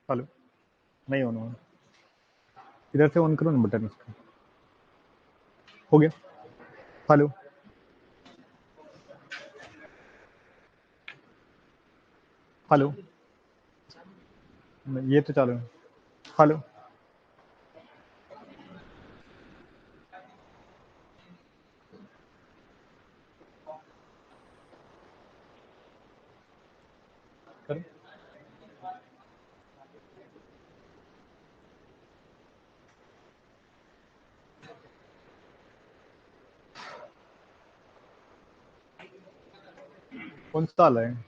Hello, नहीं on हुआ। इधर से ऑन करो ना बटन इसका। हो गया। हेलो, हेलो, ये तो चालू है। हेलो, करो। कौन सा वाला है?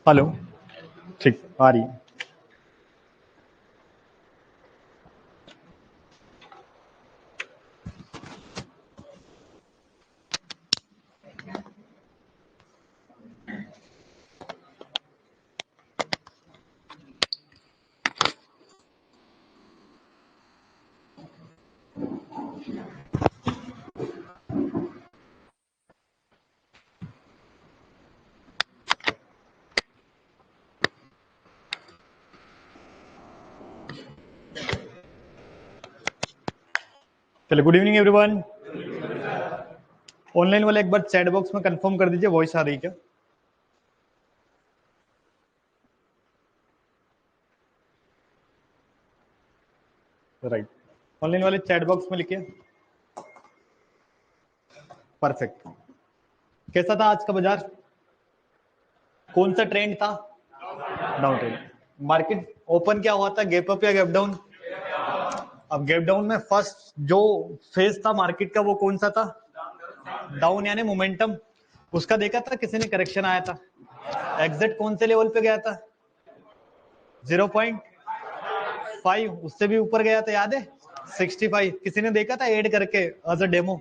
हेलो, ठीक आ रही है। चलो, गुड इवनिंग एवरीवन। ऑनलाइन वाले एक बार चैट बॉक्स में कंफर्म कर दीजिए, वॉइस आ रही क्या? राइट, ऑनलाइन वाले चैट बॉक्स में लिखिए। परफेक्ट। कैसा था आज का बाजार? कौन सा ट्रेंड था? Down trend. मार्केट ओपन क्या हुआ था, गैप अप या गैप डाउन? अब गैप डाउन में फर्स्ट जो फेज था मार्केट का वो कौन सा था? डाउन, यानी मोमेंटम। उसका देखा था किसी ने, करेक्शन आया था। एग्जिट कौन से लेवल पे गया था? 0.5, उससे भी ऊपर गया था, याद है? 65 किसी ने देखा था ऐड करके एज अ डेमो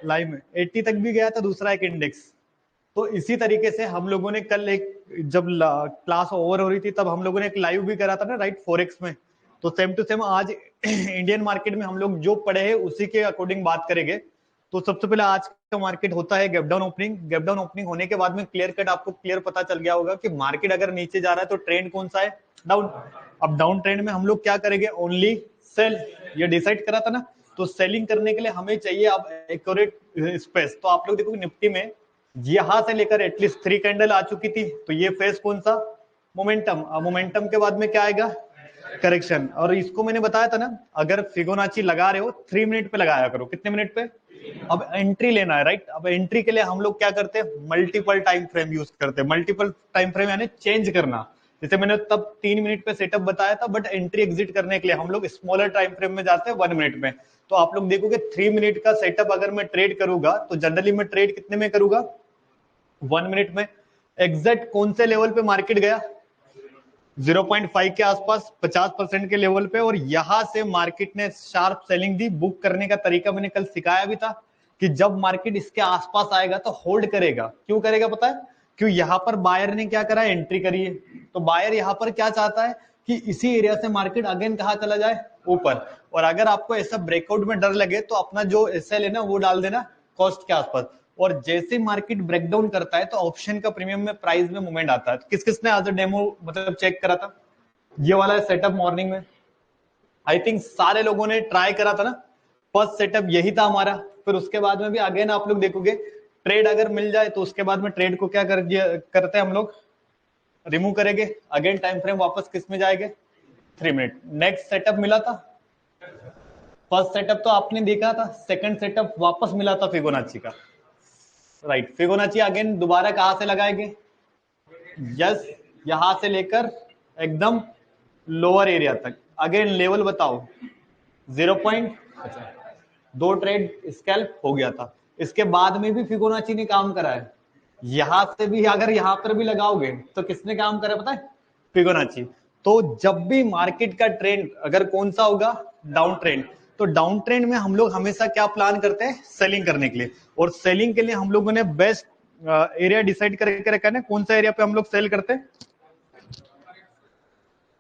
लाइव में? 80 तक भी गया था दूसरा एक इंडेक्स। तो इसी तरीके से हम लोगों ने कल एक, जब क्लास ओवर हो रही थी तब हम लोगों ने एक लाइव भी करा था ना, राइट, फॉरेक्स में। तो सेम टू सेम आज इंडियन मार्केट में हम लोग जो पढ़े हैं उसी के अकॉर्डिंग बात करेंगे। तो सबसे पहले आज का मार्केट होता है gap down opening. Gap down opening होने के बाद में क्लियर कट आपको क्लियर पता चल गया होगा कि मार्केट अगर नीचे जा रहा है तो ट्रेंड कौन सा है? डाउन। अब डाउन ट्रेंड में हम लोग क्या करेंगे? ओनली सेल, ये डिसाइड करा था ना। तो सेलिंग करने के लिए हमें चाहिए अब एक्यूरेट स्पेस। तो आप लोग देखो निफ्टी में यहां से लेकर एटलीस्ट 3 कैंडल आ चुकी थी, तो ये फेज कौन सा? मोमेंटम। अब मोमेंटम के बाद में क्या आएगा? करेक्शन। और इसको मैंने बताया था ना, अगर फिबोनाची लगा रहे हो 3 मिनट पे लगाया करो। कितने मिनट पे? अब एंट्री लेना है, राइट। अब एंट्री के लिए हम लोग क्या करते हैं? मल्टीपल टाइम फ्रेम यूज करते हैं। मल्टीपल टाइम फ्रेम यानी चेंज करना। जैसे मैंने तब 3 मिनट पे सेटअप बताया था, बट एंट्री एग्जिट करने के लिए हम लोग स्मॉलर टाइम फ्रेम में जाते हैं, 1 मिनट में। तो आप लोग देखोगे 3 मिनट का सेटअप अगर मैं ट्रेड करूंगा तो जनरली मैं ट्रेड कितने में करूंगा? 1 मिनट में। एग्जैक्ट कौन से लेवल पे मार्केट गया? 0.5 के आसपास, 50% के लेवल पे। और यहां से मार्केट ने शार्प सेलिंग दी। बुक करने का तरीका मैंने कल सिखाया भी था कि जब मार्केट इसके आसपास आएगा तो होल्ड करेगा। क्यों करेगा पता है? क्यों? यहां पर बायर ने क्या करा? एंट्री करी है। तो बायर यहां पर क्या चाहता है कि इसी एरिया से मार्केट अगेन कहां चला जाए? ऊपर। और अगर आपको ऐसा ब्रेकआउट में डर लगे तो अपना जो एसएल है ना वो डाल देना कॉस्ट के आसपास। और जैसे मार्केट ब्रेकडाउन करता है तो ऑप्शन का प्रीमियम में प्राइस में मूवमेंट आता है। किस किसने आज डेमो मतलब चेक करा था ये वाला सेटअप मॉर्निंग में? आई थिंक सारे लोगों ने ट्राई करा था ना। फर्स्ट सेटअप यही था हमारा। फिर उसके बाद में भी अगेन आप लोग देखोगे ट्रेड अगर मिल जाए तो उसके बाद में ट्रेड को क्या करते हैं हम लोग? रिमूव करेंगे। अगेन टाइम फ्रेम वापस किस में जाएंगे? 3 मिनट। नेक्स्ट सेटअप मिला था। फर्स्ट सेटअप तो आपने देखा था। सेकंड सेटअप वापस मिला था फिबोनाची का, राइट। फिबोनाची अगेन दोबारा कहां से लगाएंगे? यस, यहां से लेकर एकदम लोअर एरिया तक। अगेन लेवल बताओ। 0 पॉइंट, अच्छा, 2 ट्रेड स्कैल्प हो गया था। इसके बाद में भी फिबोनाची ने काम करा है। यहां से भी अगर यहां पर भी लगाओगे तो किसने काम करा पता है? फिबोनाची। तो जब भी मार्केट का ट्रेंड अगर कौन सा होगा? Down trend. तो डाउन ट्रेंड में हम लोग हमेशा क्या प्लान करते हैं, सेलिंग करने के लिए। और सेलिंग के लिए हम लोगों ने बेस्ट एरिया डिसाइड करके रखा है। कौन सा एरिया पे हम लोग सेल करते हैं,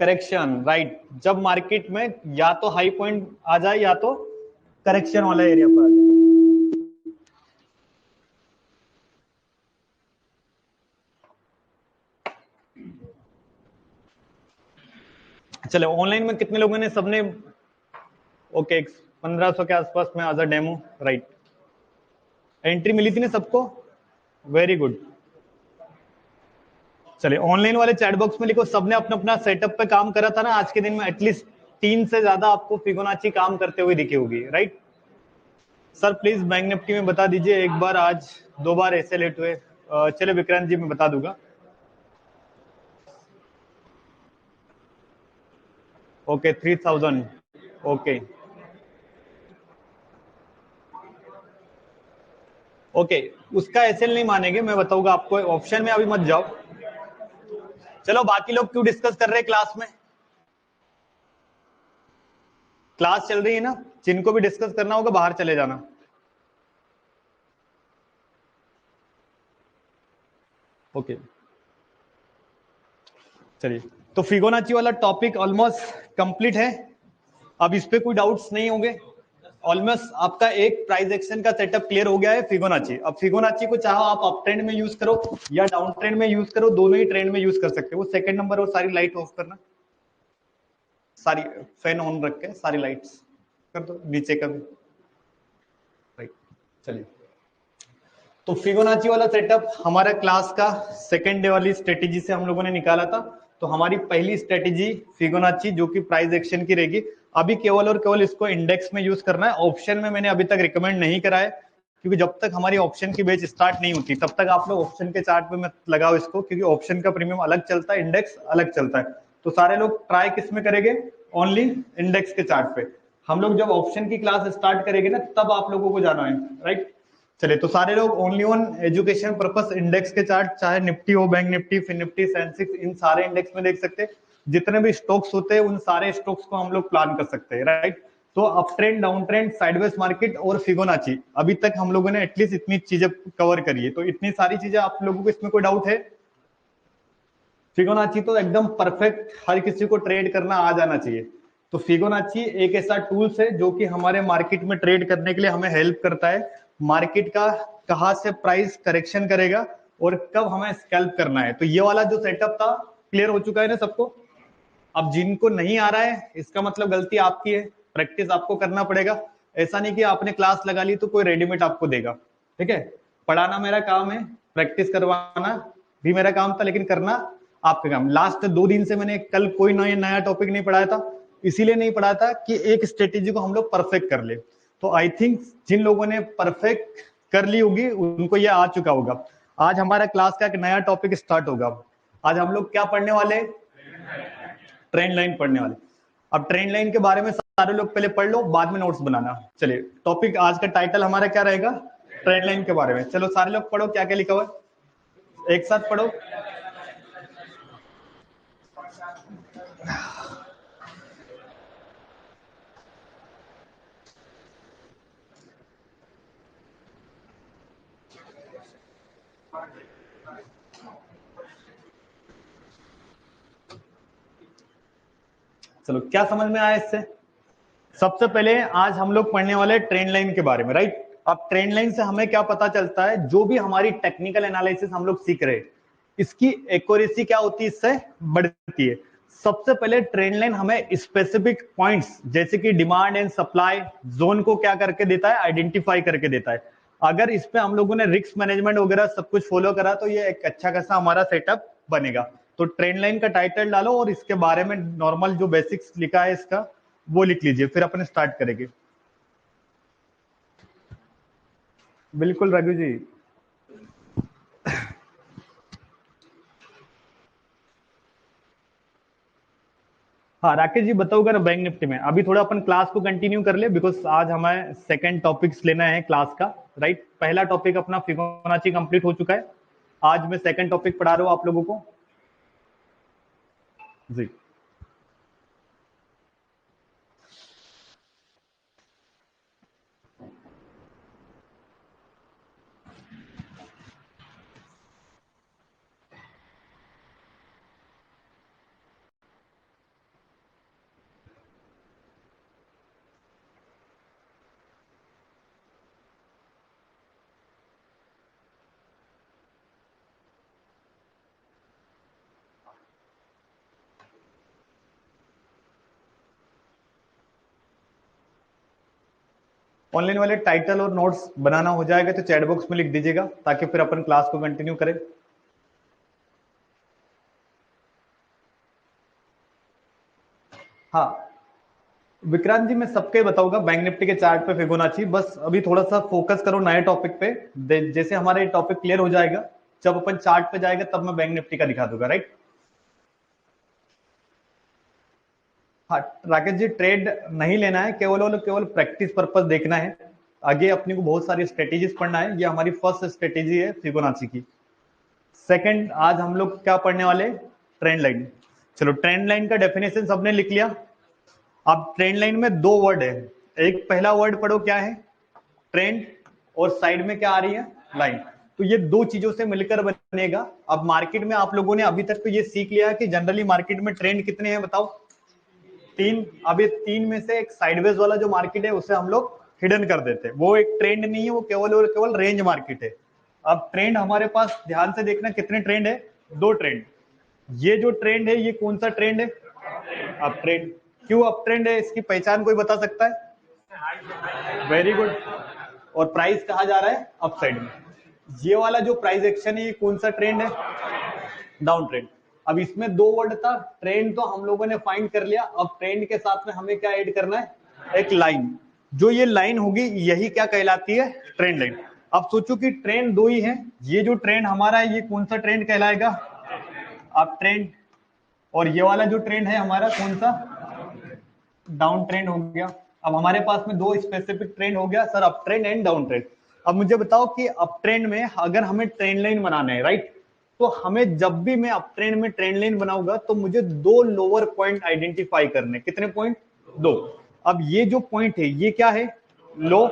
करेक्शन, राइट। जब मार्केट में या तो हाई पॉइंट आ जाए या तो करेक्शन वाला एरिया पर आ जाए। चलो ऑनलाइन में कितने लोगों ने, सबने ओके 1500 के आसपास में as a demo, right. Entry मिली थी ना सबको, वेरी गुड। चलिए ऑनलाइन वाले चैट बॉक्स में लिखो सबने अपना अपना सेटअप पे काम करा था ना आज के दिन में, एटलीस्ट 3 से ज्यादा आपको फिबोनाची काम करते हुए दिखी होगी, right. Sir please bank Nifty में बता दीजिए, एक बार आज 2 बार ऐसे लेट हुए। चलो विक्रांत जी मैं बता दूंगा। ओके 3000, ओके ओके, उसका एसएल नहीं मानेंगे, मैं बताऊंगा आपको। ऑप्शन में अभी मत जाओ। चलो बाकी लोग क्यों डिस्कस कर रहे हैं क्लास में, क्लास चल रही है ना, जिनको भी डिस्कस करना होगा बाहर चले जाना। ओके चलिए, तो फिबोनाची वाला टॉपिक ऑलमोस्ट कंप्लीट है। अब इस पे कोई डाउट्स नहीं होंगे। ऑलमोस्ट आपका एक प्राइस एक्शन का सेटअप क्लियर हो गया है फिबोनाची। अब फिबोनाची को चाहो आप अप ट्रेंड में यूज करो या डाउन ट्रेंड में यूज करो, दोनों ही ट्रेंड में यूज कर सकते हो। वो सेकंड नंबर और सारी लाइट ऑफ करना, सारी फैन ऑन रख के सारी लाइट्स कर दो, नीचे कर दो, राइट। चलिए, तो फिबोनाची वाला सेटअप हमारा क्लास का सेकेंड डे वाली स्ट्रेटेजी से हम लोगों ने निकाला था। तो हमारी पहली स्ट्रेटेजी फिबोनाची जो कि प्राइस एक्शन की रहेगी। अभी केवल और केवल इसको इंडेक्स में यूज करना है, ऑप्शन में मैंने अभी तक रिकमेंड नहीं करा है, क्योंकि जब तक हमारी ऑप्शन की बेच स्टार्ट नहीं होती तब तक आप लोग ऑप्शन के चार्ट पे मत लगाओ इसको, क्योंकि ऑप्शन का प्रीमियम अलग चलता है, इंडेक्स अलग चलता है। तो सारे लोग ट्राई किस में करेंगे, ओनली इंडेक्स के चार्ट पे। हम लोग जब ऑप्शन की क्लास स्टार्ट करेंगे ना तब आप लोगों को जाना है, राइट। चलिए, तो सारे लोग only on education purpose index के चार्ट, चाहे निफ्टी हो, bank Nifty, fin Nifty, Sensex, इन सारे इंडेक्स में देख सकते हैं। जितने भी स्टॉक्स होते हैं उन सारे स्टॉक्स को हम लोग प्लान कर सकते हैं, राइट। तो up trend, down trend, sideways market और फिबोनाची, अभी तक हम लोगों ने एटलीस्ट इतनी चीजें कवर करी है। तो इतनी सारी चीजें आप लोगों को इसमें कोई डाउट है? फिबोनाची तो एकदम परफेक्ट, हर किसी को ट्रेड करना आ जाना चाहिए। तो फिबोनाची एक ऐसा टूल्स है जो कि हमारे मार्केट में ट्रेड करने के लिए हमें हेल्प करता है। मार्केट का कहां से प्राइस करेक्शन करेगा और कब हमें स्कैल्प करना है। तो ये वाला जो सेटअप था क्लियर हो चुका है ना सबको। अब जिनको नहीं आ रहा है इसका मतलब गलती आपकी है, प्रैक्टिस आपको करना पड़ेगा। ऐसा नहीं कि आपने क्लास लगा ली तो कोई रेडीमेड आपको देगा, ठीक है। पढ़ाना मेरा काम है, प्रैक्टिस करवाना भी मेरा काम था, लेकिन करना आपका काम। लास्ट 2 दिन से मैंने कल कोई नया टॉपिक नहीं पढ़ाया था, इसीलिए नहीं पढ़ाया था कि एक स्ट्रेटेजी को हम लोग परफेक्ट कर ले। तो आई थिंक जिन लोगों ने परफेक्ट कर ली होगी उनको ये आ चुका होगा। आज हमारा क्लास का एक नया टॉपिक स्टार्ट होगा। आज हम लोग क्या पढ़ने वाले, ट्रेंड लाइन पढ़ने वाले। अब ट्रेंड लाइन के बारे में सारे लोग पहले पढ़ लो, बाद में नोट्स बनाना। चलिए, टॉपिक आज का टाइटल हमारा क्या रहेगा, ट्रेंड लाइन के बारे में। चलो सारे लोग पढ़ो क्या क्या लिखा हुआ है, एक साथ पढ़ो। चलो, क्या समझ में आया इससे? सबसे पहले आज हम लोग पढ़ने वाले ट्रेंड लाइन के बारे में, राइट। अब ट्रेंड लाइन से हमें क्या पता चलता है, जो भी हमारी टेक्निकल एनालिसिस हम लोग सीख रहे हैं इसकी एक्यूरेसी क्या होती है, इससे बढ़ती है। सबसे पहले ट्रेंड लाइन हमें स्पेसिफिक पॉइंट्स जैसे कि डिमांड एंड सप्लाई जोन को क्या करके देता है, आइडेंटिफाई करके देता है। अगर इस पे हम लोगों ने रिस्क मैनेजमेंट वगैरह सब कुछ फॉलो करा तो ये एक अच्छा खासा हमारा सेटअप बनेगा। तो ट्रेंड लाइन का टाइटल डालो और इसके बारे में नॉर्मल जो बेसिक्स लिखा है इसका वो लिख लीजिए, फिर अपन स्टार्ट करेंगे। बिल्कुल रघु जी। हाँ राकेश जी बताओगे ना, बैंक निफ्टी में अभी थोड़ा अपन क्लास को कंटिन्यू कर ले, बिकॉज आज हमें सेकंड टॉपिक्स लेना है क्लास का, राइट। पहला टॉपिक अपना फिबोनाची कंप्लीट हो चुका है, आज मैं सेकंड टॉपिक पढ़ा रहा हूँ आप लोगों को जी। ऑनलाइन वाले टाइटल और नोट्स बनाना हो जाएगा तो चैट बॉक्स में लिख दीजिएगा ताकि फिर अपन क्लास को कंटिन्यू करें। हाँ विक्रांत जी, मैं सबके बताऊंगा बैंक निफ्टी के चार्ट पे फिबोनाची, बस अभी थोड़ा सा फोकस करो नए टॉपिक पे। जैसे हमारा ये टॉपिक क्लियर हो जाएगा, जब अपन चार्ट पे जाएगा तब मैं बैंक निफ्टी का दिखा दूंगा, राइट। हाँ राकेश जी, ट्रेड नहीं लेना है, केवल प्रैक्टिस पर्पस देखना है। आगे अपने को बहुत सारी स्ट्रेटेजीज पढ़ना है। ये हमारी फर्स्ट स्ट्रेटेजी है फिबोनाची की। सेकंड, आज हम लोग क्या पढ़ने वाले, ट्रेंड लाइन। चलो ट्रेंड लाइन का डेफिनेशन सबने लिख लिया। अब ट्रेंड लाइन में दो वर्ड है, एक पहला वर्ड पढ़ो क्या है, ट्रेंड, और साइड में क्या आ रही है, लाइन। तो ये दो चीजों से मिलकर बनेगा। अब मार्केट में आप लोगों ने अभी तक तो ये सीख लिया कि जनरली मार्केट में ट्रेंड कितने हैं बताओ, तीन। अब ये तीन में से एक साइडवेज वाला जो मार्केट है उसे हम लोग हिडन कर देते हैं, वो एक ट्रेंड नहीं है, वो केवल और केवल रेंज मार्केट है। अब ट्रेंड हमारे पास ध्यान से देखना कितने ट्रेंड है, दो ट्रेंड। ये जो ट्रेंड है ये कौन सा ट्रेंड है, अप ट्रेंड। क्यों अप ट्रेंड है, इसकी पहचान कोई बता सकता है, वेरी गुड। और प्राइस कहा जा रहा है अप साइड में। ये वाला जो प्राइस एक्शन है ये कौन सा ट्रेंड है, डाउन ट्रेंड। अब इसमें दो वर्ड था, ट्रेंड तो हम लोगों ने फाइंड कर लिया, अब ट्रेंड के साथ में हमें क्या ऐड करना है, एक लाइन। जो ये लाइन होगी यही क्या कहलाती है, ट्रेंड लाइन। अब सोचो कि ट्रेंड दो ही है, ये जो ट्रेंड हमारा है ये कौन सा ट्रेंड कहलाएगा, अप ट्रेंड। और ये वाला जो ट्रेंड है हमारा कौन सा, डाउन ट्रेंड हो गया। अब हमारे पास में दो स्पेसिफिक ट्रेंड हो गया sir, up trend and down trend. अब मुझे बताओ कि अप ट्रेंड में अगर हमें ट्रेंड लाइन बनाना है, राइट, तो हमें जब भी मैं अप ट्रेंड में ट्रेंड लाइन बनाऊंगा तो मुझे दो लोअर पॉइंट आइडेंटिफाई करने, कितने पॉइंट, दो। अब ये जो पॉइंट है ये क्या है, लो,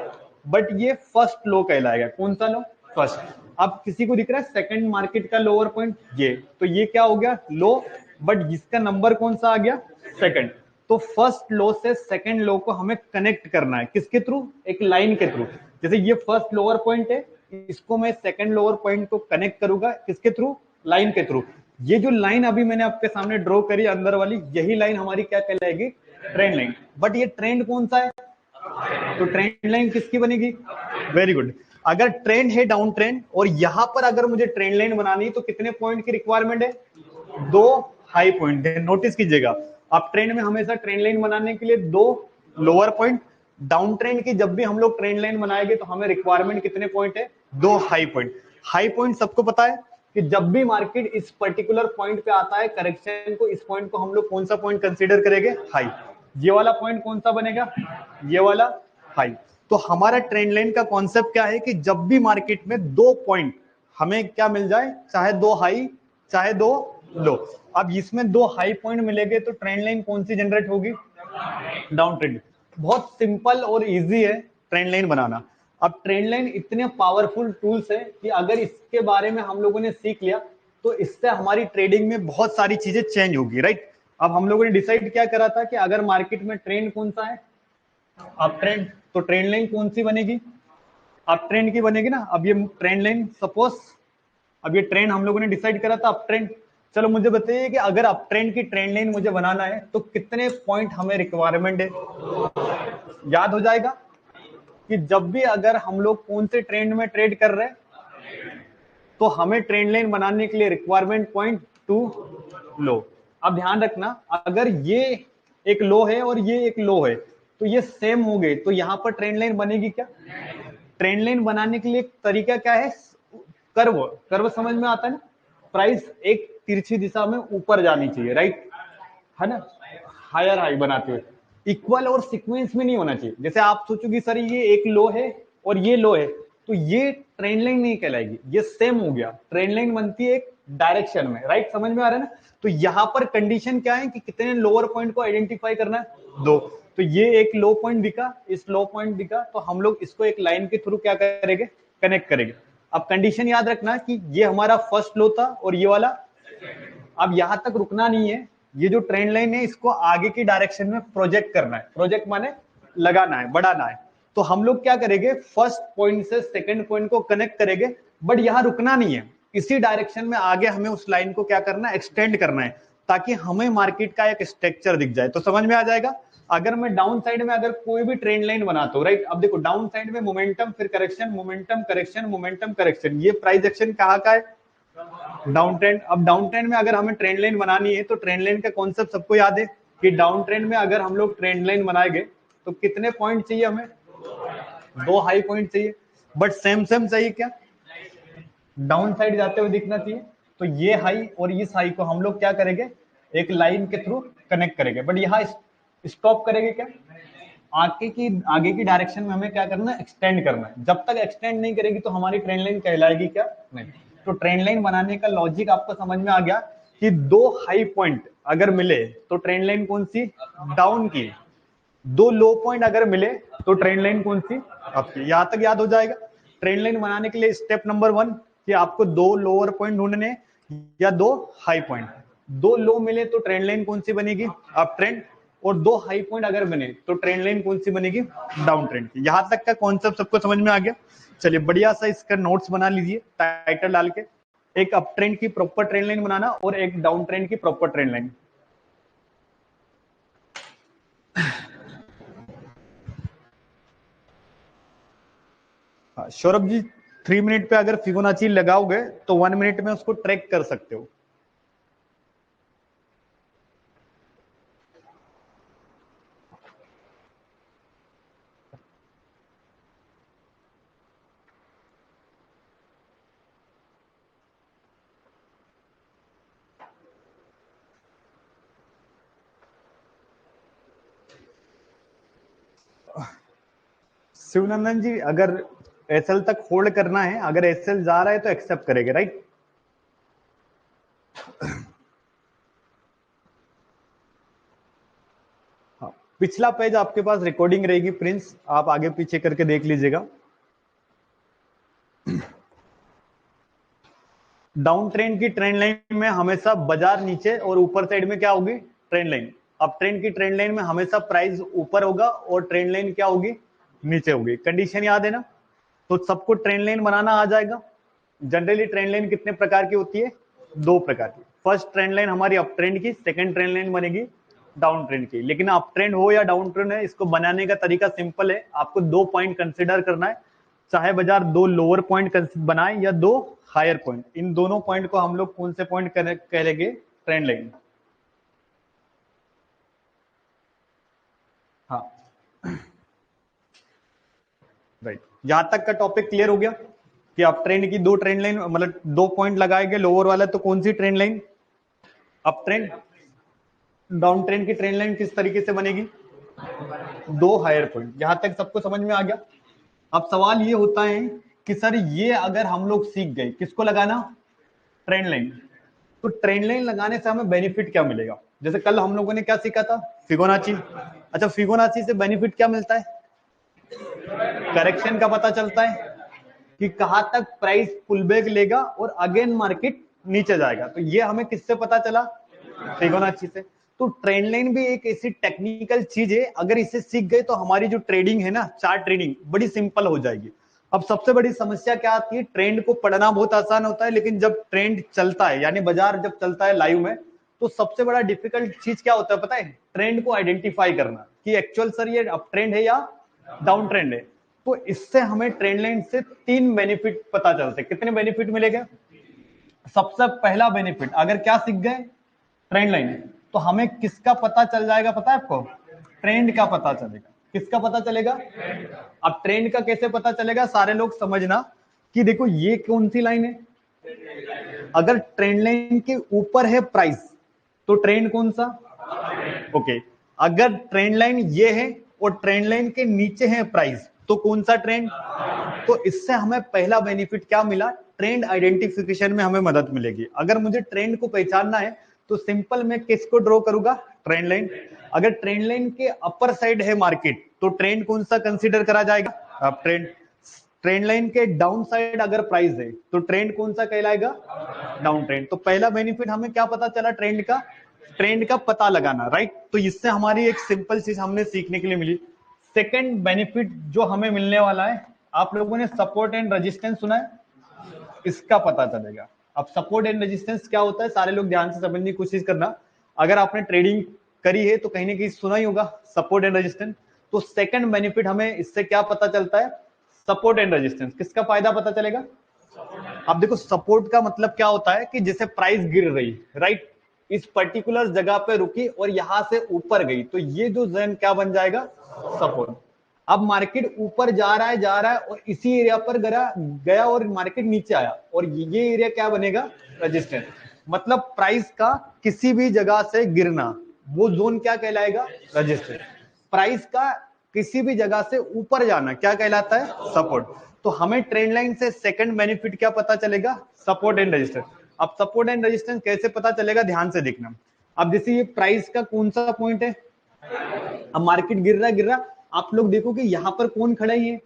बट ये फर्स्ट लो कहलाएगा, कौन सा लो, फर्स्ट। अब किसी को दिख रहा है सेकंड मार्केट का लोअर पॉइंट, ये तो ये क्या हो गया, लो, बट इसका नंबर कौन सा आ गया, सेकंड। तो फर्स्ट लो से सेकंड लो को हमें कनेक्ट करना है, किसके थ्रू, एक लाइन के थ्रू। जैसे ये फर्स्ट लोअर पॉइंट है, इसको मैं सेकंड लोअर पॉइंट को कनेक्ट करूंगा, किसके थ्रू, लाइन के थ्रू। ये जो लाइन अभी मैंने आपके सामने ड्रॉ करी अंदर वाली, यही लाइन हमारी क्या कहलाएगी, ट्रेंड लाइन। बट ये ट्रेंड कौन सा है, तो ट्रेंड लाइन किसकी बनेगी, वेरी गुड। अगर ट्रेंड है डाउन ट्रेंड और यहां पर अगर मुझे ट्रेंड लाइन बनानी तो कितने पॉइंट की रिक्वायरमेंट है, दो हाई पॉइंट है। नोटिस कीजिएगा, आप ट्रेंड में हमेशा ट्रेंड लाइन बनाने के लिए दो लोअर पॉइंट, डाउन ट्रेंड की जब भी हम लोग ट्रेंड लाइन बनाएंगे तो हमें रिक्वायरमेंट कितने पॉइंट है, दो हाई पॉइंट। हाई पॉइंट सबको पता है कि जब भी मार्केट इस पर्टिकुलर पॉइंट पे आता है करेक्शन को, इस पॉइंट को हम लोग कौन सा पॉइंट कंसीडर करेंगे, हाई। ये वाला पॉइंट कौन सा बनेगा, ये वाला हाई। तो हमारा ट्रेंड लाइन का कॉन्सेप्ट क्या है कि जब भी मार्केट में दो पॉइंट हमें क्या मिल जाए, चाहे दो हाई चाहे दो लो। अब इसमें दो हाई पॉइंट मिलेंगे तो ट्रेंड लाइन कौन सी जनरेट होगी, डाउन ट्रेंड। बहुत सिंपल और इजी है ट्रेंड लाइन बनाना। अब ट्रेंड लाइन इतने पावरफुल टूल्स है कि अगर इसके बारे में हम लोगों ने सीख लिया तो इससे हमारी ट्रेडिंग में बहुत सारी चीजें चेंज होगी, राइट। अब हम लोगों ने डिसाइड क्या करा था कि अगर मार्केट में ट्रेंड कौन सा है, अप ट्रेंड, तो ट्रेंड लाइन कौन सी बनेगी, अप ट्रेंड की बनेगी ना। अब ये ट्रेंड लाइन सपोज, अब ये ट्रेंड हम लोगों ने डिसाइड करा था अप ट्रेंड। चलो मुझे बताइए कि अगर अप ट्रेंड की ट्रेंड लाइन मुझे बनाना है तो कितने पॉइंट हमें रिक्वायरमेंट है, याद हो जाएगा कि जब भी अगर हम लोग कौन से ट्रेंड में ट्रेड कर रहे हैं तो हमें ट्रेंड लाइन बनाने के लिए रिक्वायरमेंट पॉइंट टू लो। अब ध्यान रखना, अगर ये एक लो है और ये एक लो है तो ये सेम हो गए तो यहां पर ट्रेंड लाइन बनेगी क्या, ट्रेंड लाइन बनाने के लिए एक तरीका क्या है, कर्व। कर्व समझ में आता है ना, प्राइस एक तिरछी दिशा में ऊपर जानी चाहिए, राइट, है ना, हायर हाई बनाते हुए। इक्वल और सीक्वेंस में नहीं होना चाहिए। जैसे आप सोचोगे सर ये एक लो है और ये लो है तो ये ट्रेंड लाइन नहीं कहलाएगी, ये सेम हो गया। ट्रेंड लाइन बनती है एक डायरेक्शन में, राइट, समझ में आ रहा है ना। तो यहां पर कंडीशन क्या है कि कितने लोअर पॉइंट को आइडेंटिफाई करना है, दो। तो ये एक लो पॉइंट दिखा, इस लो पॉइंट दिखा, तो हम लोग इसको एक लाइन के थ्रू क्या करेंगे, कनेक्ट करेंगे। अब कंडीशन याद रखना कि ये हमारा फर्स्ट लो था और ये वाला, अब यहां तक रुकना नहीं है, ये जो ट्रेंड लाइन है इसको आगे की डायरेक्शन में प्रोजेक्ट करना है। प्रोजेक्ट माने लगाना है, बढ़ाना है। तो हम लोग क्या करेंगे, फर्स्ट पॉइंट से सेकंड पॉइंट को कनेक्ट करेंगे, बट यहां रुकना नहीं है, इसी डायरेक्शन में आगे हमें उस लाइन को क्या करना है, एक्सटेंड करना है, ताकि हमें मार्केट का एक स्ट्रक्चर दिख जाए। तो समझ में आ जाएगा। अगर मैं डाउन साइड में अगर कोई भी ट्रेंड लाइन बनाता हूँ, राइट, अब देखो डाउन साइड में मोमेंटम, फिर correction, momentum correction, momentum correction, ये प्राइस एक्शन कहाँ का है? Down trend. अब डाउन ट्रेंड में अगर हमें ट्रेंड लाइन बनानी है तो ट्रेंड लाइन का कॉन्सेप्ट सबको याद है कि डाउन ट्रेंड में अगर हम लोग ट्रेंड लाइन बनाएंगे तो कितने पॉइंट चाहिए हमें? 2 हाई पॉइंट चाहिए। बट सेम सेम चाहिए क्या? डाउन साइड जाते हुए दिखना चाहिए। तो ये हाई और इस हाई को हम लोग क्या करेंगे? एक लाइन के थ्रू कनेक्ट करेंगे। बट यहाँ स्टॉप करेंगे क्या? आगे की डायरेक्शन में हमें क्या करना है? एक्सटेंड करना है। जब तक एक्सटेंड नहीं करेगी तो हमारी ट्रेंड लाइन कहलाएगी क्या? नहीं। तो ट्रेंड लाइन बनाने का लॉजिक आपको समझ में आ गया कि 2 हाई पॉइंट अगर मिले तो ट्रेंड लाइन कौन सी? डाउन की। 2 लो पॉइंट अगर मिले तो ट्रेंड लाइन कौन सी? आपकी। यहां तक याद हो जाएगा। ट्रेंड लाइन बनाने के लिए स्टेप नंबर 1 कि आपको 2 लोअर पॉइंट ढूंढने या 2 हाई पॉइंट। 2 लो मिले तो ट्रेंड लाइन कौन सी बनेगी? Up trend. और 2 हाई पॉइंट अगर बने तो ट्रेंड लाइन कौन सी बनेगी? डाउन ट्रेंड की। यहां तक का कॉन्सेप्ट सबको समझ में आ गया? चलिए बढ़िया सा इसका नोट्स बना लीजिए टाइटल डाल के। एक अप ट्रेंड की प्रॉपर ट्रेंड लाइन बनाना और एक डाउन ट्रेंड की proper trend line. Saurabh ji 3 minute पे अगर फिबोनाची लगाओगे तो 1 मिनट में उसको ट्रैक कर सकते हो। शिवनंदन जी अगर एसएल तक होल्ड करना है, अगर एसएल जा रहा है तो एक्सेप्ट करेंगे, राइट? हाँ, पिछला पेज आपके पास रिकॉर्डिंग रहेगी प्रिंस, आप आगे पीछे करके देख लीजिएगा। डाउन ट्रेंड की ट्रेंड लाइन में हमेशा बाजार नीचे और ऊपर साइड में क्या होगी? Trend line. अब ट्रेंड की ट्रेंड लाइन में हमेशा प्राइस ऊपर होगा और ट्रेंड लाइन क्या होगी? नीचे होगी। कंडीशन याद है ना? तो सबको ट्रेंड लाइन बनाना आ जाएगा। जनरली ट्रेंड लाइन कितने प्रकार की होती है? 2 प्रकार की। फर्स्ट ट्रेंड लाइन हमारी अप ट्रेंड की, सेकंड ट्रेंड लाइन बनेगी डाउन ट्रेंड की। लेकिन अप ट्रेंड हो या डाउन ट्रेंड है, इसको बनाने का तरीका सिंपल है। आपको 2 पॉइंट कंसिडर करना है, चाहे बाजार 2 लोअर पॉइंट बनाए या 2 हायर पॉइंट। इन दोनों पॉइंट को हम लोग कौन से पॉइंट कहेंगे? Trend line. हाँ राइट। यहां तक का टॉपिक क्लियर हो गया कि अप ट्रेंड की 2 ट्रेंड लाइन, मतलब 2 पॉइंट लगाएंगे लोअर वाला, तो कौन सी trend line? Up trend. Down trend की ट्रेंड लाइन किस तरीके से बनेगी? 2 हायर पॉइंट। यहां तक सबको समझ में आ गया? अब सवाल ये होता है कि सर ये अगर हम लोग सीख गए किसको लगाना? Trend line. तो ट्रेंड लाइन लगाने से हमें बेनिफिट क्या मिलेगा? जैसे कल हम लोगों ने क्या सीखा था? फिबोनाची। अच्छा, फिबोनाची से बेनिफिट क्या मिलता है? करेक्शन का पता चलता है कि कहां तक प्राइस पुल बैक लेगा और अगेन मार्केट नीचे जाएगा। तो ये हमें किससे पता चला? फिबोनाची से। तो ट्रेंड लाइन भी एक ऐसी टेक्निकल चीज है, अगर इसे सीख गए तो हमारी जो ट्रेडिंग है ना, चार्ट ट्रेडिंग, बड़ी सिंपल हो जाएगी। अब सबसे बड़ी समस्या क्या आती है? ट्रेंड को पढ़ना बहुत आसान होता है, लेकिन जब ट्रेंड चलता है, यानी बाजार जब चलता है लाइव में, तो सबसे बड़ा डिफिकल्ट चीज क्या होता है पता है? ट्रेंड को आइडेंटिफाई करना कि एक्चुअल सर ये अप ट्रेंड है या डाउन ट्रेंड है। तो इससे हमें ट्रेंड लाइन से 3 बेनिफिट पता चलते हैं। कितने बेनिफिट मिलेगा? सबसे पहला बेनिफिट, अगर क्या सीख गए? ट्रेंड लाइन, तो हमें किसका पता चल जाएगा पता है आपको? ट्रेंड का पता चलेगा। किसका पता चलेगा? अब ट्रेंड का कैसे पता चलेगा? सारे लोग समझना कि देखो ये कौन सी लाइन है। अगर ट्रेंड लाइन के ऊपर है प्राइस तो ट्रेंड कौन सा? ओके। अगर ट्रेंड लाइन ये है और ट्रेंड लाइन के नीचे है प्राइस तो कौन सा ट्रेंड? तो इससे हमें पहला बेनिफिट क्या मिला? ट्रेंड आइडेंटिफिकेशन में हमें मदद मिलेगी। अगर मुझे ट्रेंड को पहचानना है तो सिंपल मैं किसको ड्रॉ करूंगा? Trend line. अगर ट्रेंड लाइन के अपर साइड है मार्केट तो ट्रेंड कौन सा कंसीडर करा जाएगा? Up trend. ट्रेंड लाइन के डाउन साइड अगर प्राइस है तो ट्रेंड कौन सा कहलाएगा? Down trend. तो पहला बेनिफिट हमें क्या पता चला? ट्रेंड का। ट्रेंड का पता लगाना, राइट। तो इससे हमारी एक सिंपल चीज हमने सीखने के लिए मिली। सेकंड बेनिफिट जो हमें मिलने वाला है, आप लोगों ने सपोर्ट एंड रेजिस्टेंस सुना है? इसका पता चलेगा। अब सपोर्ट एंड रेजिस्टेंस क्या होता है, सारे लोग ध्यान से समझने की कोशिश करना। अगर आपने ट्रेडिंग करी है तो कहीं ना कहीं सुना ही होगा, सपोर्ट एंड रेजिस्टेंस। तो सेकंड बेनिफिट हमें इससे क्या पता चलता है, सपोर्ट एंड रेजिस्टेंस। किसका फायदा पता चलेगा? अब देखो सपोर्ट का मतलब क्या होता है कि जैसे प्राइस गिर रही, राइट, इस पर्टिकुलर जगह पे रुकी और यहां से ऊपर गई, तो ये जो जोन क्या बन जाएगा, सपोर्ट। अब मार्केट ऊपर जा रहा है और इसी एरिया पर गया और मार्केट नीचे आया, और ये एरिया क्या बनेगा, रेजिस्टेंस। मतलब प्राइस का किसी भी जगह से गिरना, वो जोन क्या कहलाएगा, रेजिस्टेंस। प्राइस का किसी भी जगह से ऊपर जाना क्या कहलाता है, सपोर्ट। तो हमें ट्रेंड लाइन से सेकंड बेनिफिट क्या पता चलेगा, सपोर्ट एंड रेजिस्टेंस। अब सपोर्ट एंड रेजिस्टेंस कैसे पता चलेगा, ध्यान से देखना। अब जैसे ये प्राइस का कौन सा पॉइंट है, अब मार्केट गिर रहा, आप लोग देखो कि यहां पर कौन खड़ा है,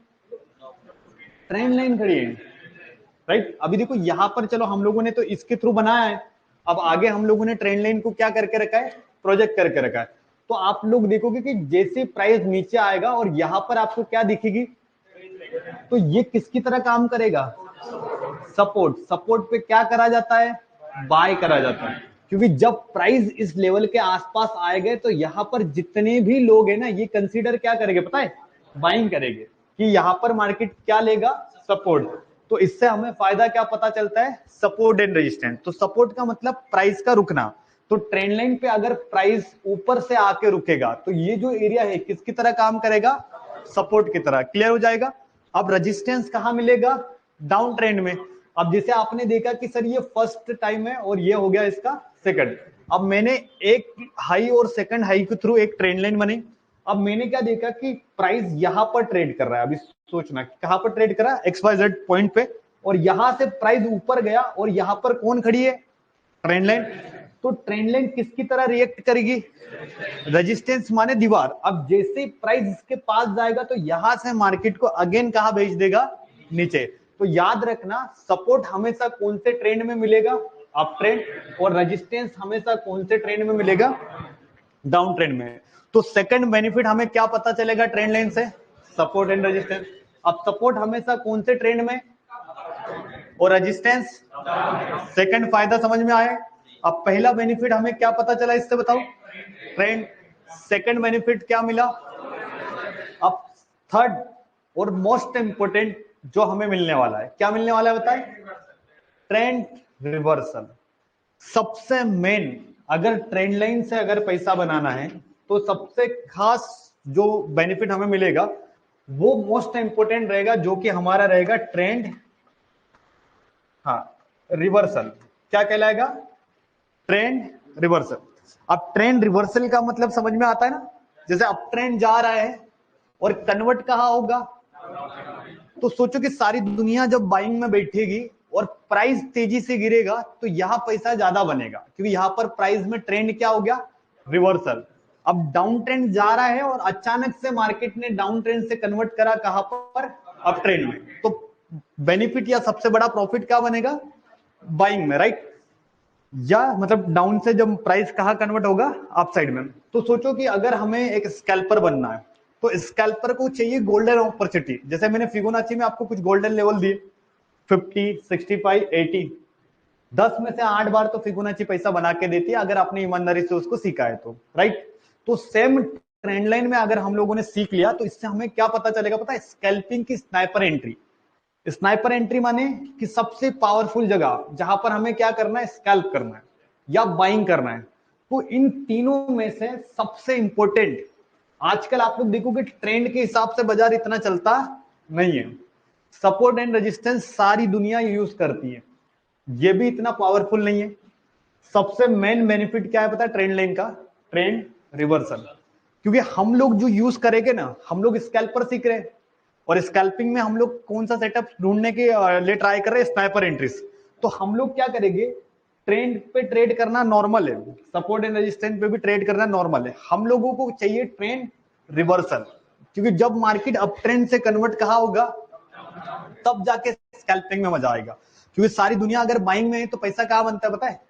ट्रेंड लाइन खड़ी है, राइट। अभी देखो यहां पर, चलो हम लोगों ने तो इसके थ्रू बनाया है, अब आगे हम लोगों ने ट्रेंड लाइन को क्या करके रखा है, प्रोजेक्ट करके रखा है। तो आप लोग देखोगे कि जैसे प्राइस नीचे आएगा और यहां पर आपको क्या दिखेगी, तो ये किसकी तरह काम करेगा, सपोर्ट। सपोर्ट पे क्या करा जाता है, बाय करा जाता है, क्योंकि जब प्राइस इस लेवल के आसपास आएंगे तो यहां पर जितने भी लोग हैं ना, ये कंसीडर क्या करेंगे पता है, बाइंग करेंगे, कि यहां पर मार्केट क्या लेगा, सपोर्ट। तो इससे हमें फायदा क्या पता चलता है, सपोर्ट एंड रेजिस्टेंस। तो सपोर्ट का मतलब प्राइस का रुकना, तो ट्रेंड लाइन पे अगर प्राइस ऊपर से आके रुकेगा तो ये जो एरिया है किसकी तरह काम करेगा, सपोर्ट की तरह। क्लियर हो जाएगा। अब रेजिस्टेंस कहां मिलेगा, डाउन ट्रेंड में। अब जैसे आपने देखा कि सर ये फर्स्ट टाइम है और ये हो गया इसका सेकंड। अब मैंने एक हाई और सेकंड हाई के थ्रू एक ट्रेंड लाइन बनी। अब मैंने क्या देखा कि प्राइस यहां पर ट्रेड कर रहा है, अभी सोचना कहां पर ट्रेड कर रहा है, XYZ पॉइंट पे, और यहां से प्राइस ऊपर गया और यहां पर कौन खड़ी है, ट्रेंड लाइन। तो ट्रेंड लाइन किसकी तरह रिएक्ट करेगी, रेजिस्टेंस माने दीवार। अब जैसे प्राइस इसके पास जाएगा तो यहां से मार्केट को अगेन कहां भेज देगा, नीचे। तो याद रखना, सपोर्ट हमेशा कौन से ट्रेंड में मिलेगा, अप ट्रेंड, और रेजिस्टेंस हमेशा कौन से ट्रेंड में मिलेगा, डाउन ट्रेंड में। तो सेकंड बेनिफिट हमें क्या पता चलेगा ट्रेंड लाइन से, सपोर्ट एंड रेजिस्टेंस। अब सपोर्ट हमेशा कौन से ट्रेंड में, और रेजिस्टेंस सेकंड। फायदा समझ में आया। अब पहला बेनिफिट हमें क्या पता चला, इससे बताओ, ट्रेंड। सेकंड बेनिफिट क्या मिला। अब थर्ड और मोस्ट इंपोर्टेंट जो हमें मिलने वाला है, क्या मिलने वाला है बताएं, ट्रेंड रिवर्सल। सबसे मेन, अगर ट्रेंड लाइन से अगर पैसा बनाना है तो सबसे खास जो बेनिफिट हमें मिलेगा वो मोस्ट इंपोर्टेंट रहेगा, जो कि हमारा रहेगा ट्रेंड, हाँ, रिवर्सल। क्या कहलाएगा, ट्रेंड रिवर्सल। अब ट्रेंड रिवर्सल का मतलब समझ में आता है ना, जैसे अप ट्रेंड जा रहा है और कन्वर्ट कहां होगा, तो सोचो कि सारी दुनिया जब बाइंग में बैठेगी और प्राइस तेजी से गिरेगा तो यहां पैसा ज्यादा बनेगा, क्योंकि यहां पर प्राइस में ट्रेंड क्या हो गया, रिवर्सल। अब डाउन ट्रेंड जा रहा है और अचानक से मार्केट ने डाउन ट्रेंड से कन्वर्ट करा कहां पर, अप ट्रेंड में। तो बेनिफिट या सबसे बड़ा प्रॉफिट क्या बनेगा, बाइंग में, राइट। या मतलब डाउन से जब प्राइस कहां कन्वर्ट होगा, अप साइड में। तो सोचो कि अगर हमें एक स्कैल्पर बनना है तो स्कैल्पर को चाहिए गोल्डन अपॉर्चुनिटी। जैसे मैंने फिबोनाची में आपको कुछ गोल्डन लेवल दिए, 50, 65, 80, 10 में से 8 बार तो फिबोनाची पैसा बना के देती है अगर आपने ईमानदारी से उसको सीखा है तो, राइट। तो सेम ट्रेंड लाइन में अगर हम लोगों ने सीख लिया तो इससे हमें क्या पता चलेगा पता है, स्कैल्पिंग की स्नाइपर एंट्री। स्नाइपर एंट्री माने कि सबसे पावरफुल जगह जहां पर हमें क्या करना है, स्कैल्प करना है या बाइंग करना है। तो इन तीनों में से सबसे इंपॉर्टेंट, आजकल आप लोग देखोगे ट्रेंड के हिसाब से बाजार इतना चलता नहीं है, सपोर्ट एंड रेजिस्टेंस सारी दुनिया यूज करती है, ये भी इतना पावरफुल नहीं है। सबसे मेन बेनिफिट क्या है पता है ट्रेंड लाइन का, ट्रेंड रिवर्सल। क्योंकि हम लोग जो यूज करेंगे ना, हम लोग स्कैल्पर सीख रहे हैं और स्कैल्पिंग में हम लोग कौन सा सेटअप ढूंढने के लिए ट्राई कर रहे हैं, स्नाइपर एंट्रीज। तो हम लोग क्या करेंगे, ट्रेंड पे ट्रेड करना नॉर्मल है, सपोर्ट एंड रेजिस्टेंस पे भी ट्रेड करना नॉर्मल है, हम लोगों को चाहिए ट्रेंड रिवर्सल। क्योंकि जब मार्केट अप ट्रेंड से कन्वर्ट कहां होगा, तब जाके स्कैल्पिंग में मजा आएगा। क्योंकि सारी दुनिया अगर बाइंग में है तो पैसा कहां बनता है पता है,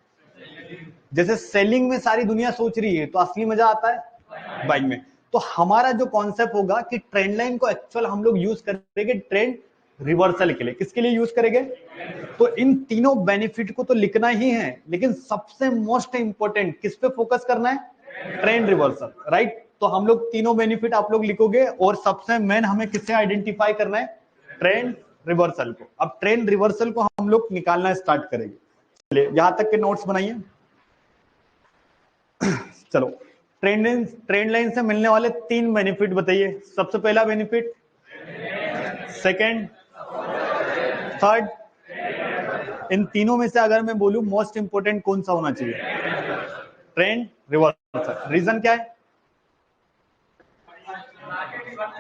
जैसे सेलिंग में सारी दुनिया सोच रही है तो असली मजा आता है बाइंग में। तो हमारा जो कॉन्सेप्ट होगा कि ट्रेंड लाइन को एक्चुअल हम लोग यूज करेंगे ट्रेंड रिवर्सल के लिए। किसके लिए यूज करेंगे, तो इन तीनों बेनिफिट को तो लिखना ही है, लेकिन सबसे मोस्ट इंपोर्टेंट किस पे फोकस करना है, ट्रेंड रिवर्सल, राइट। तो हम लोग तीनों बेनिफिट आप लोग लिखोगे और सबसे मेन हमें किससे आइडेंटिफाई करना है, ट्रेंड रिवर्सल को। अब ट्रेंड रिवर्सल को हम लोग निकालना स्टार्ट करेंगे। चलिए यहां तक के नोट्स बनाइए। चलो ट्रेंड लाइन से मिलने वाले 3 बेनिफिट बताइए। सबसे पहला बेनिफिट, सेकंड, थर्ड। इन तीनों में से अगर मैं बोलूं मोस्ट इंपोर्टेंट कौन सा होना चाहिए, ट्रेंड रिवर्सल। रीजन क्या है,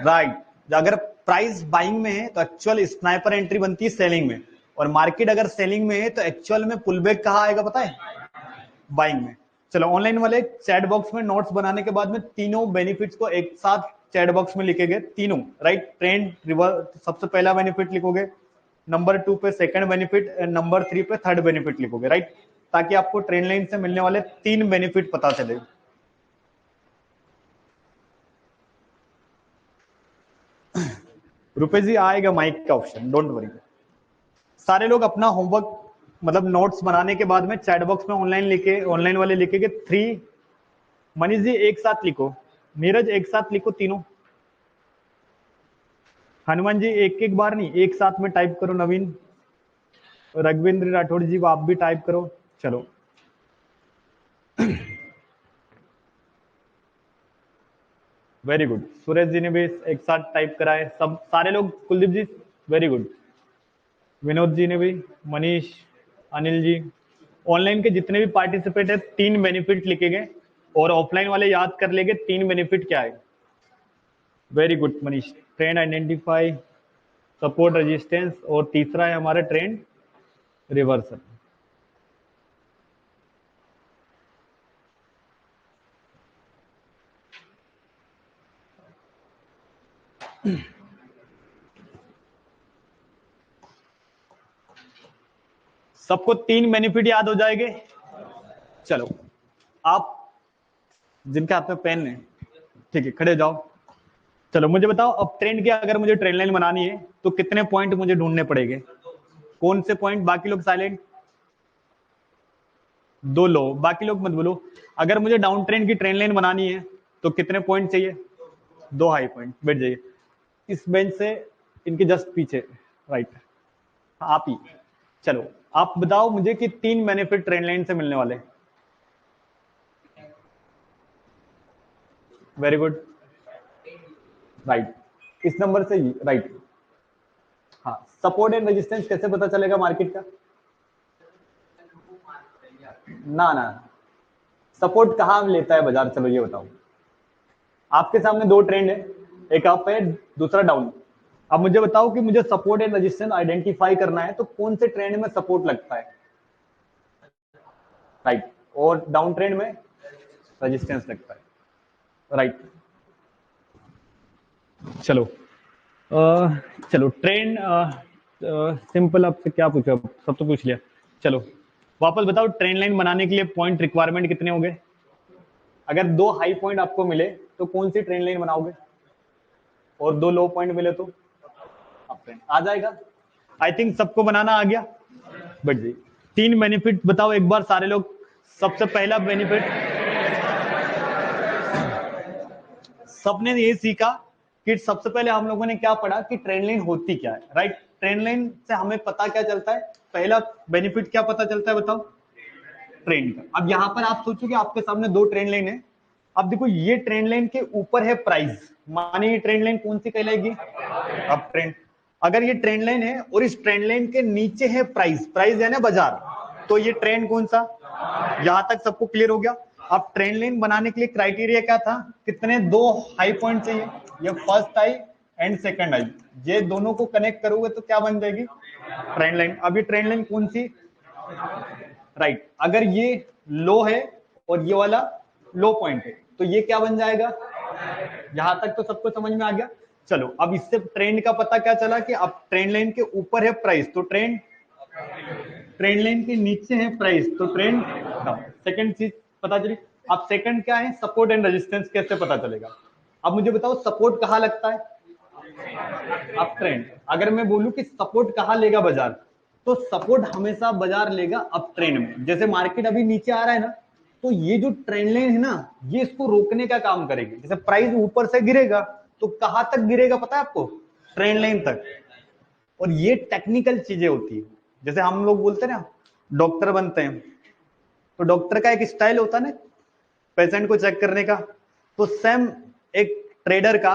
राइट। अगर प्राइस बाइंग में है तो एक्चुअल स्नाइपर एंट्री बनती है सेलिंग में, और मार्केट अगर सेलिंग में है तो एक्चुअल में पुल बैक कहाँ आएगा पता है, बाइंग में। चलो ऑनलाइन वाले चैट बॉक्स में नोट्स बनाने के बाद में तीनों बेनिफिट्स को एक साथ चैट बॉक्स में लिखेंगे, तीनों, राइट। ट्रेंड रिवर्स सबसे पहला बेनिफिट लिखोगे, नंबर 2 पे सेकंड बेनिफिट, नंबर 3 पे थर्ड बेनिफिट लिखोगे, राइट, ताकि आपको ट्रेंड लाइन से मिलने वाले 3 बेनिफिट पता चले। रुपेश जी आएगा माइक का ऑप्शन, डोंट वरी। सारे लोग अपना होमवर्क मतलब नोट्स बनाने के बाद में चैट बॉक्स में ऑनलाइन वाले लिखेंगे 3। मनीष जी एक साथ लिखो, नीरज एक साथ लिखो तीनों, हनुमान जी एक एक बार नहीं, एक साथ में टाइप करो, नवीन, रघुवेंद्र राठौड़ जी आप भी टाइप करो। चलो वेरी गुड, सुरेश जी ने भी एक साथ टाइप करा है, सब सारे लोग, कुलदीप जी वेरी गुड, विनोद जी ने भी, मनीष, अनिल जी, ऑनलाइन के जितने भी पार्टिसिपेट है 3 बेनिफिट लिखेंगे और ऑफलाइन वाले याद कर लेंगे 3 बेनिफिट क्या है। Very good Manish, trend identify, support resistance, और तीसरा है हमारा ट्रेंड रिवर्सल। सबको 3 बेनिफिट याद हो जाएंगे। चलो आप जिनके हाथ में पेन है, ठीक है, खड़े जाओ। चलो मुझे बताओ, अब ट्रेंड की अगर मुझे ट्रेंड लाइन बनानी है तो कितने पॉइंट मुझे ढूंढने पड़ेंगे, कौन से पॉइंट, बाकी लोग साइलेंट, 2 लो, बाकी लोग मत बोलो। अगर मुझे डाउन ट्रेंड की ट्रेंड लाइन बनानी है तो कितने पॉइंट चाहिए, 2 हाई पॉइंट। बैठ जाइए इस बेंच से, इनके जस्ट पीछे, राइट, आप ही। चलो आप बताओ मुझे कि 3 बेनिफिट ट्रेंड लाइन से मिलने वाले। वेरी गुड, राइट, इस नंबर से, राइट। हाँ, सपोर्ट एंड रेजिस्टेंस कैसे पता चलेगा मार्केट का, ना ना, सपोर्ट कहाँ लेता है बाजार, चलो ये बताओ। आपके सामने 2 ट्रेंड है, एक अप है दूसरा डाउन। अब मुझे बताओ कि मुझे सपोर्ट एंड रेजिस्टेंस आइडेंटिफाई करना है तो कौन से ट्रेंड में सपोर्ट लगता है, राइट, और डाउन ट्रेंड में रेजिस्टेंस लगता है, राइट। चलो चलो ट्रेंड सिंपल, आपसे क्या पूछा, सब तो पूछ लिया। चलो वापस बताओ, ट्रेंड लाइन बनाने के लिए पॉइंट रिक्वायरमेंट कितने होंगे, अगर 2 हाई पॉइंट आपको मिले तो कौन सी ट्रेंड लाइन बनाओगे, और 2 लो पॉइंट मिले तो अप ट्रेंड आ जाएगा। आई थिंक सबको बनाना आ गया। बट जी 3 बेनिफिट बताओ एक बार सारे लोग। सबसे पहला बेनिफिट, सबने ये सीखा कि सबसे पहले हम लोगों ने क्या पढ़ा कि ट्रेंड लाइन होती क्या है, राइट। ट्रेंड लाइन से हमें पता क्या चलता है, पहला बेनिफिट क्या पता चलता है बताओ, ट्रेंड का। अब यहां पर आप सोचो कि आपके सामने 2 ट्रेंड लाइन है। अब देखो ये ट्रेंड लाइन के ऊपर है प्राइस, माने ये ट्रेंड लाइन कौन सी कहलाएगी, अब ट्रेंड। अगर ये ट्रेंड लाइन है और इस ट्रेंड लाइन के नीचे है प्राइस, प्राइस यानी बाजार, तो ये ट्रेंड कौन सा, यहां तक सबको क्लियर हो गया। अब ट्रेंड लाइन बनाने के लिए क्राइटेरिया क्या था, कितने 2 हाई पॉइंट चाहिए, ये first high and second high, ये दोनों को कनेक्ट करोगे तो क्या बन जाएगी, ट्रेंड लाइन। अब ये ट्रेंड लाइन कौन सी, राइट, अगर ये लो है और ये वाला लो पॉइंट है तो ये क्या बन जाएगा, यहां तक तो सबको समझ में आ गया। चलो अब इससे ट्रेंड का पता क्या चला कि अब ट्रेंड लाइन के ऊपर है प्राइस तो ट्रेंड, ट्रेंड लाइन के नीचे है प्राइस तो ट्रेंड डाउन। सेकंड चीज पता चली। अब सेकंड क्या है, सपोर्ट एंड रेजिस्टेंस कैसे पता चलेगा। अब मुझे बताओ सपोर्ट कहां लगता है, अप ट्रेंड। अगर मैं बोलूं कि सपोर्ट कहां लेगा बाजार, तो सपोर्ट हमेशा बाजार लेगा अप ट्रेंड में। जैसे मार्केट अभी नीचे आ रहा है ना, तो ये जो ट्रेंड लाइन है ना, ये इसको रोकने का काम करेगी। जैसे प्राइस ऊपर से गिरेगा तो कहां तक गिरेगा पता है आपको? ट्रेंड लाइन तक। और ये टेक्निकल चीजें होती है। जैसे हम लोग बोलते हैं ना डॉक्टर बनते हैं, तो डॉक्टर का एक स्टाइल होता है ना पेशेंट को चेक करने का, तो सेम एक ट्रेडर का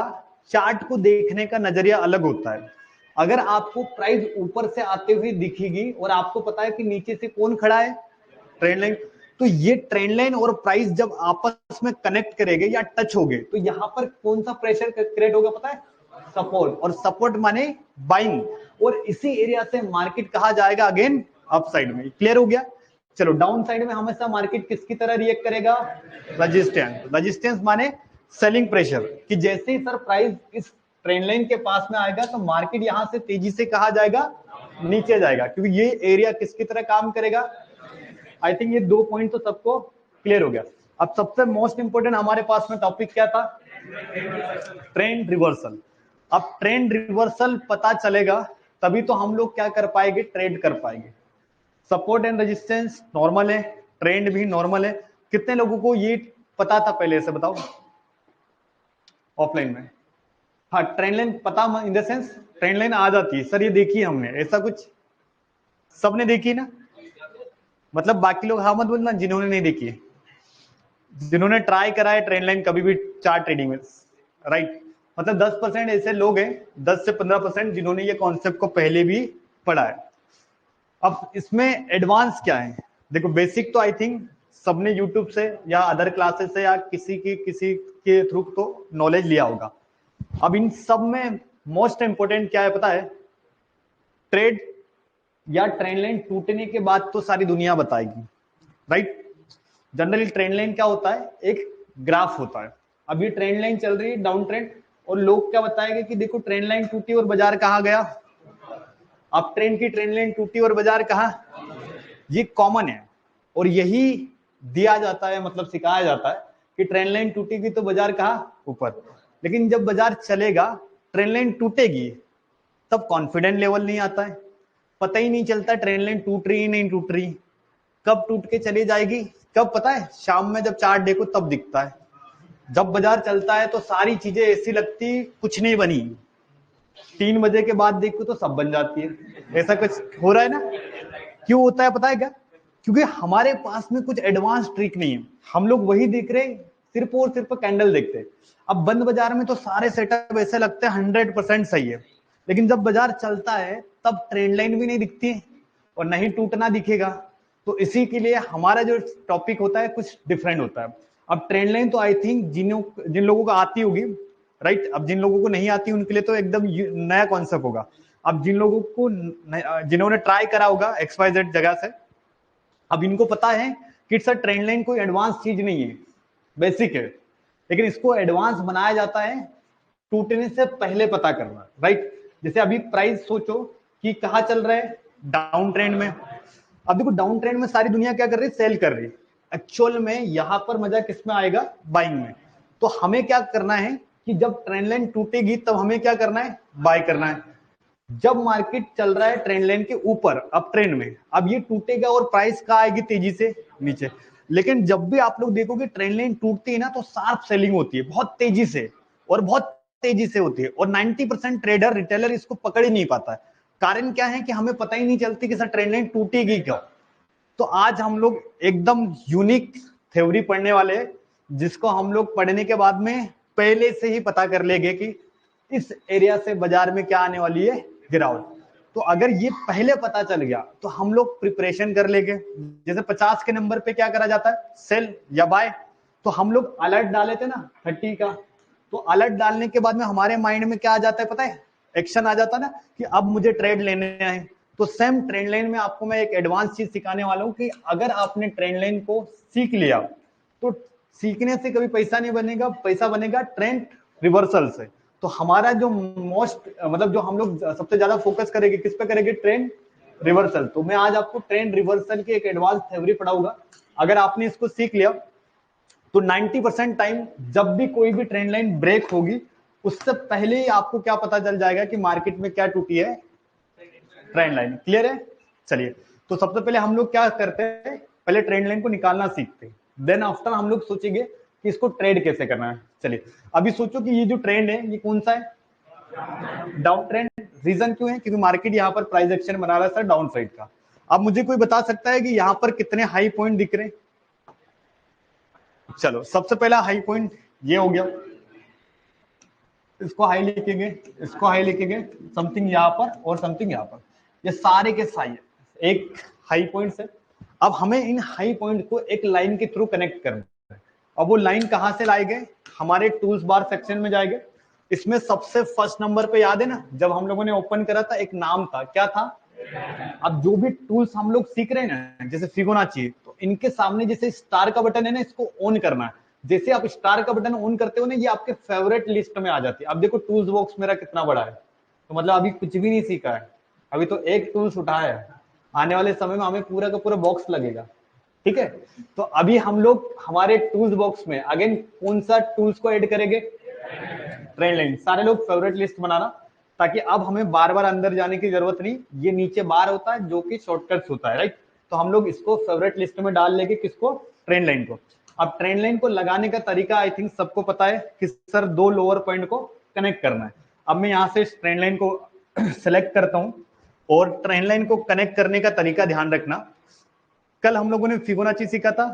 चार्ट को देखने का नजरिया अलग होता है। अगर आपको प्राइस ऊपर से आते हुए दिखेगी और आपको पता है कि नीचे से कौन खड़ा है, ट्रेंड लाइन, तो ये ट्रेंड लाइन और प्राइस जब आपस में कनेक्ट करेंगे या टच होंगे तो यहां पर कौन सा प्रेशर क्रिएट होगा पता है? सपोर्ट। और सपोर्ट माने बाइंग, और इसी एरिया से मार्केट कहा जाएगा अगेन अपसाइड में। क्लियर हो गया? चलो, डाउन साइड में हमेशा मार्केट किसकी तरह रिएक्ट करेगा? रेजिस्टेंस। रेजिस्टेंस माने सेलिंग प्रेशर, कि जैसे ही सर प्राइस इस ट्रेंड लाइन के पास में आएगा तो मार्केट यहां से तेजी से कहा जाएगा नीचे जाएगा, क्योंकि ये एरिया किसकी तरह काम करेगा। आई थिंक ये 2 पॉइंट तो सबको क्लियर हो गया। अब सबसे मोस्ट इंपोर्टेंट हमारे पास में टॉपिक क्या था? Trend reversal. अब ट्रेंड रिवर्सल पता चलेगा तभी तो हम लोग क्या कर पाएंगे? ट्रेड कर पाएंगे। सपोर्ट एंड रेजिस्टेंस नॉर्मल है, ट्रेंड भी नॉर्मल है। कितने लोगों को ये पता था पहले से बताओ ऑफलाइन में? हाँ, ट्रेंड लाइन पता in the sense trend line आ जाती है सर, ये देखी हमने, ऐसा कुछ सबने देखी ना? मतलब बाकी लोग हाँ मत बोलना जिन्होंने नहीं देखी है, जिन्होंने ट्राई करा है ट्रेंड लाइन कभी भी चार्ट ट्रेडिंग में, राइट? मतलब 10% ऐसे लोग हैं, 10 से 15% जिन्होंने ये कॉन्सेप्ट को पहले भी पढ़ा है। अब इसमें एडवांस क्या है? देखो, बेसिक तो आई थिंक सबने यूट्यूब से या अदर क्लासेस से या किसी के थ्रू तो नॉलेज लिया होगा। अब इन सब में मोस्ट इंपोर्टेंट क्या है पता है? ट्रेड या ट्रेंड लाइन टूटने के बाद तो सारी दुनिया बताएगी, राइट? जनरली ट्रेंड लाइन क्या होता है? एक ग्राफ होता है। अब ये ट्रेंड लाइन चल रही है डाउन ट्रेंड, और लोग क्या बताएंगे कि देखो ट्रेंड लाइन टूटी और बाजार कहाँ गया? अब ट्रेंड की ट्रेंड लाइन टूटी और बाजार कहाँ? ये कॉमन है, और यही दिया जाता है, मतलब सिखाया जाता है कि ट्रेंड लाइन टूटेगी तो बाजार कहाँ? ऊपर। लेकिन जब बाजार चलेगा, ट्रेंड लाइन टूटेगी, तब कॉन्फिडेंट लेवल नहीं आता है, पता ही नहीं चलता ट्रेंड लाइन टूट रही नहीं टूट रही, कब टूट के चली जाएगी कब पता है? शाम में जब चार्ट देखो तब दिखता है। जब बाजार चलता है तो सारी चीजें ऐसी लगती कुछ नहीं बनी, 3 बजे के बाद देखो तो सब बन जाती है। ऐसा कुछ हो रहा है ना? क्यों होता है पता है क्या? क्योंकि हमारे पास में कुछ एडवांस ट्रिक नहीं है, हम लोग वही देख रहे हैं, सिर्फ और सिर्फ कैंडल देखते हैं। अब बंद बाजार में तो सारे सेटअप ऐसे लगते हैं 100% सही है, लेकिन जब बाजार चलता है तब ट्रेंड लाइन भी नहीं दिखती है और नहीं टूटना दिखेगा। तो इसी के लिए हमारा जो टॉपिक होता है कुछ डिफरेंट होता है। अब ट्रेंड लाइन तो आई थिंक जिन लोगों को आती होगी, राइट? अब जिन लोगों को नहीं आती उनके लिए तो एकदम नया कॉन्सेप्ट होगा। अब जिन लोगों को जिन्होंने ट्राई करा होगा XYZ जगह से, अब इनको पता है कि सर ट्रेंड लाइन कोई एडवांस चीज नहीं है, बेसिक है, लेकिन इसको एडवांस बनाया जाता है टूटने से पहले पता करना, राइट? जैसे अभी प्राइस सोचो कि कहाँ चल रहा है? डाउन ट्रेंड में। अब देखो डाउन ट्रेंड में सारी दुनिया क्या कर रही है? सेल कर रही है। एक्चुअल में यहां पर मजा किस में आएगा? बाइंग में। तो हमें क्या करना है कि जब ट्रेंड लाइन टूटेगी तब हमें क्या करना है? बाय करना है। जब मार्केट चल रहा है ट्रेंड लाइन के ऊपर अप ट्रेंड में, अब ये टूटेगा और प्राइस कहाँ आएगी? तेजी से नीचे। लेकिन जब भी आप लोग देखोगे ट्रेंड लाइन टूटती है ना तो शार्प सेलिंग होती है, बहुत तेजी से, और बहुत तेजी से होती है, और 90% ट्रेडर रिटेलर इसको पकड़ ही नहीं पाता है। कारण क्या है कि हमें पता ही नहीं चलती कि सर ट्रेंड लाइन टूटेगी क्यों। तो आज हम लोग एकदम यूनिक थ्योरी पढ़ने वाले हैं, जिसको हम लोग पढ़ने के बाद में पहले से ही पता कर लेंगे कि इस एरिया से बाजार में क्या आने वाली है? गिरावट। तो अगर ये पहले पता चल गया तो हम लोग प्रिपरेशन कर लेंगे। जैसे 50 के नंबर पे क्या करा जाता है? सेल या बाय। तो हम लोग अलर्ट डाले थे ना 30 का, तो अलर्ट डालने के बाद में हमारे माइंड में क्या आ जाता है पता है? एक्शन आ जाता है ना कि अब मुझे ट्रेड लेने हैं। तो सेम ट्रेंड लाइन में आपको मैं एक एडवांस चीज सिखाने वाला हूं कि अगर आपने ट्रेंड लाइन को सीख लिया तो सीखने से कभी पैसा नहीं बनेगा, पैसा बनेगा ट्रेंड रिवर्सल से। तो हमारा जो मोस्ट मतलब जो हम लोग सबसे ज्यादा फोकस करेंगे किस पे करेंगे? Trend reversal. तो मैं आज आपको ट्रेंड रिवर्सल की एक एडवांस थ्योरी पढ़ाऊंगा। अगर आपने इसको सीख लिया तो 90% टाइम जब भी कोई भी ट्रेंड लाइन ब्रेक होगी उससे पहले ही आपको क्या पता चल जाएगा कि मार्केट में क्या टूटी है? Trend line. क्लियर है? चलिए, तो सबसे पहले हम लोग क्या करते हैं? पहले ट्रेंड लाइन को निकालना सीखते हैं। देन आफ्टर हम लोग सोचेंगे कि इसको ट्रेड कैसे करना है। चलिए अभी सोचो कि ये जो ट्रेंड है ये कौन सा है, डाउन ट्रेंड। रीजन क्यों है, क्योंकि मार्केट यहाँ पर प्राइस एक्शन बना रहा है सर डाउन साइड का। अब मुझे कोई बता सकता है कि यहाँ पर कितने हाई पॉइंट दिख रहे हैं? चलो सबसे पहला हाई पॉइंट ये हो गया, इसको हाई लिखेंगे, इसको हाई लिखेंगे, समथिंग यहाँ पर और समथिंग यहाँ पर, ये सारे के सारे एक हाई पॉइंट है। अब हमें इन हाई पॉइंट को एक लाइन के थ्रू कनेक्ट करना है। अब वो लाइन कहां से लाए गए, हमारे टूल्स बार सेक्शन में जाएंगे। इसमें सबसे फर्स्ट नंबर पे याद है ना, जब हम लोगों ने ओपन करा था एक नाम था, क्या था? अब जो भी टूल्स हम लोग सीख रहे हैं ना, जैसे फिबोनाची, तो इनके सामने जैसे स्टार का बटन है ना, इसको ऑन करना है। जैसे आप स्टार का बटन ऑन करते हो ना, ये आपके फेवरेट लिस्ट में आ जाती है। अब देखो टूल्स बॉक्स मेरा कितना बड़ा है, तो मतलब अभी कुछ भी नहीं सीखा है, अभी तो एक टूल्स उठाया है। आने वाले समय में हमें पूरा का पूरा बॉक्स लगेगा, ठीक है। तो अभी हम लोग हमारे टूल्स बॉक्स में अगेन कौन सा टूल्स को ऐड करेंगे, ट्रेंड लाइन। सारे लोग फेवरेट लिस्ट बनाना, ताकि अब हमें बार बार अंदर जाने की जरूरत नहीं। ये नीचे बार होता है जो कि शॉर्टकट्स होता है, राइट। तो हम लोग इसको फेवरेट लिस्ट में डाल लेंगे, किसको, ट्रेंड लाइन को। अब ट्रेंड लाइन को लगाने का तरीका आई थिंक सबको पता है कि सर दो लोअर पॉइंट को कनेक्ट करना है। अब मैं यहाँ से इस ट्रेंड लाइन को सिलेक्ट करता हूं, और ट्रेंड लाइन को कनेक्ट करने का तरीका ध्यान रखना, कल हम लोगों ने फिबोनाची सीखा था,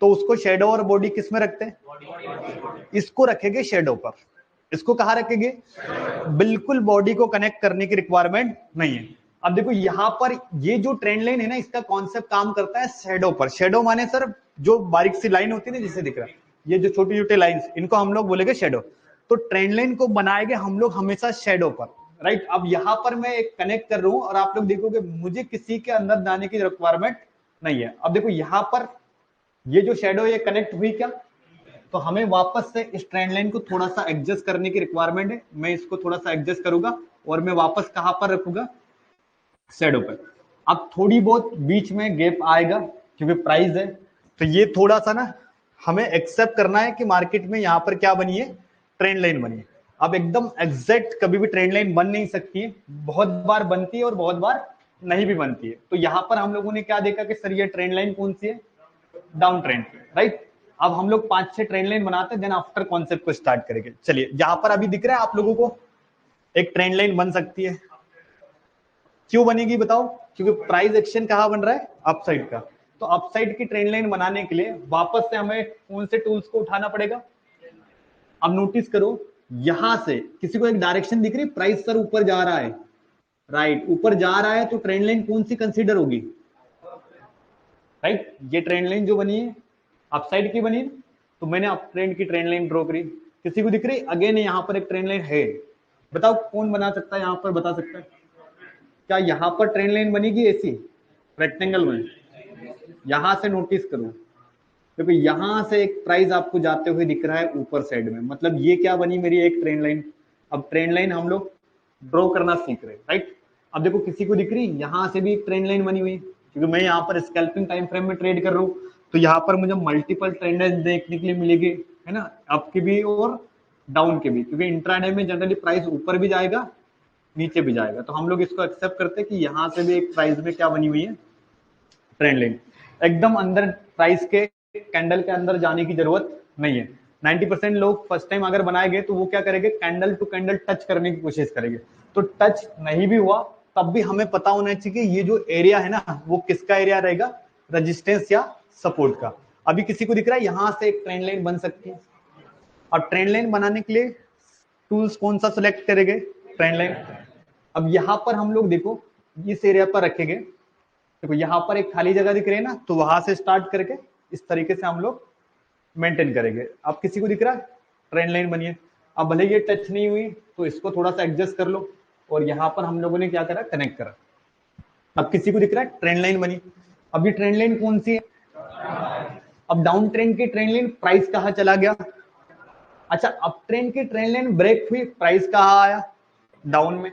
तो उसको शेडो और बॉडी किस में रखते हैं, इसको रखेंगे शेडो पर। इसको कहाँ रखेंगे, बिल्कुल बॉडी को कनेक्ट करने की रिक्वायरमेंट नहीं है। अब देखो यहाँ पर ये जो ट्रेंड लाइन है ना, इसका कॉन्सेप्ट काम करता है शेडो पर। शेडो माने सर जो बारीक सी लाइन होती है ना, जिसे दिख रहा है, ये जो छोटी छोटी लाइंस, इनको हम लोग बोलेंगे शेडो। तो ट्रेंड लाइन को बनाएंगे हम लोग हमेशा शेडो पर, राइट। अब यहाँ पर मैं एक कनेक्ट कर रहा हूं, और आप लोग देखोगे मुझे किसी के अंदर जाने की रिक्वायरमेंट नहीं है। अब देखो यहाँ पर ये जो शेडो ये कनेक्ट हुई क्या, तो हमें वापस से इस ट्रेंड लाइन को थोड़ा सा एडजस्ट करने की रिक्वायरमेंट है। मैं इसको थोड़ा सा एडजस्ट करूंगा, और मैं वापस कहां पर रखूंगा, शेडो पर। अब थोड़ी बहुत बीच में गैप आएगा क्योंकि प्राइस है, तो ये थोड़ा सा ना हमें एक्सेप्ट करना है कि मार्केट में यहाँ पर क्या बनी है, ट्रेंड लाइन बनी है। अब एकदम एग्जैक्ट कभी भी ट्रेंड लाइन बन नहीं सकती है, बहुत बार बनती है और बहुत बार नहीं भी बनती है। तो यहाँ पर हम लोगों ने क्या देखा कि सर ये ट्रेंड लाइन कौन सी है, डाउन ट्रेंड, राइट। अब हम लोग 5-6 ट्रेंड लाइन बनाते हैं, देन आफ्टर कॉन्सेप्ट को स्टार्ट करेंगे। चलिए यहाँ पर अभी दिख रहा है आप लोगों को एक ट्रेंड लाइन बन सकती है। क्यों बनेगी बताओ, क्योंकि प्राइस एक्शन कहाँ बन रहा है, अपसाइड का। तो अपसाइड की ट्रेंड लाइन बनाने के लिए वापस से हमें कौन से टूल्स को उठाना पड़ेगा। अब नोटिस करो यहां से किसी को एक डायरेक्शन दिख रही, प्राइस सर ऊपर जा रहा है, राइट, ऊपर जा रहा है, तो ट्रेंड लाइन कौन सी कंसीडर होगी, राइट। ये ट्रेंड लाइन जो बनी है अपसाइड की बनी है, तो मैंने अप ट्रेंड की ट्रेंड लाइन ड्रॉ करी। किसी को दिख रही, अगेन यहाँ पर एक ट्रेंड लाइन है, बताओ कौन बना सकता है, यहाँ पर बता सकता है क्या यहाँ पर ट्रेंड लाइन बनेगी ऐसी रेक्टेंगल में। यहां से नोटिस करो, क्योंकि यहां से एक प्राइस आपको जाते हुए दिख रहा है ऊपर साइड में, मतलब ये क्या बनी मेरी एक ट्रेंड लाइन। अब ट्रेंड लाइन हम लोग ड्रॉ करना सीख रहे हैं, राइट। अब देखो किसी को दिख रही, यहां से भी एक ट्रेंड लाइन बनी हुई, क्योंकि मैं यहाँ पर स्कैल्पिंग टाइम फ्रेम में ट्रेड कर रहा हूँ, तो यहाँ पर मुझे मल्टीपल ट्रेंड देखने के लिए मिलेगी, है ना, अप की भी और डाउन के भी, क्योंकि इंट्राडे में जनरली प्राइस ऊपर भी जाएगा नीचे भी जाएगा। तो हम लोग इसको एक्सेप्ट करते हैं कि यहाँ से भी एक प्राइस में क्या बनी हुई है, ट्रेंड लाइन। एकदम अंदर प्राइस के कैंडल के अंदर जाने की जरूरत नहीं है। 90% लोग फर्स्ट टाइम अगर बनाए गए तो वो क्या करेंगे, कैंडल टू कैंडल टच करने की कोशिश करेंगे। तो टच नहीं भी हुआ तब भी हमें पता होना चाहिए कि ये जो एरिया है ना, वो किसका एरिया रहेगा, रेजिस्टेंस या सपोर्ट का। अभी किसी को दिख रहा है यहां से एक ट्रेंड लाइन बन सकती है। अब ट्रेंड लाइन बनाने के लिए टूल्स कौन सा सिलेक्ट करेंगे, ट्रेंड लाइन। अब यहाँ पर हम लोग देखो इस एरिया पर रखेंगे, देखो यहाँ पर एक खाली जगह दिख रही है ना, तो वहां से स्टार्ट करके इस तरीके से हम लोग मेंटेन करेंगे। अब किसी को दिख रहा है ट्रेंड लाइन बनिए। अब भले ये टच नहीं हुई तो इसको थोड़ा सा एडजस्ट कर लो, और यहाँ पर हम लोगों ने क्या करा, कनेक्ट करा। अब किसी को दिख रहा है ट्रेंड लाइन बनी। अब ये ट्रेंड लाइन कौन सी है, अब डाउन ट्रेंड की ट्रेंड लाइन, प्राइस कहाँ चला गया, अच्छा अप ट्रेंड की ट्रेंड लाइन ब्रेक हुई, प्राइस कहाँ आया, डाउन में।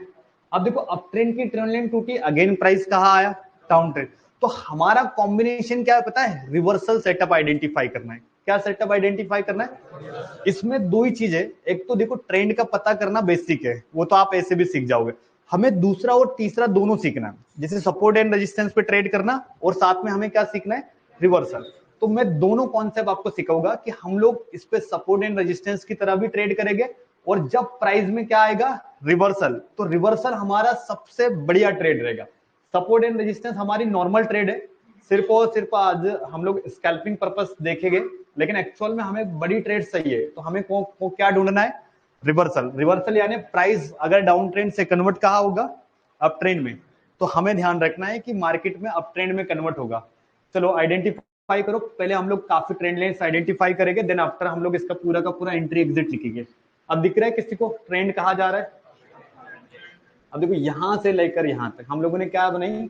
अब देखो अप ट्रेंड की ट्रेंड लाइन टूटी, अगेन प्राइस कहाँ आया, डाउन ट्रेंड। तो हमारा कॉम्बिनेशन क्या है पता है, रिवर्सल सेटअप आइडेंटिफाई करना है। क्या सेटअप आइडेंटिफाई करना है, इसमें दो ही चीज है, एक तो देखो ट्रेंड का पता करना बेसिक है, वो तो आप ऐसे भी सीख जाओगे। हमें दूसरा और तीसरा दोनों सीखना है, जैसे सपोर्ट एंड रेजिस्टेंस पे ट्रेड करना, और साथ में हमें क्या सीखना है, रिवर्सल। तो मैं दोनों कॉन्सेप्ट आपको सिखाऊंगा कि हम लोग इस पे सपोर्ट एंड रेजिस्टेंस की तरह भी ट्रेड करेंगे, और जब प्राइस में क्या आएगा रिवर्सल, तो रिवर्सल हमारा सबसे बढ़िया ट्रेड रहेगा। सपोर्ट एंड रेजिस्टेंस हमारी नॉर्मल ट्रेड है, सिर्फ और सिर्फ आज हम लोग स्कैल्पिंग पर्पस देखेंगे, लेकिन एक्चुअल में हमें बड़ी ट्रेड चाहिए तो हमें को क्या ढूंढना है, रिवर्सल। रिवर्सल यानी प्राइस अगर डाउन ट्रेंड से कन्वर्ट कहा होगा अप ट्रेंड में, तो हमें ध्यान रखना है कि मार्केट में अप ट्रेंड में कन्वर्ट होगा। चलो आइडेंटिफाई करो, पहले हम लोग काफी ट्रेंड लाइंस आइडेंटिफाई करेंगे, देन आफ्टर हम लोग इसका पूरा का पूरा एंट्री एग्जिट लिखेंगे। अब दिख रहा है किसी को ट्रेंड कहा जा रहा है? अब देखो यहां से लेकर यहां तक हम लोगों ने क्या बनाई,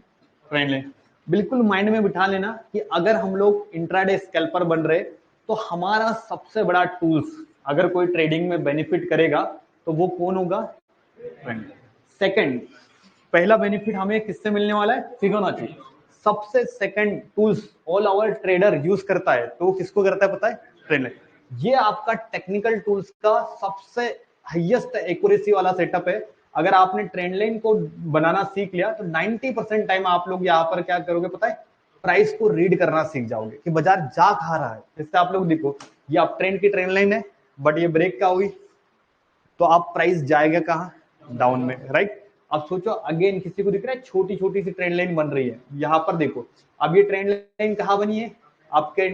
ट्रेंड लाइन। बिल्कुल माइंड में बिठा लेना कि अगर हम लोग इंट्राडे स्कैल्पर बन रहे तो हमारा सबसे बड़ा टूल्स अगर कोई ट्रेडिंग में बेनिफिट करेगा तो वो कौन होगा, ट्रेंड। सेकंड, पहला बेनिफिट हमें किससे मिलने वाला है, फिबोनाची। सबसे second tools all our trader use करता है, तो वो किसको करता है पता है, ट्रेंड लाइन। ये आपका टेक्निकल टूल्स का सबसे हाईएस्ट एक्यूरेसी वाला सेटअप है। अगर आपने ट्रेंड लाइन को बनाना सीख लिया तो 90% टाइम आप लोग यहाँ पर क्या करोगे पता है, प्राइस को रीड करना सीख जाओगे कि बाजार जा खा रहा है। जैसे आप लोग देखो ये अप ट्रेंड की ट्रेंड लाइन है, बट ये ब्रेक क्या हुई, तो आप प्राइस जाएगा कहाँ, डाउन में, राइट। अब सोचो अगेन किसी को दिख रहा है छोटी छोटी सी ट्रेंड लाइन बन रही है, यहाँ पर देखो अब ये ट्रेंड लाइन कहाँ बनी है, आपके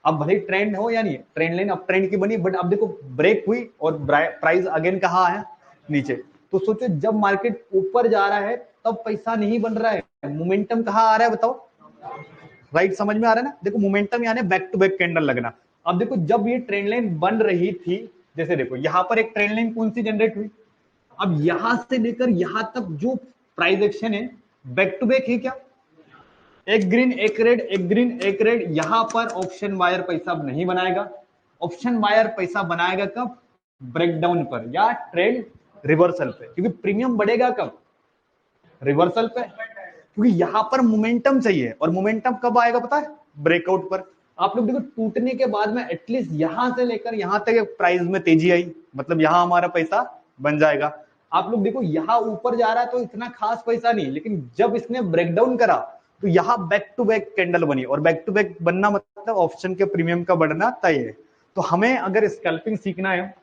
अब भले ट्रेंड हो या नहीं, ट्रेंड लाइन अप ट्रेंड की बनी, बट अब देखो ब्रेक हुई और प्राइस अगेन कहाँ है, नीचे। तो सोचो जब मार्केट ऊपर जा रहा है तब पैसा नहीं बन रहा है, मोमेंटम कहाँ आ रहा है बताओ, राइट। समझ में आ रहा है ना, देखो मोमेंटम यानी बैक टू बैक कैंडल लगना। अब देखो जब ये ट्रेंड लाइन बन रही थी, जैसे देखो यहाँ पर एक ट्रेंड लाइन कौन सी जनरेट हुई, अब यहां से लेकर यहां तक जो प्राइस एक्शन है बैक टू बैक है क्या, एक ग्रीन एक रेड, एक ग्रीन एक रेड। यहां पर ऑप्शन बायर पैसा नहीं बनाएगा, ऑप्शन बायर पैसा बनाएगा कब, ब्रेकडाउन पर या ट्रेंड रिवर्सल पे, क्योंकि प्रीमियम बढ़ेगा कब, रिवर्सल पे, क्योंकि यहां पर मोमेंटम चाहिए, और मोमेंटम कब आएगा पता है, ब्रेकआउट पर। आप लोग देखो टूटने के बाद में एटलीस्ट यहां से लेकर यहां तक प्राइस में तेजी आई, मतलब यहां हमारा पैसा बन जाएगा। आप लोग देखो यहाँ ऊपर जा रहा है तो इतना खास पैसा नहीं, लेकिन जब इसने ब्रेकडाउन करा तो यहाँ बैक टू बैक कैंडल बनी, और बैक टू बैक बनना मतलब ऑप्शन के प्रीमियम का बढ़ना तय है। तो हमें अगर स्कैल्पिंग सीखना है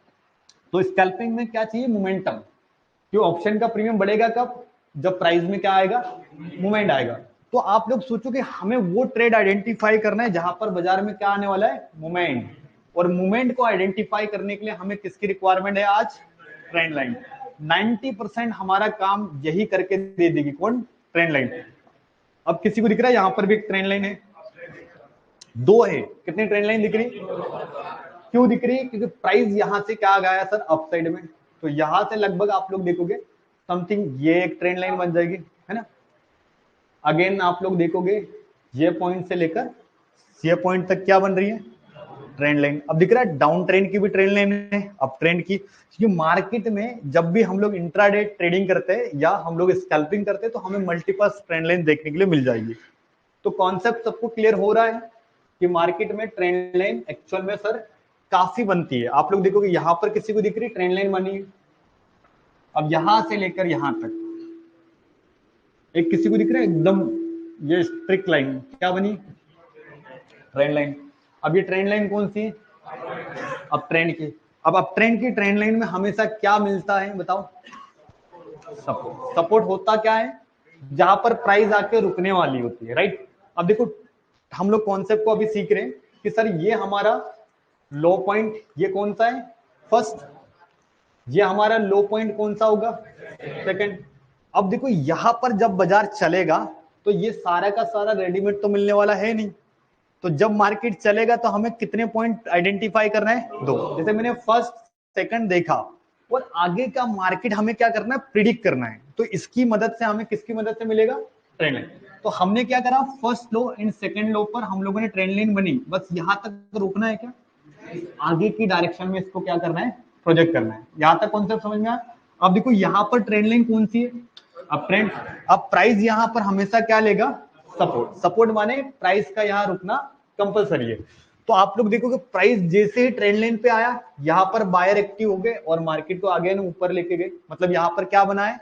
तो स्कैल्पिंग में क्या चाहिए, मोमेंटम। क्यों, ऑप्शन का प्रीमियम बढ़ेगा कब, जब प्राइस में क्या आएगा, मूवमेंट आएगा। तो आप लोग सोचो कि हमें वो ट्रेड आइडेंटिफाई करना है जहां पर बाजार में क्या आने वाला है, मूवमेंट। और मूवमेंट को आइडेंटिफाई करने के लिए हमें किसकी रिक्वायरमेंट है आज, ट्रेंड लाइन। 90% हमारा काम यही करके दे देगी, कौन, ट्रेंड लाइन। अब किसी को दिख रहा है यहाँ पर भी एक ट्रेंड लाइन है, दो है, कितनी ट्रेंड लाइन दिख रही, क्यों दिख रही है, क्योंकि प्राइस यहां से क्या गया सर, अप साइड में। तो यहां से लगभग आप लोग देखोगे समथिंग ये एक ट्रेंड लाइन बन जाएगी, है ना। अगेन आप लोग देखोगे ये पॉइंट से लेकर ये पॉइंट तक क्या बन रही है, ट्रेंड लाइन। अब दिख रहा है डाउन ट्रेंड की भी ट्रेंड लाइन है, अप ट्रेंड की। क्योंकि मार्केट में जब भी हम लोग इंट्राडे ट्रेडिंग करते हैं या हम लोग स्कैल्पिंग करते हैं तो हमें मल्टीपल ट्रेंड लाइन देखने के लिए मिल जाएगी। तो कॉन्सेप्ट सबको क्लियर हो रहा है कि मार्केट में ट्रेंड लाइन एक्चुअल में सर काफी बनती है। आप लोग देखोगे यहां पर किसी को दिख रही ट्रेंड लाइन बनी है, अब यहां से लेकर यहां तक एक किसी को दिख रहा है एकदम ये स्ट्रिक्ट लाइन क्या बनी, ट्रेंड लाइन। अब ये ट्रेंड लाइन कौन सी है, अप ट्रेंड की। अब अप ट्रेंड की ट्रेंड लाइन में हमेशा क्या मिलता है बताओ, सपोर्ट। सपोर्ट होता क्या है, जहां पर प्राइस आके रुकने वाली होती है, राइट। अब देखो हम लोग कॉन्सेप्ट को अभी सीख रहे हैं कि सर ये हमारा लो पॉइंट, ये कौन सा है, फर्स्ट। ये हमारा लो पॉइंट कौन सा होगा, सेकंड। अब देखो यहां पर जब बाजार चलेगा तो ये सारा का सारा रेडीमेड तो मिलने वाला है नहीं। तो जब मार्केट चलेगा तो हमें कितने पॉइंट आइडेंटिफाई करना है, दो। जैसे मैंने फर्स्ट सेकंड देखा, और आगे का मार्केट हमें क्या करना है, प्रिडिक्ट करना है। तो इसकी मदद से हमें किसकी मदद से मिलेगा, ट्रेंड लाइन। तो हमने क्या करा, फर्स्ट लो एंड सेकंड लो पर हम लोगों ने ट्रेंड लाइन बनी, बस यहां तक रोकना है क्या, आगे की डायरेक्शन में इसको क्या करना है, प्रोजेक्ट करना है। यहां तक कॉन्सेप्ट समझ में आया। अब देखो यहां पर ट्रेंड लाइन कौन सी है, अब ट्रेंड। अब प्राइस यहां पर हमेशा क्या लेगा, सपोर्ट। सपोर्ट माने प्राइस का यहां रुकना कंपलसरी है। तो आप लोग देखोगे प्राइस जैसे ही ट्रेंड लाइन पे आया, यहां पर बायर एक्टिव हो गए और मार्केट को आगे ऊपर लेके गए, मतलब यहां पर क्या बना है,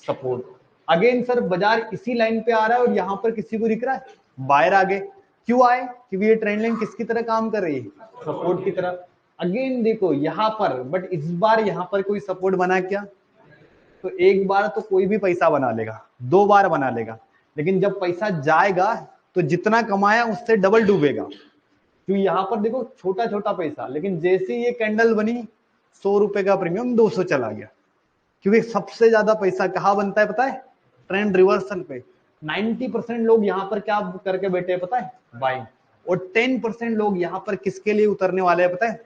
सपोर्ट। अगेन सर बाजार इसी लाइन पे आ रहा है और यहां पर किसी को दिख रहा है बायर आ गए, क्यों आए? क्योंकि ये ट्रेंड लाइन किसकी तरह काम कर रही है? सपोर्ट की तरह। अगेन देखो यहाँ पर, बट इस बार यहाँ पर कोई सपोर्ट बना क्या? तो एक बार तो कोई भी पैसा बना लेगा, 2 बार बना लेगा, लेकिन जब पैसा जाएगा तो जितना कमाया उससे डबल डूबेगा। क्योंकि यहाँ पर देखो छोटा छोटा पैसा, लेकिन जैसे ये कैंडल बनी 100 रुपए का प्रीमियम 200 चला गया। क्योंकि सबसे ज्यादा पैसा कहाँ बनता है पता है? ट्रेंड रिवर्सल पे। 90% लोग यहाँ पर क्या करके बैठे हैं पता है? बाइंग। और 10% लोग यहाँ पर किसके लिए उतरने वाले हैं पता है?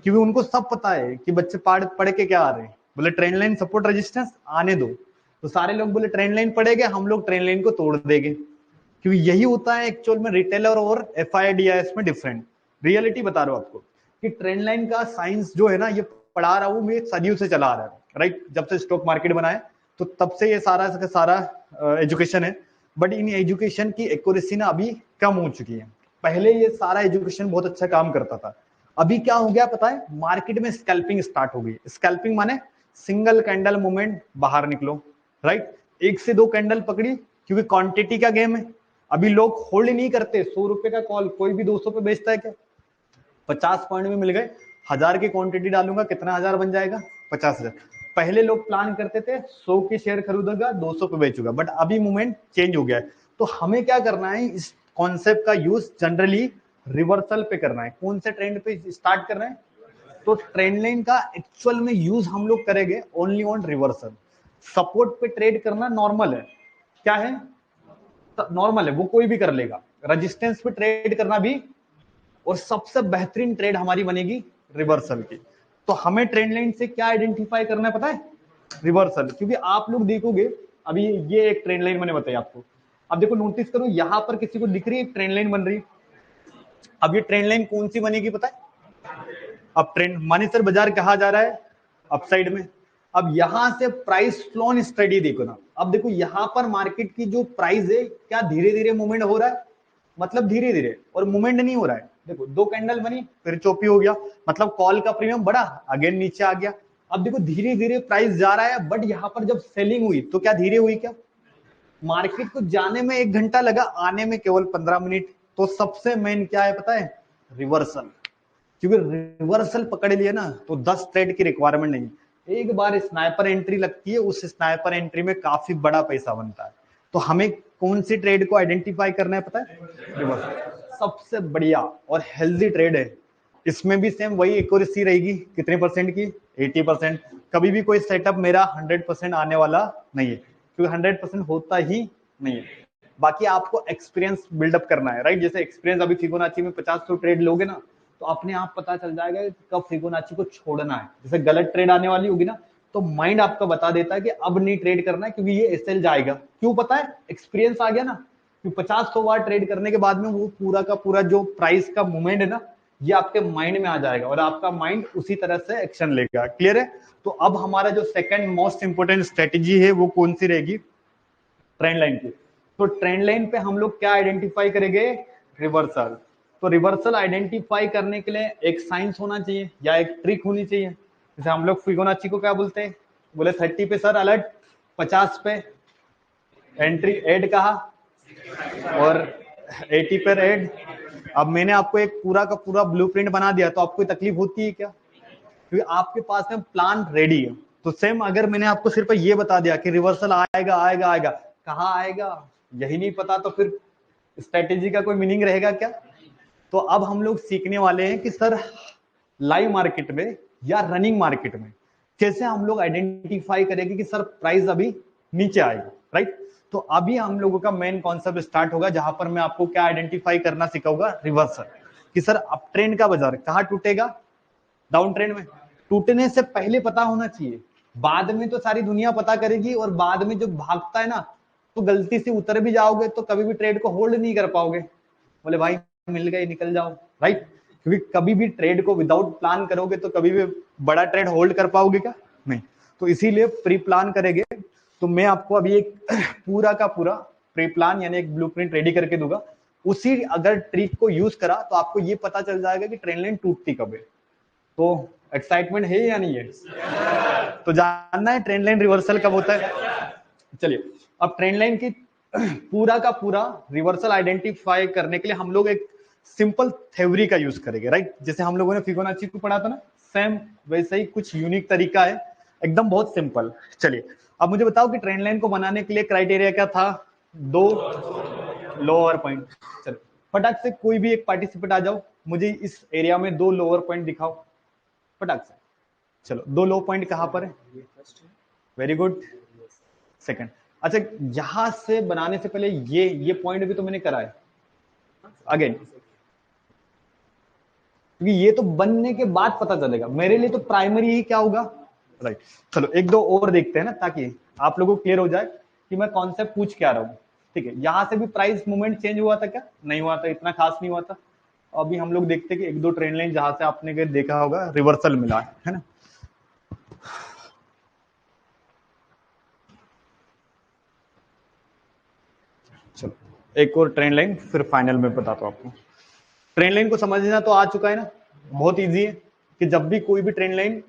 क्योंकि उनको सब पता है कि बच्चे पढ़ के क्या आ रहे हैं, बोले ट्रेंड लाइन सपोर्ट रेजिस्टेंस आने दो, तो सारे लोग बोले ट्रेंड लाइन पड़ेगा, हम लोग ट्रेंड लाइन को तोड़ देंगे। क्योंकि यही होता है एक्चुअल में रिटेलर और FIDIS में डिफरेंट। रियलिटी बता रहा हूं आपको कि ट्रेंड लाइन का साइंस जो है ना, ये पढ़ा रहा हूं मैं सदियों से चला आ रहा है, राइट? जब से स्टॉक मार्केट बना है तो तब से ये सारा एजुकेशन है। बट इन एजुकेशन की एक्यूरेसी ना अभी कम हो चुकी है। पहले ये सारा एजुकेशन बहुत अच्छा काम करता था। अभी क्या हो गया पता है? मार्केट में स्कैल्पिंग स्टार्ट हो गई। स्कैल्पिंग माने सिंगल कैंडल मूवमेंट, बाहर निकलो, राइट? 1 से 2 कैंडल पकड़ी, क्योंकि क्वांटिटी का गेम है। अभी लोग होल्ड नहीं करते। 100 रुपए का कॉल कोई भी 200 पे बेचता है क्या? 50 पॉइंट में मिल गए, 1000 की क्वांटिटी डालूंगा, कितना 1000 बन जाएगा? 50,000। पहले लोग प्लान करते थे 100 के शेयर खरीदूंगा, 200 पे बेचूंगा, बट अभी मूवमेंट चेंज हो गया है। तो हमें क्या करना है? इस कॉन्सेप्ट का यूज जनरली रिवर्सल पे करना है। कौन से ट्रेंड पे स्टार्ट करना है? तो ट्रेंड लाइन का एक्चुअल में यूज हम लोग करेंगे ओनली ऑन रिवर्सल। सपोर्ट पे ट्रेड करना नॉर्मल है। क्या है? नॉर्मल है, वो कोई भी कर लेगा। रेजिस्टेंस पे ट्रेड करना भी, और सबसे बेहतरीन ट्रेड हमारी बनेगी रिवर्सल की। तो हमें ट्रेंड लाइन से क्या आइडेंटिफाई करना है पता है? रिवर्सल। क्योंकि आप लोग देखोगे, अभी ये एक ट्रेंड लाइन मैंने बताई आपको। अब देखो नोटिस करो, यहां पर किसी को दिख रही है ट्रेंड लाइन बन रही। अब ये ट्रेंड लाइन कौन सी बनेगी पता है? अब ट्रेंड माने सर बाजार कहा जा रहा है अपसाइड में। अब यहां से प्राइस फ्लोन स्टडी देखो ना। अब देखो यहां पर मार्केट की जो प्राइस है, क्या धीरे धीरे मूवमेंट हो रहा है? मतलब धीरे धीरे, और मूवमेंट नहीं हो रहा है। देखो 2 कैंडल बनी, फिर चोपी हो गया, मतलब कॉल का प्रीमियम बढ़ा, अगेन नीचे आ गया। अब देखो धीरे धीरे प्राइस जा रहा है, बट यहां पर जब सेलिंग हुई तो क्या धीरे हुई? क्या मार्केट को जाने में 1 घंटा लगा, आने में केवल 15 मिनट। तो सबसे मेन क्या है पता है? रिवर्सल। क्योंकि रिवर्सल पकड़ लिए ना तो 10 ट्रेड की रिक्वायरमेंट नहीं, एक बार स्नाइपर एंट्री लगती है, उस स्नाइपर एंट्री में काफी बड़ा पैसा बनता है। तो हमें कौन सी ट्रेड को आइडेंटिफाई करना है पता है? रिवर्सल सबसे बढ़िया और हेल्दी ट्रेड है। इसमें भी सेम वही एक्यूरेसी रहेगी, कितने परसेंट की? 80%। कभी भी कोई सेटअप मेरा 100% आने वाला नहीं है, क्योंकि 100% होता ही नहीं है। बाकी आपको एक्सपीरियंस बिल्डअप करना है, राइट? जैसे एक्सपीरियंस अभी फिबोनाची में 50 ट्रेड लोगे ना, तो अपने आप पता चल जाएगा कि कब फिबोनाची को छोड़ना है। जैसे गलत ट्रेड आने वाली होगी ना, तो माइंड आपका बता देता है कि अब नहीं ट्रेड करना है, क्योंकि ये एसएल जाएगा। क्यों पता है? एक्सपीरियंस आ गया ना। कि 50-100 बार ट्रेड करने के बाद में वो पूरा का पूरा जो प्राइस का मूवमेंट है ना, ये आपके माइंड में आ जाएगा, और आपका माइंड उसी तरह से एक्शन लेगा। क्लियर है? तो अब हमारा जो सेकंड मोस्ट इंपोर्टेंट स्ट्रेटेजी है वो कौन सी रहेगी? ट्रेंड लाइन की। तो ट्रेंड लाइन पे हम लोग क्या आइडेंटिफाई करेंगे? रिवर्सल। तो रिवर्सल आइडेंटिफाई करने के लिए एक साइंस होना चाहिए या एक ट्रिक होनी चाहिए। जैसे हम लोग फिबोनाची को क्या बोलते हैं? बोले 30 पे सर अलर्ट, 50 पे एंट्री ऐड कहा, और 80 पर ऐड। अब मैंने आपको एक पूरा का पूरा ब्लूप्रिंट बना दिया, तो आपको तकलीफ होती है क्या? क्योंकि आपके पास में प्लान रेडी है। तो सेम अगर मैंने आपको सिर्फ ये बता दिया कि रिवर्सल आएगा आएगा आएगा, कहाँ आएगा यही नहीं पता, तो फिर स्ट्रेटेजी का कोई मीनिंग रहेगा क्या? तो अब हम लोग सीखने वाले हैं कि सर लाइव मार्केट में या रनिंग मार्केट में कैसे हम लोग आइडेंटिफाई करेंगे कि सर प्राइस अभी नीचे आएगा, राइट? तो अभी हम लोगों का मेन कॉन्सेप्ट स्टार्ट होगा, जहां पर मैं आपको क्या आइडेंटिफाई करना सिखाऊंगा? रिवर्सल। कि सर अप ट्रेंड का बाजार कहाँ टूटेगा? डाउन ट्रेंड में। टूटने से पहले पता होना चाहिए, बाद में तो सारी दुनिया पता करेगी, और बाद में जो भागता है ना, तो गलती से उतर भी जाओगे तो कभी भी ट्रेड को होल्ड नहीं कर पाओगे। बोले भाई मिल गए निकल जाओ, राइट? क्योंकि कभी भी ट्रेड को विदाउट प्लान करोगे तो कभी भी बड़ा ट्रेड होल्ड कर पाओगे क्या? नहीं। तो इसीलिए प्री प्लान करेंगे। तो मैं आपको अभी एक पूरा का पूरा प्री प्लान यानी एक ब्लूप्रिंट रेडी करके दूंगा। उसी अगर ट्रिक को यूज करा तो आपको ये पता चल जाएगा कि ट्रेंड लाइन टूटती कब है। तो एक्साइटमेंट है या नहीं है? तो जानना है ट्रेंड लाइन रिवर्सल कब होता है? चलिए अब ट्रेंड लाइन की पूरा का पूरा रिवर्सल आइडेंटिफाई करने के लिए हम लोग एक सिंपल थ्योरी का यूज करेंगे, राइट? जैसे हम लोगों ने फिबोनाची को पढ़ा था ना, सेम वैसे ही कुछ यूनिक तरीका है, एकदम बहुत सिंपल। चलिए अब मुझे बताओ कि ट्रेंड लाइन को बनाने के लिए क्राइटेरिया क्या था? 2 लोअर पॉइंट। चलो फटाक से कोई भी एक पार्टिसिपेंट आ जाओ, मुझे इस एरिया में 2 लोअर पॉइंट दिखाओ फटाक से। चलो 2 लो पॉइंट कहां पर है? Very good, second. अच्छा यहां से बनाने से पहले ये पॉइंट भी तो मैंने करा है अगेन, क्योंकि ये तो बनने के बाद पता चलेगा मेरे लिए, तो प्राइमरी ही क्या होगा, राइट? चलो एक दो और देखते हैं ना, ताकि आप लोगों को क्लियर हो जाए कि मैं कॉन्सेप्ट पूछ क्या रहा हूं। ठीक है, यहां से भी प्राइस मूवमेंट चेंज हुआ था क्या? नहीं हुआ था, इतना खास नहीं हुआ था। अभी हम लोग देखते हैं कि एक दो ट्रेंड लाइन जहां से आपने देखा होगा रिवर्सल मिला है ना। चलो एक और ट्रेंड लाइन फिर फाइनल में बताता हूं आपको। ट्रेंड लाइन को समझना तो आ चुका है ना, बहुत इजी है कि जब भी कोई भी ट्रेंड लाइन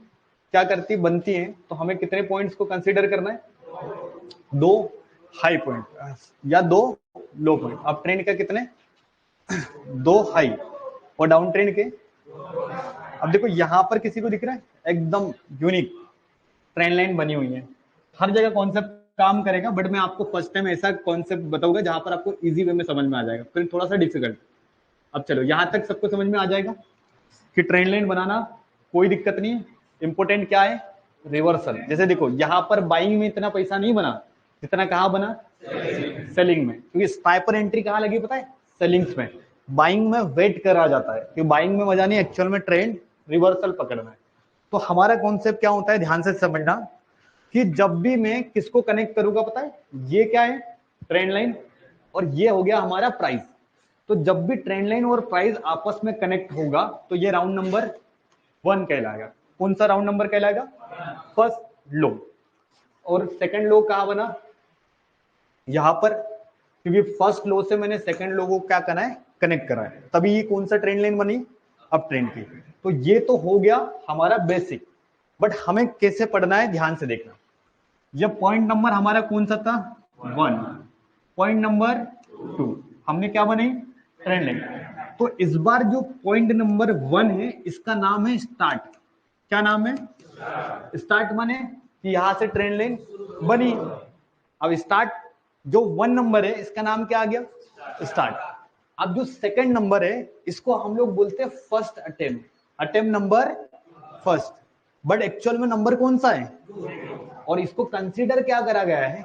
क्या करती बनती है तो हमें कितने पॉइंट्स को कंसीडर करना है? 2 हाई पॉइंट या 2 लो पॉइंट। अब ट्रेंड का कितने? 2 हाई और डाउन ट्रेंड के। अब देखो यहां पर किसी को दिख रहा है एकदम यूनिक ट्रेंड लाइन बनी हुई है। हर जगह कॉन्सेप्ट काम करेगा, बट मैं आपको फर्स्ट टाइम ऐसा कॉन्सेप्ट बताऊंगा जहां पर आपको इजी वे में समझ में आ जाएगा, फिर थोड़ा सा डिफिकल्ट। अब चलो यहां तक सबको समझ में आ जाएगा कि ट्रेंड लाइन बनाना कोई दिक्कत नहीं है। इंपोर्टेंट क्या है? रिवर्सल। जैसे देखो यहां पर बाइंग में इतना पैसा नहीं बना जितना कहां बना? सेलिंग में। क्योंकि स्नाइपर एंट्री कहां लगी पता है? सेलिंग्स में। बाइंग में वेट करा जाता है, क्योंकि बाइंग में मजा नहीं, एक्चुअल में ट्रेंड रिवर्सल पकड़ना है। तो हमारा कॉन्सेप्ट क्या होता है, ध्यान से समझना, कि जब भी मैं किसको कनेक्ट करूंगा पता है? ये क्या है? ट्रेंड लाइन, और ये हो गया हमारा प्राइस। तो जब भी ट्रेंड लाइन और प्राइस आपस में कनेक्ट होगा तो ये राउंड नंबर 1 कहलाएगा। कौन सा राउंड नंबर कहलाएगा? फर्स्ट लो। और सेकंड लो कहां बना? यहां पर, क्योंकि फर्स्ट लो से मैंने सेकंड लो को क्या करना है? कनेक्ट करा है, तभी ये कौन सा ट्रेंड लाइन बनी? अप ट्रेंड की। तो ये तो हो गया हमारा बेसिक, बट हमें कैसे पढ़ना है ध्यान से देखना। ये पॉइंट नंबर हमारा कौन सा था? 1। पॉइंट नंबर 2 हमने क्या बनाई? Trend line. तो इस बार जो पॉइंट नंबर 1 है इसका नाम है स्टार्ट। क्या नाम है? स्टार्ट माने कि यहां से ट्रेंड लाइन बनी। अब स्टार्ट जो 1 नंबर है इसका नाम क्या आ गया? स्टार्ट। अब जो सेकंड नंबर है इसको हम लोग बोलते हैं first attempt. Attempt number first, but actual में नंबर कौन सा है? और इसको कंसीडर क्या करा गया है?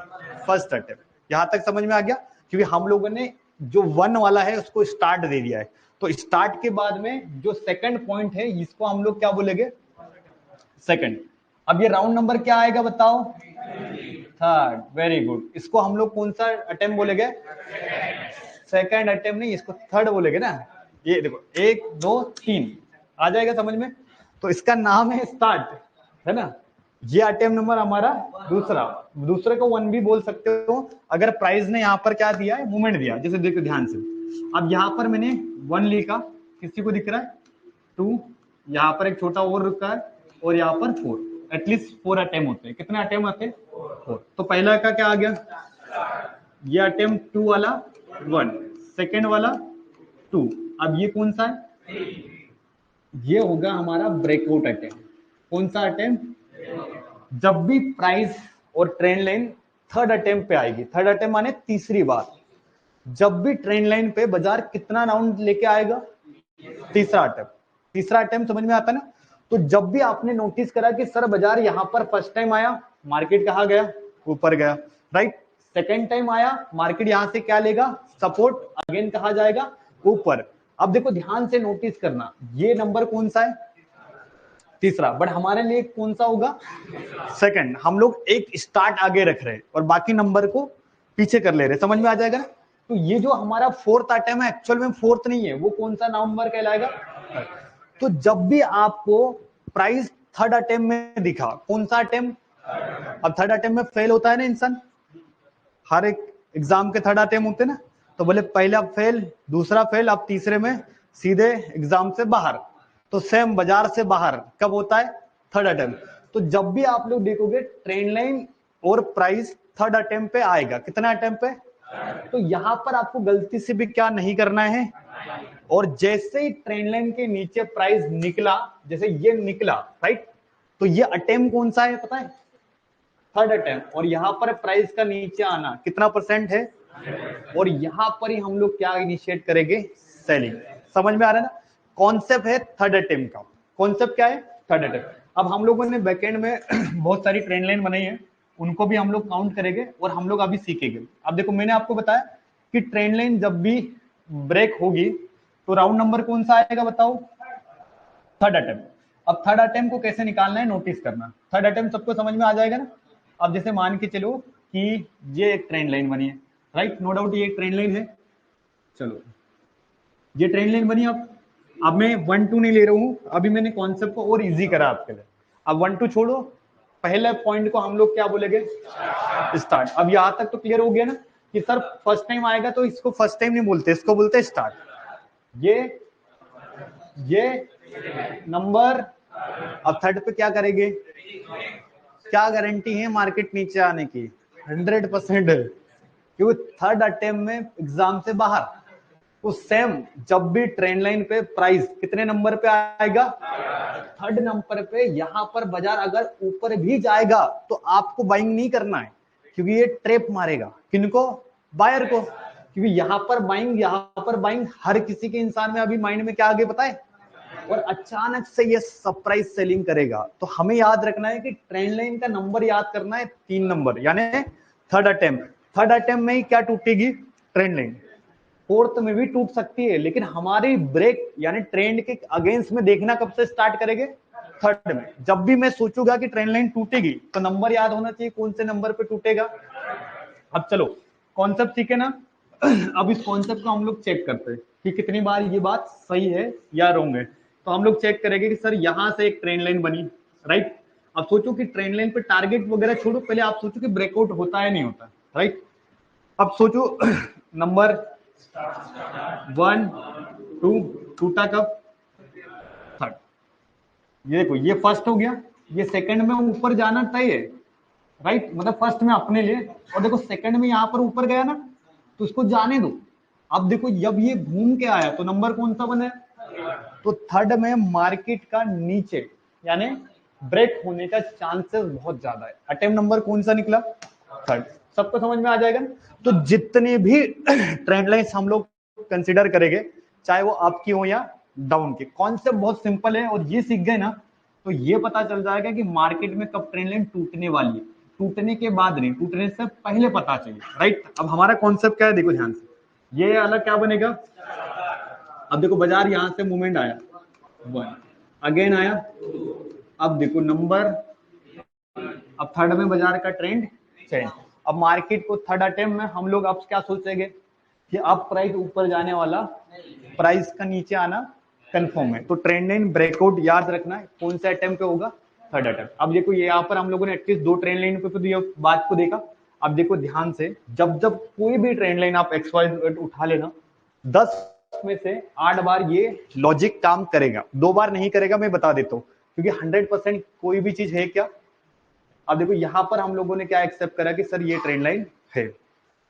First attempt. यहां तक समझ में आ गया? क्योंकि हम लोगों ने जो 1 वाला है उसको स्टार्ट दे दिया है, तो स्टार्ट के बाद में जो सेकंड पॉइंट है इसको हम लोग क्या बोलेंगे? सेकंड। अब ये राउंड नंबर क्या आएगा बताओ? थर्ड। Very good. इसको हम लोग कौन सा अटेम्प्ट बोलेंगे? सेकंड अटेम्प्ट नहीं, इसको थर्ड बोलेंगे ना। ये देखो 1 2 3 आ जाएगा समझ में? तो इसका नाम है स्टार्ट, है ना। ये अटेम्प्ट नंबर हमारा दूसरा। दूसरे को 1 भी बोल सकते हो अगर प्राइस ने यहाँ पर क्या दिया है? मूवमेंट दिया। जैसे देखो ध्यान से, अब यहाँ पर मैंने 1 लिखा, किसी को दिख रहा है? 2, यहाँ पर एक छोटा और रुका है, और यहाँ पर 4। एटलीस्ट 4 अटेम्प्ट होते हैं। कितने अटेम्प्ट आते हैं? 4। तो पहला का क्या आ गया? ये अटेम्प्ट 2 वाला 1, सेकेंड वाला 2। अब ये कौन सा है? ये होगा हमारा ब्रेकआउट अटेम्प्ट। कौन सा अटेम्प्ट? जब भी प्राइस और ट्रेंड लाइन थर्ड अटेम्प्ट पे आएगी, थर्ड अटेम्प्ट माने तीसरी बार, जब भी ट्रेंड लाइन पे बाजार कितना राउंड लेके आएगा? तीसरा अटेम्प्ट। तीसरा अटेम्प्ट समझ में आता ना? तो जब भी आपने नोटिस करा कि सर बाजार यहां पर फर्स्ट टाइम आया, मार्केट कहां गया? ऊपर गया, राइट। सेकेंड टाइम आया, मार्केट यहां से क्या लेगा? सपोर्ट। अगेन कहां जाएगा? ऊपर। अब देखो ध्यान से नोटिस करना, ये नंबर कौन सा है? तीसरा। बट हमारे लिए कौन सा होगा? सेकंड। हम लोग एक स्टार्ट आगे रख रहे हैं और बाकी नंबर को पीछे कर ले रहे हैं। समझ में आ जाएगा ना? तो ये जो हमारा फोर्थ अटेम्प्ट है एक्चुअल में फोर्थ नहीं है, वो कौन सा नंबर कहलाएगा? तो जब भी आपको प्राइस थर्ड अटेम्प्ट में दिखा, कौन सा अटेम्प्ट? अब थर्ड अटेम्प्ट में फेल होता है ना इंसान, हर एक एग्जाम के थर्ड अटेम्प्ट होते ना, तो बोले पहला फेल, दूसरा फेल, अब तीसरे में सीधे एग्जाम से बाहर। तो सेम बाजार से बाहर कब होता है? Third attempt. तो जब भी आप लोग देखोगे ट्रेंड लाइन और प्राइस थर्ड अटेम्प्ट पे आएगा। कितना अटेम्प्ट पे? तो यहाँ पर आपको गलती से भी क्या नहीं करना है, और जैसे ही ट्रेंड लाइन के नीचे प्राइस निकला, जैसे ये निकला राइट, तो ये अटेम्प्ट कौन सा है पता है, थर्ड अटेम्प्ट, और यहाँ पर प्राइस का नीचे आना कितना परसेंट है, और यहाँ पर ही हम लोग क्या इनिशिएट करेंगे, सेलिंग। समझ में आ रहा है ना, कॉन्सेप्ट है थर्ड अटेम्प्ट का, कॉन्सेप्ट क्या है, थर्ड अटेम्प्ट। अब हम लोगों ने बैकएंड में बहुत सारी ट्रेंड लाइन बनाई है, उनको भी हम लोग काउंट करेंगे और हम लोग अभी सीखेंगे। अब देखो मैंने आपको बताया कि ट्रेंड लाइन जब भी ब्रेक होगी तो राउंड नंबर कौन सा आएगा बताओ, थर्ड अटेम्प्ट। अब थर्ड अटेम्प्ट को कैसे निकालना है नोटिस करना, थर्ड अटेम्प्ट सबको समझ में आ जाएगा ना। अब जैसे मान के चलो कि ये एक ट्रेंड लाइन बनी है राइट, नो डाउट ये एक ट्रेंड लाइन है, चलो ये ट्रेंड लाइन बनी। अब मैं 1 2 नहीं ले रहा हूं, अभी मैंने कॉन्सेप्ट को और इजी करा आपके लिए। अब 1 2 छोड़ो, पहले पॉइंट को हम लोग क्या बोलेंगे, स्टार्ट। अब यहां तक तो क्लियर हो गया ना कि सर फर्स्ट टाइम आएगा तो इसको फर्स्ट टाइम नहीं बोलते, इसको बोलते हैं स्टार्ट। ये नंबर, अब थर्ड पे क्या करेंगे, क्या गारंटी है मार्केट नीचे आने की, 100% है, क्योंकि थर्ड अटेम्प्ट में एग्जाम से बाहर। तो सेम जब भी ट्रेंड लाइन पे प्राइस कितने नंबर पे आएगा, थर्ड नंबर पे, यहां पर बाजार अगर ऊपर भी जाएगा तो आपको बाइंग नहीं करना है, क्योंकि ये ट्रैप मारेगा किनको, बायर को, क्योंकि यहां पर बाइंग हर किसी के इंसान में अभी माइंड में क्या आगे पता है, और अचानक से ये सरप्राइज सेलिंग करेगा। तो हमें याद रखना है कि ट्रेंड लाइन का नंबर याद करना है 3 नंबर, यानी थर्ड अटेम्प्ट में ही क्या टूटेगी, ट्रेंड लाइन। फोर्थ में भी टूट सकती है, लेकिन हमारी ब्रेक यानी ट्रेंड के अगेंस्ट में देखना कब से स्टार्ट करेंगे, थर्ड में। जब भी मैं सोचूंगा कि ट्रेंड लाइन टूटेगी तो नंबर याद होना चाहिए कौन से नंबर पे टूटेगा। अब चलो कॉन्सेप्ट ठीक है ना, अब इस कॉन्सेप्ट को हम लोग चेक करते हैं कि कितनी बार ये बात सही है या रॉन्ग है। तो हम लोग चेक करेंगे कि सर यहां से एक ट्रेंड लाइन बनी राइट। अब सोचो कि ट्रेंड लाइन पे टारगेट वगैरह छोड़ो, पहले आप सोचो कि ब्रेकआउट होता है नहीं होता राइट। अब सोचो नंबर 1 2 टूटा कब, थर्ड। ये देखो ये फर्स्ट हो गया, ये सेकंड में ऊपर जाना तय है राइट, मतलब फर्स्ट में अपने लिए, और देखो सेकंड में यहाँ पर ऊपर गया ना तो इसको जाने दो। अब देखो जब ये घूम के आया तो नंबर कौन सा बना है, तो थर्ड में मार्केट का नीचे यानी ब्रेक होने का चांसेस बहुत ज्यादा है। अटेम्प्ट नंबर कौन सा निकला, थर्ड। सबको समझ में आ जाएगा ना। तो जितने भी ट्रेंड लाइंस हम लोग कंसीडर करेंगे, चाहे वो अप की हो या डाउन की, कॉन्सेप्ट बहुत सिंपल है, और ये सीख गए ना तो ये पता चल जाएगा कि मार्केट में कब ट्रेंड लाइन टूटने वाली है, टूटने के बाद नहीं, टूटने से पहले पता चाहिए राइट। अब हमारा कॉन्सेप्ट क्या है देखो ध्यान से, ये अलग क्या बनेगा। अब देखो बाजार यहां से मूवमेंट आया 1, अगेन आया, अब देखो नंबर, अब थर्ड में बाजार का ट्रेंड चेंज। अब मार्केट को थर्ड अटेम्प्ट में हम लोग अब क्या सोचेंगे कि अब प्राइस ऊपर जाने वाला, प्राइस का नीचे आना कंफर्म है। तो ट्रेंड लाइन ब्रेकआउट याद रखना है कौन से अटेम्प्ट पे होगा, थर्ड अटेम्प्ट। अब देखो ये यहाँ पर हम लोगों ने एटलीस्ट 2 ट्रेंड लाइन पे तो ये बात को देखा। अब देखो ध्यान से, जब जब कोई भी ट्रेंड लाइन आप XY उठा लेना, 10 में से 8 बार ये लॉजिक काम करेगा, 2 बार नहीं करेगा, मैं बता देता हूँ, क्योंकि 100% कोई भी चीज है क्या। अब देखो यहां पर हम लोगों ने क्या एक्सेप्ट करा कि सर ये ट्रेंड लाइन है,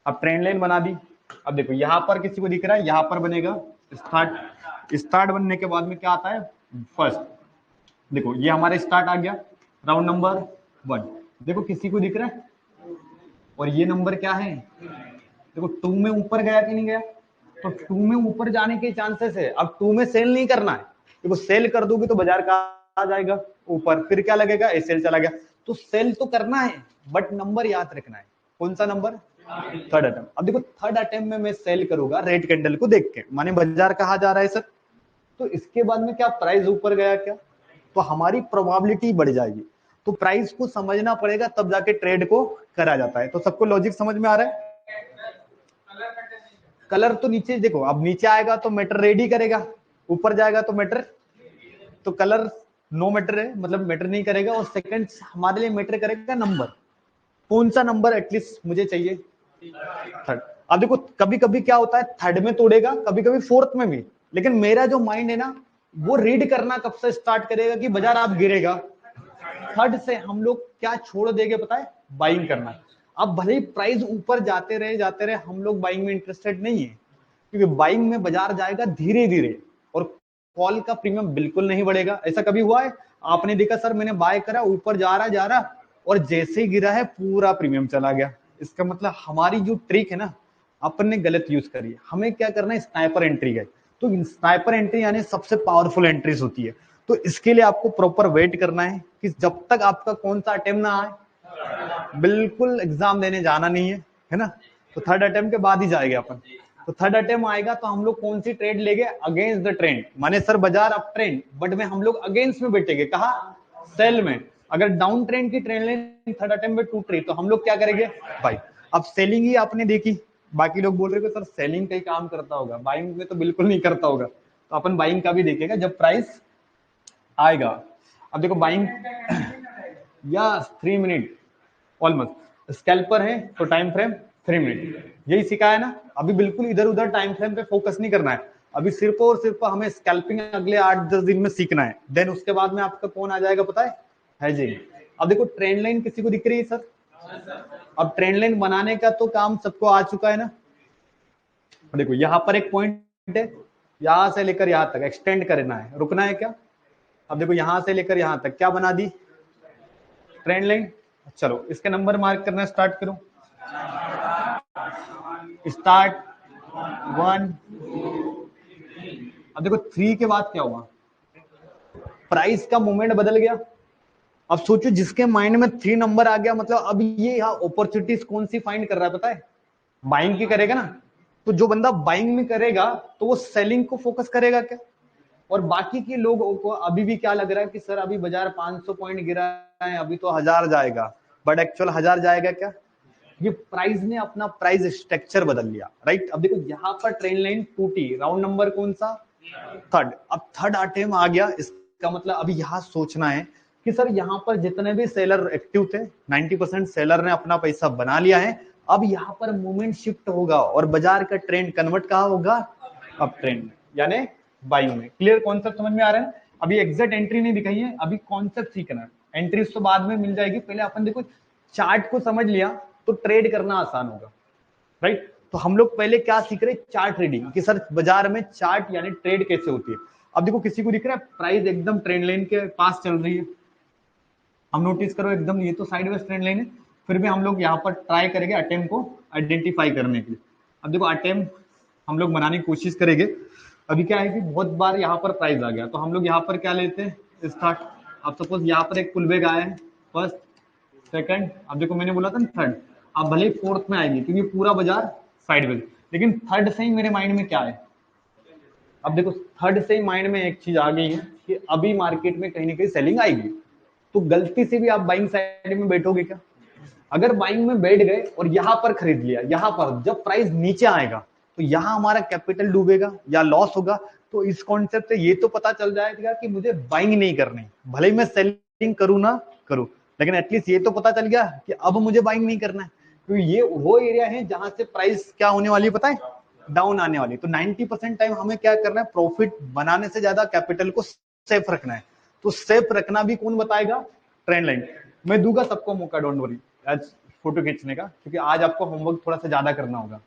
अब ट्रेंड लाइन बना दी। अब देखो यहां पर किसी को दिख रहा है, यहां पर बनेगा स्टार्ट बनने के बाद में क्या आता है, फर्स्ट। देखो ये हमारे स्टार्ट आ गया, राउंड नंबर 1। देखो किसी को दिख रहा है, और ये नंबर क्या है, देखो 2 में ऊपर गया कि नहीं गया, तो 2 में ऊपर जाने के चांसेस है। अब 2 में सेल नहीं करना है, देखो सेल कर दोगे तो बाजार कहाँ जाएगा, ऊपर, फिर क्या लगेगा, सेल चला गया। तो सेल तो करना है, बट नंबर याद रखना है, कौन सा नंबर, थर्ड अटेम्प्ट। अब देखो थर्ड अटेम्प्ट में मैं सेल करूंगा रेड कैंडल को देख के, माने बाजार कहाँ जा रहा है सर, तो इसके बाद में क्या प्राइस ऊपर गया क्या, तो हमारी प्रोबेबिलिटी बढ़ जाएगी। तो प्राइस को समझना पड़ेगा तब जाके ट्रेड को करा जाता है। तो सबको लॉजिक समझ में आ रहा है। कलर तो नीचे देखो, अब नीचे आएगा तो मैटर रेडी करेगा, ऊपर जाएगा तो मैटर, तो कलर नो मैटर है, मतलब मैटर नहीं करेगा। और सेकंड हमारे लिए मैटर करेगा नंबर, कौन सा नंबर एटलीस्ट मुझे चाहिए, थर्ड। अब देखो कभी कभी क्या होता है, थर्ड में तोड़ेगा, कभी कभी फोर्थ में भी, लेकिन मेरा जो माइंड है ना वो रीड करना कब से स्टार्ट करेगा कि बाजार आप गिरेगा, थर्ड से हम लोग क्या छोड़ देंगे पता है, बाइंग करना। अब भले ही प्राइस ऊपर जाते रहे, हम लोग बाइंग में इंटरेस्टेड नहीं है, क्योंकि बाइंग में बाजार जाएगा धीरे धीरे और कॉल का प्रीमियम बिल्कुल नहीं बढ़ेगा। ऐसा कभी हुआ है आपने देखा सर मैंने बाय करा, ऊपर जा रहा और जैसे ही गिरा है पूरा प्रीमियम चला गया? इसका मतलब हमारी जो ट्रिक है ना अपन ने गलत यूज करी है। हमें क्या करना है, स्नाइपर एंट्री है। तो स्नाइपर एंट्री यानी सबसे पावरफुल एंट्रीज होती है। तो इसके लिए आपको प्रॉपर वेट करना है कि जब तक आपका कौन सा अटेम्प्ट ना आए, बिल्कुल एग्जाम देने जाना नहीं है ना, तो थर्ड अटेम्प्ट के बाद ही जाएंगे अपन। तो थर्ड अटेम्प्ट आएगा तो हम लोग कौन सी ट्रेड लेंगे, अगेंस्ट द ट्रेंड। माने सर बाजार अप ट्रेंड बट में हम लोग अगेंस्ट में बैठेंगे, कहा सेल में। अगर डाउन ट्रेंड की ट्रेंड लाइन थर्ड अटेम्प्ट में टूट रही तो हम लोग क्या करेंगे भाई, अब सेलिंग ही आपने देखी। बाकी लोग बोल रहे हैं सर सेलिंग का ही काम करता होगा, बाइंग में तो बिल्कुल नहीं करता होगा। तो अपन बाइंग का भी देखेगा जब प्राइस आएगा। अब देखो बाइंग या 3 मिनट ऑलमोस्ट स्कैल्पर है तो टाइम फ्रेम 3 मिनट, यही सिखाया ना। अभी बिल्कुल इधर उधर टाइम फ्रेम पे फोकस नहीं करना है, अभी सिर्फ और सिर्फ हमें स्कैल्पिंग अगले 8-10 दिन में सीखना है। देन उसके बाद में आपका कौन आ जाएगा पता है, हेजिंग। अब देखो ट्रेंड लाइन किसी को दिख रही है सर? अब ट्रेंड लाइन बनाने का तो काम सबको आ चुका है ना। देखो यहाँ पर एक पॉइंट है, यहां से लेकर यहां तक एक्सटेंड करना है, रुकना है क्या? अब देखो यहां से लेकर यहां तक क्या बना दी, ट्रेंड लाइन। चलो इसके नंबर मार्क करना स्टार्ट करो, स्टार्ट 1। अब देखो 3 के बाद क्या हुआ, प्राइस का मूवमेंट बदल गया। अब सोचो जिसके माइंड में 3 नंबर आ गया, मतलब अब ये यहाँ अपॉर्चुनिटीज कौन सी फाइंड कर रहा है पता है, बाइंग की करेगा ना। तो जो बंदा बाइंग में करेगा तो वो सेलिंग को फोकस करेगा क्या? और बाकी के लोगों को अभी भी क्या लग रहा है कि सर अभी बाजार 500 पॉइंट गिरा है, अभी तो 1000 जाएगा, बट एक्चुअल 1000 जाएगा क्या? ये प्राइस ने अपना प्राइस स्ट्रक्चर बदल लिया, राइट। अब देखो यहाँ पर ट्रेंड लाइन टूटी, राउंड नंबर कौन सा, थर्ड। अब थर्ड अटेम्प्ट आ गया, इसका मतलब अभी यहाँ सोचना है कि सर यहाँ पर जितने भी सेलर एक्टिव थे 90% सेलर ने अपना पैसा बना लिया है। अब यहाँ पर मूवमेंट शिफ्ट होगा और बाजार का ट्रेंड कन्वर्ट कहाँ होगा, अप ट्रेंड यानी बाइंग में। क्लियर कॉन्सेप्ट समझ में आ रहा है? अभी एग्जैक्ट एंट्री नहीं दिखाई है, अभी कॉन्सेप्ट सीखना है। एंट्री तो बाद में मिल जाएगी, पहले अपन देखो चार्ट को समझ लिया तो ट्रेड करना आसान होगा, राइट। तो हम लोग पहले क्या सीख रहे, चार्ट ट्रेडिंग, कि सर बाजार में चार्ट यानी ट्रेड कैसे होती है। अब देखो किसी को दिख रहा है प्राइस एकदम ट्रेंड लाइन के पास चल रही है, हम नोटिस करो एकदम ये तो साइडवेज ट्रेंड लाइन है, फिर भी हम लोग यहाँ पर ट्राई करेंगे अटेम्प्ट को आइडेंटिफाई करने के लिए। अब देखो अटेम्प्ट हम लोग बनाने की कोशिश करेंगे। अभी क्या है कि बहुत बार यहाँ पर प्राइस आ गया तो हम लोग यहाँ पर क्या लेते हैं, स्टार्ट। अब सपोज यहाँ पर एक पुलबैक आया है, फर्स्ट सेकंड, अब देखो मैंने बोला था थर्ड, अब भले फोर्थ में आएगी क्योंकि पूरा बाजार साइडवेज, लेकिन थर्ड से ही मेरे माइंड में क्या है, अब देखो थर्ड से ही माइंड में एक चीज आ गई है कि अभी मार्केट में कहीं ना कहीं सेलिंग आएगी। तो गलती से भी आप बाइंग साइड में बैठोगे क्या? अगर बाइंग में बैठ गए और यहां पर खरीद लिया, यहां पर जब प्राइस नीचे आएगा तो यहां हमारा कैपिटल डूबेगा या लॉस होगा। तो इस कॉन्सेप्ट से ये तो पता चल जाएगा कि मुझे बाइंग नहीं करनी, भले ही मैं सेलिंग करूं ना करूं, लेकिन एटलीस्ट ये तो पता चल गया कि अब मुझे बाइंग नहीं करना है, क्योंकि ये वो एरिया है जहां से प्राइस क्या होने वाली है पता है, डाउन आने वाली। तो 90% टाइम हमें क्या करना है, प्रॉफिट बनाने से ज्यादा कैपिटल को सेफ रखना है। तो सेफ रखना भी कौन बताएगा, ट्रेंड लाइन। मैं दूंगा सबको मौका, डोंट वरी, आज फोटो खींचने का, क्योंकि आज आपको होमवर्क थोड़ा सा ज्यादा करना होगा,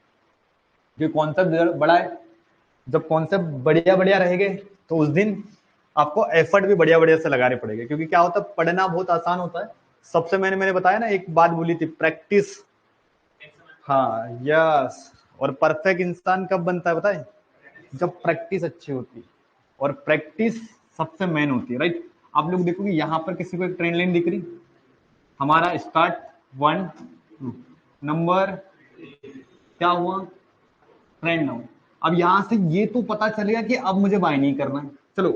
क्योंकि कॉन्सेप्ट बड़ा है। जब कॉन्सेप्ट बढ़िया बढ़िया रहेंगे तो उस दिन आपको एफर्ट भी बढ़िया बढ़िया से लगाने पड़ेंगे। क्योंकि क्या होता है, पढ़ना बहुत आसान होता है, सबसे मैंने बताया ना, एक बात बोली थी, प्रैक्टिस। हाँ यस, और परफेक्ट इंसान कब बनता है पता है, जब प्रैक्टिस अच्छी होती है, और प्रैक्टिस सबसे मेन होती है, राइट। आप लोग देखोगे यहाँ पर किसी को एक ट्रेंड लाइन दिख रही, हमारा स्टार्ट 1 2 नंबर क्या हुआ, ट्रेंड नाउ। अब यहां से ये तो पता चलेगा कि अब मुझे बाय नहीं करना है, चलो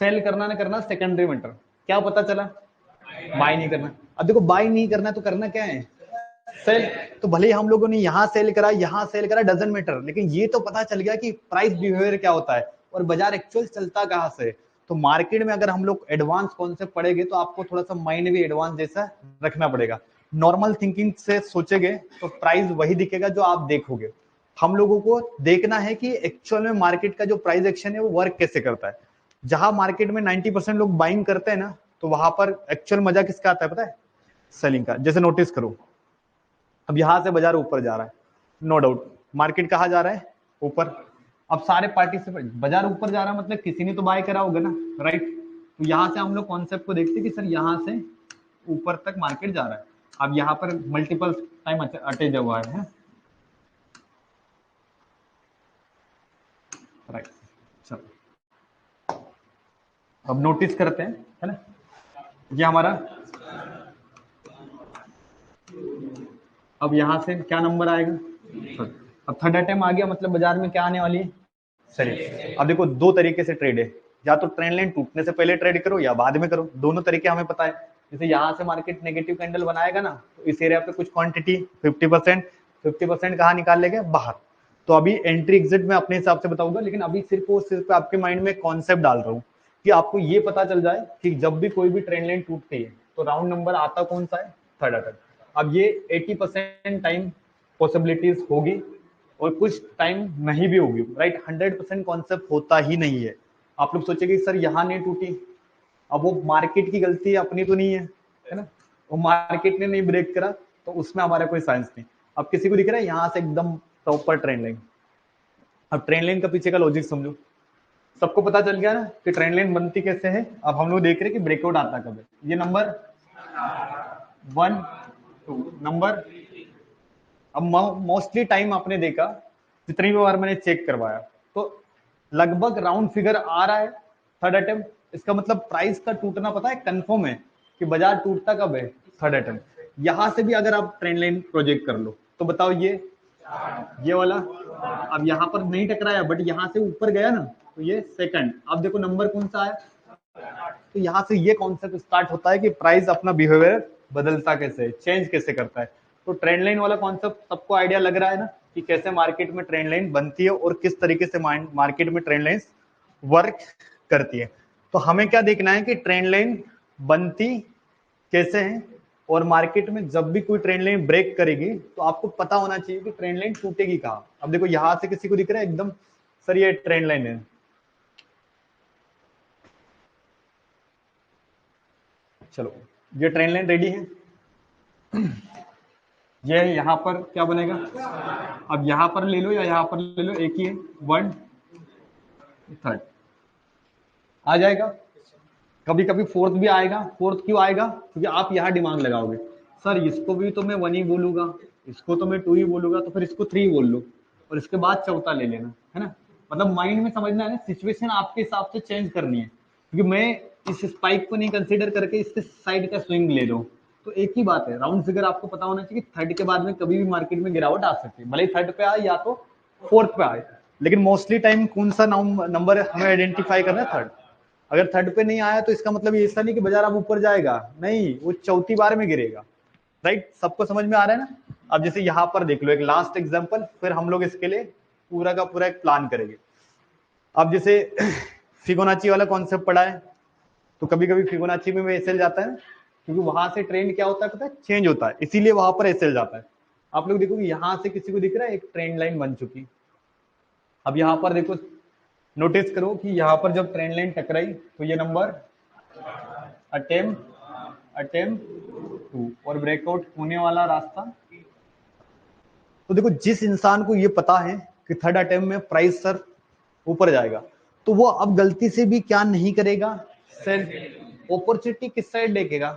सेल करना ना करना सेकेंडरी मैटर, क्या पता चला, बाय नहीं करना। अब देखो बाय नहीं करना तो करना क्या है, सेल। तो भले ही हम लोगों ने यहाँ सेल करा यहाँ सेल करा, डजंट मैटर, लेकिन ये तो पता चल गया कि प्राइस बिहेवियर क्या होता है और बाजार एक्चुअल चलता कहाँ से। तो मार्केट में अगर हम लोग एडवांस कॉन्सेप्ट पढ़ेंगे तो आपको थोड़ा सा माइंड भी एडवांस जैसा रखना पड़ेगा। नॉर्मल थिंकिंग से सोचेंगे तो प्राइस वही दिखेगा जो आप देखोगे। हम लोगों को देखना है कि एक्चुअल में मार्केट का जो प्राइस एक्शन है वो वर्क कैसे करता है। जहां मार्केट में 90% लोग बाइंग करते हैं ना, तो वहां पर एक्चुअल मजा किसका आता है पता है, सेलिंग का। जैसे नोटिस करो अब यहाँ से बाजार ऊपर जा रहा है, नो डाउट मार्केट कहाँ जा रहा है, ऊपर। अब सारे पार्टिसिपेंट, बाजार ऊपर जा रहा है मतलब किसी ने तो बाय करा होगा ना, राइट। तो यहाँ से हम लोग कॉन्सेप्ट को देखते हैं कि सर यहाँ से ऊपर तक मार्केट जा रहा है। अब यहाँ पर मल्टीपल टाइम अटैच हुआ है, राइट। चलो अब नोटिस करते हैं, है ना, ये हमारा, अब यहाँ से क्या नंबर आएगा, अब थर्ड अटेम्प्ट आ गया, मतलब बाजार में क्या आने वाली है, सही। अब देखो दो तरीके से ट्रेड है, या तो ट्रेंड लाइन टूटने से पहले ट्रेड करो या बाद में करो, दोनों तरीके हमें पता है। जैसे यहाँ से मार्केट नेगेटिव कैंडल बनाएगा ना, तो इस एरिया पे कुछ क्वांटिटी 50% कहाँ निकाल लेगा, बाहर। तो अभी एंट्री एग्जिट में अपने हिसाब से बताऊंगा, लेकिन अभी सिर्फ आपके माइंड में कॉन्सेप्ट डाल रहा हूँ कि आपको ये पता चल जाए कि जब भी कोई भी ट्रेंड लाइन टूटती है तो राउंड नंबर आता कौन सा है, थर्ड अटेम्प्ट। अब ये 80% टाइम पॉसिबिलिटीज होगी और कुछ टाइम नहीं भी होगी, राइट। 100% कॉन्सेप्ट होता ही नहीं है। आप लोग सोचेंगे सर यहाँ नहीं टूटी, अब वो मार्केट की गलती है, अपनी तो नहीं है, है ना। वो मार्केट ने नहीं ब्रेक करा तो उसमें हमारा कोई साइंस नहीं। अब किसी को दिख रहा है यहाँ से एकदम प्रॉपर ट्रेंड लाइन, अब ट्रेंड लाइन का पीछे का लॉजिक समझो। सबको पता चल गया ना कि ट्रेंड लाइन बनती कैसे है। अब हम लोग देख रहे हैं कि ब्रेकआउट आता कब है। ये नंबर 1 2 नंबर, अब मोस्टली टाइम आपने देखा, जितनी भी बार मैंने चेक करवाया तो लगभग राउंड फिगर आ रहा है थर्ड अटेम्प्ट। इसका मतलब प्राइस का टूटना पता है कंफर्म है कि बाजार टूटता कब है, थर्ड अटेम्प्ट। यहां से भी अगर आप ट्रेंड लाइन प्रोजेक्ट कर लो तो बताओ ये वाला, अब यहाँ पर नहीं टकराया बट यहाँ से ऊपर गया ना, तो ये सेकंड। अब देखो नंबर कौन सा है, तो यहाँ से ये कॉन्सेप्ट स्टार्ट होता है कि प्राइस अपना बिहेवियर बदलता कैसे है, चेंज कैसे करता है। तो ट्रेंड लाइन वाला कॉन्सेप्ट सबको आइडिया लग रहा है ना कि कैसे मार्केट में ट्रेंड लाइन बनती है और किस तरीके से मार्केट में ट्रेंड लाइन वर्क करती है। तो हमें क्या देखना है कि ट्रेंड लाइन बनती कैसे है, और मार्केट में जब भी कोई ट्रेंड लाइन ब्रेक करेगी तो आपको पता होना चाहिए कि ट्रेंड लाइन टूटेगी कहाँ। अब देखो यहां से किसी को दिख रहा है एकदम सर ये ट्रेंड लाइन है, चलो ये ट्रेंड लाइन रेडी है, ये यहाँ पर क्या बनेगा, अब यहाँ पर ले लो या यहाँ पर ले लो, एक ही है, 1 3 आ जाएगा। कभी कभी फोर्थ भी आएगा, फोर्थ क्यों आएगा, क्योंकि आप यहाँ दिमाग लगाओगे सर इसको भी तो मैं 1 ही बोलूंगा, इसको तो मैं 2 ही बोलूंगा, तो फिर इसको 3 बोल लो और इसके बाद चौथा ले लेना, है ना। मतलब माइंड में समझना है ना, सिचुएशन आपके हिसाब से चेंज करनी है, क्योंकि मैं इस स्पाइक को नहीं कंसीडर करके इसके साइड का स्विंग ले लूं तो एक ही बात है। राउंड फिगर आपको पता होना चाहिए कि थर्ड के बाद में कभी भी मार्केट में गिरावट आ सकती है, भले ही थर्ड पे आए या तो फोर्थ पे आए, लेकिन मोस्टली टाइम कौन सा नंबर हमें आइडेंटिफाई करना है, थर्ड। अगर थर्ड पे नहीं आया तो इसका मतलब ये ऐसा नहीं कि बाजार अब ऊपर जाएगा, नहीं, वो चौथी बार में गिरेगा, राइट। सबको समझ में आ रहा है ना। अब जैसे यहाँ पर देख लो एक लास्ट एग्जांपल, फिर हम लोग इसके लिए पूरा का पूरा एक प्लान करेंगे। अब जैसे फिबोनाची वाला कॉन्सेप्ट पढ़ा है, तो कभी कभी फिबोनाची में एसएल जाता है, क्योंकि वहां से ट्रेंड क्या होता है पता है, चेंज होता है, इसीलिए वहां पर एसएल जाता है। आप लोग देखो कि यहाँ से किसी को दिख रहा है एक ट्रेंड लाइन बन चुकी। अब यहाँ पर देखो, नोटिस करो कि यहाँ पर जब ट्रेंड लाइन टकराई तो ये नंबर अटेम्प्ट 2 और ब्रेकआउट होने वाला रास्ता। तो देखो जिस इंसान को ये पता है कि थर्ड अटेम्प्ट में प्राइस सर ऊपर जाएगा, तो वो अब गलती से भी क्या नहीं करेगा, सेल अपॉर्चुनिटी किस साइड देखेगा,